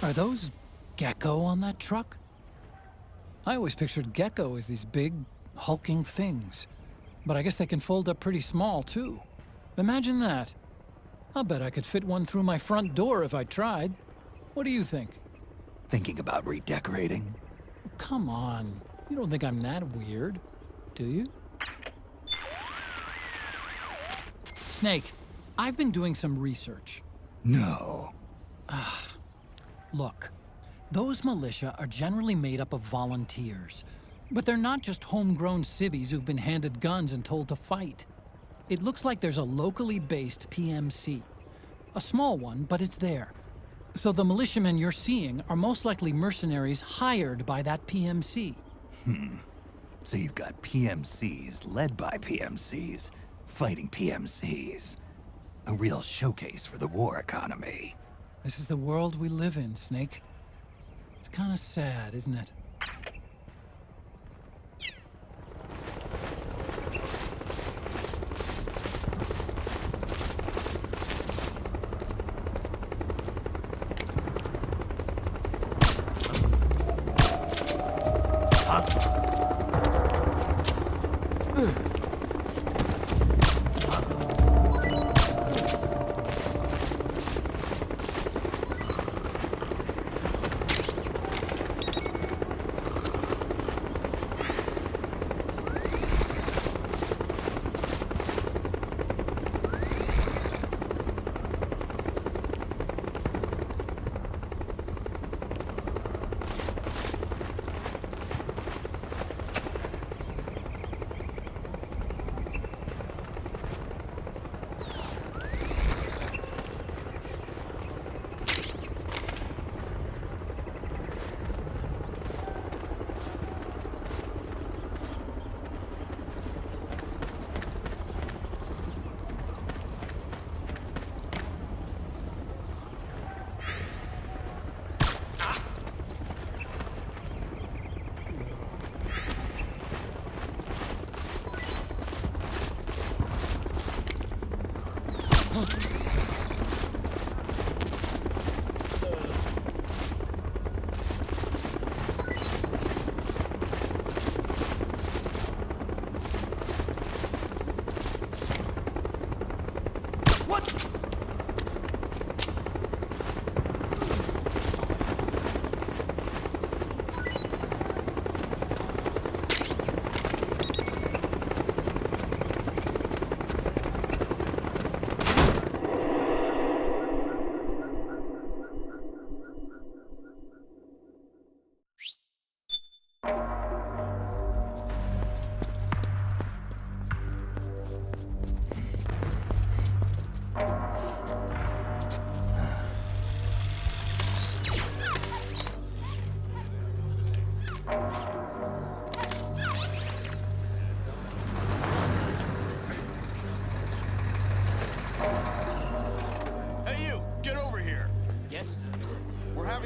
Are those gecko on that truck? I always pictured gecko as these big, hulking things. But I guess they can fold up pretty small, too. Imagine that. I'll bet I could fit one through my front door if I tried. What do you think? Thinking about redecorating? Come on. You don't think I'm that weird, do you? Snake, I've been doing some research. No. Look, Those militia are generally made up of volunteers. But they're not just homegrown civvies who've been handed guns and told to fight. It looks like there's a locally based PMC. A small one, but it's there. So the militiamen you're seeing are most likely mercenaries hired by that PMC. So you've got PMCs led by PMCs, fighting PMCs. A real showcase for the war economy. This is the world we live in, Snake. It's kind of sad, isn't it?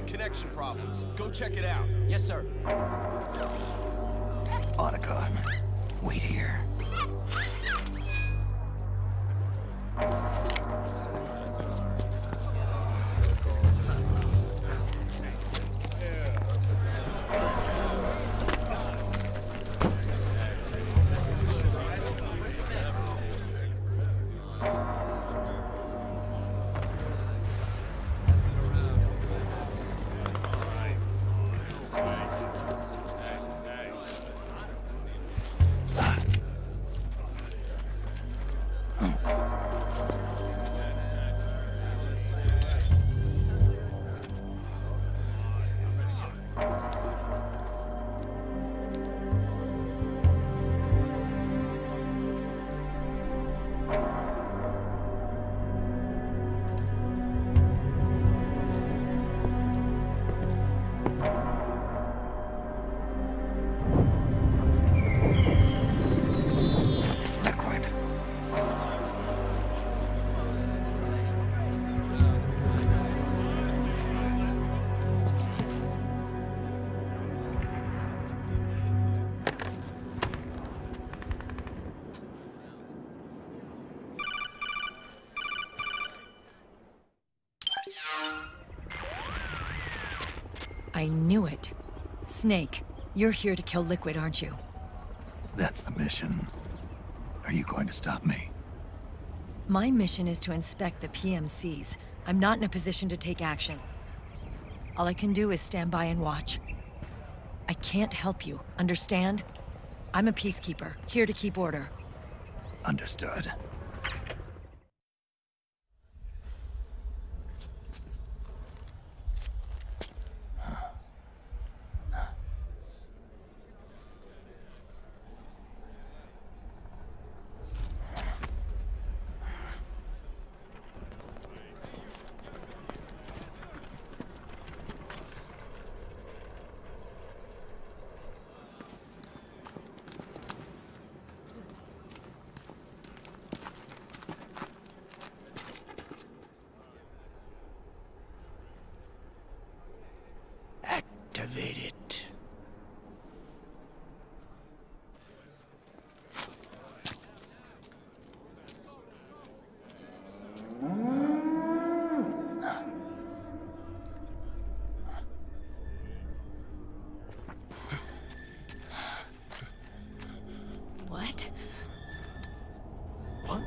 Connection problems. Go check it out. Yes, sir. Otacon, wait here. I knew it. Snake, you're here to kill Liquid, aren't you? That's the mission. Are you going to stop me? My mission is to inspect the PMCs. I'm not in a position to take action. All I can do is stand by and watch. I can't help you, understand? I'm a peacekeeper, here to keep order. Understood. activate it. What? What?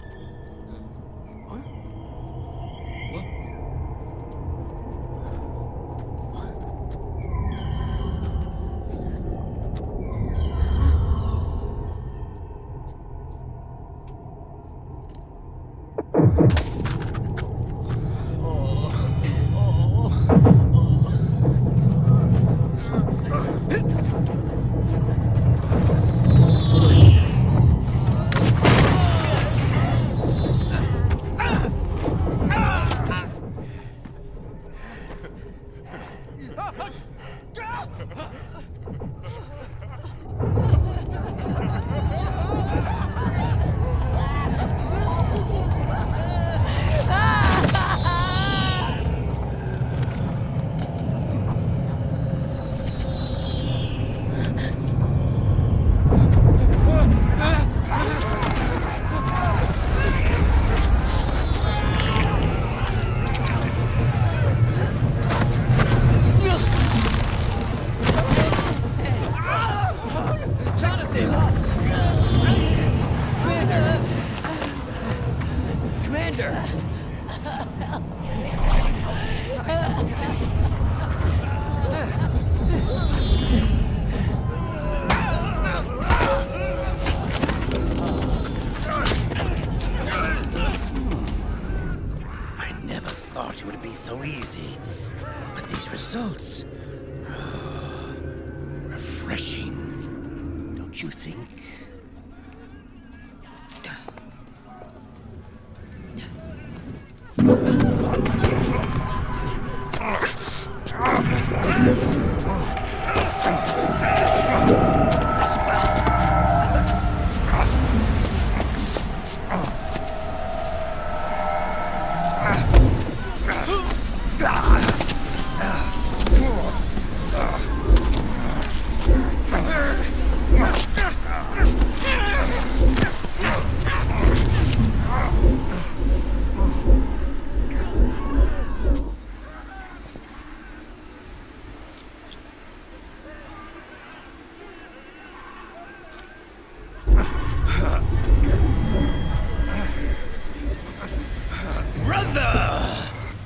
So easy. But these results... refreshing. Don't you think?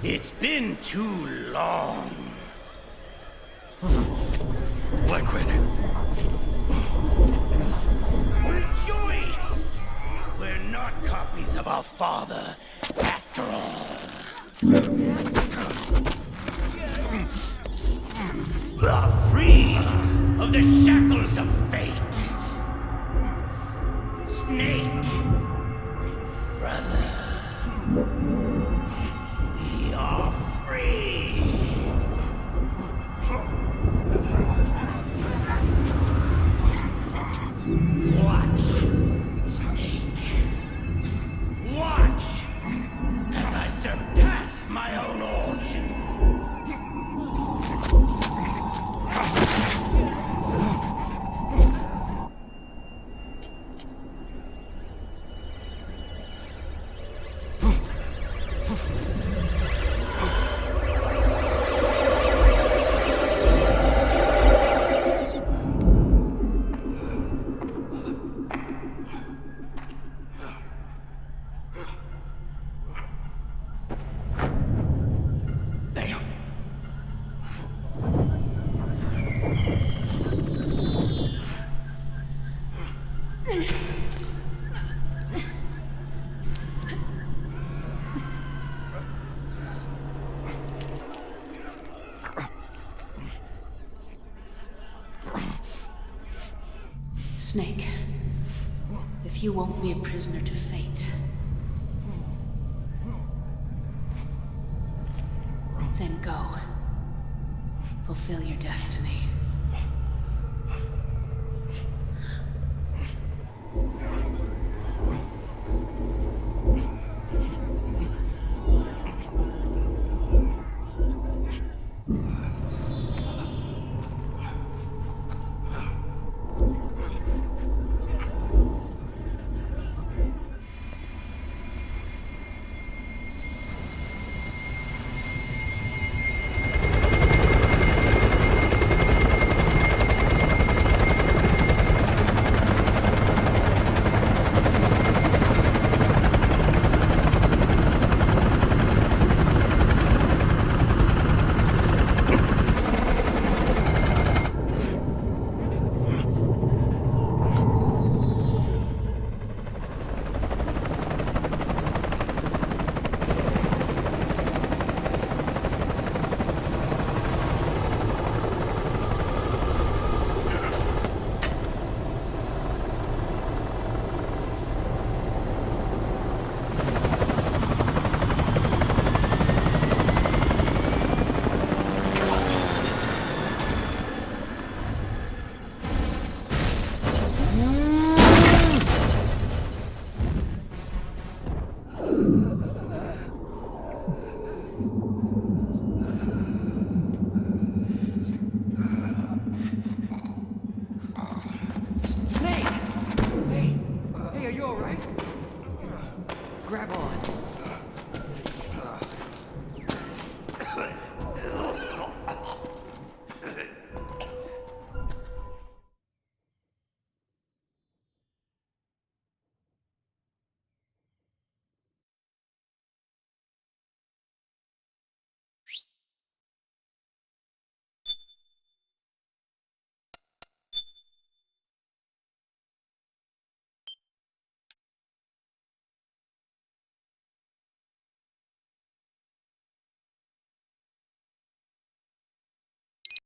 It's been too long. Liquid. Rejoice! We're not copies of our father, after all. We are free of the shackles of fate. Snake, brother. We are free! Watch, Snake. Watch as I surpass my own origin. Snake, if you won't be a prisoner to fate, then go. Fulfill your destiny.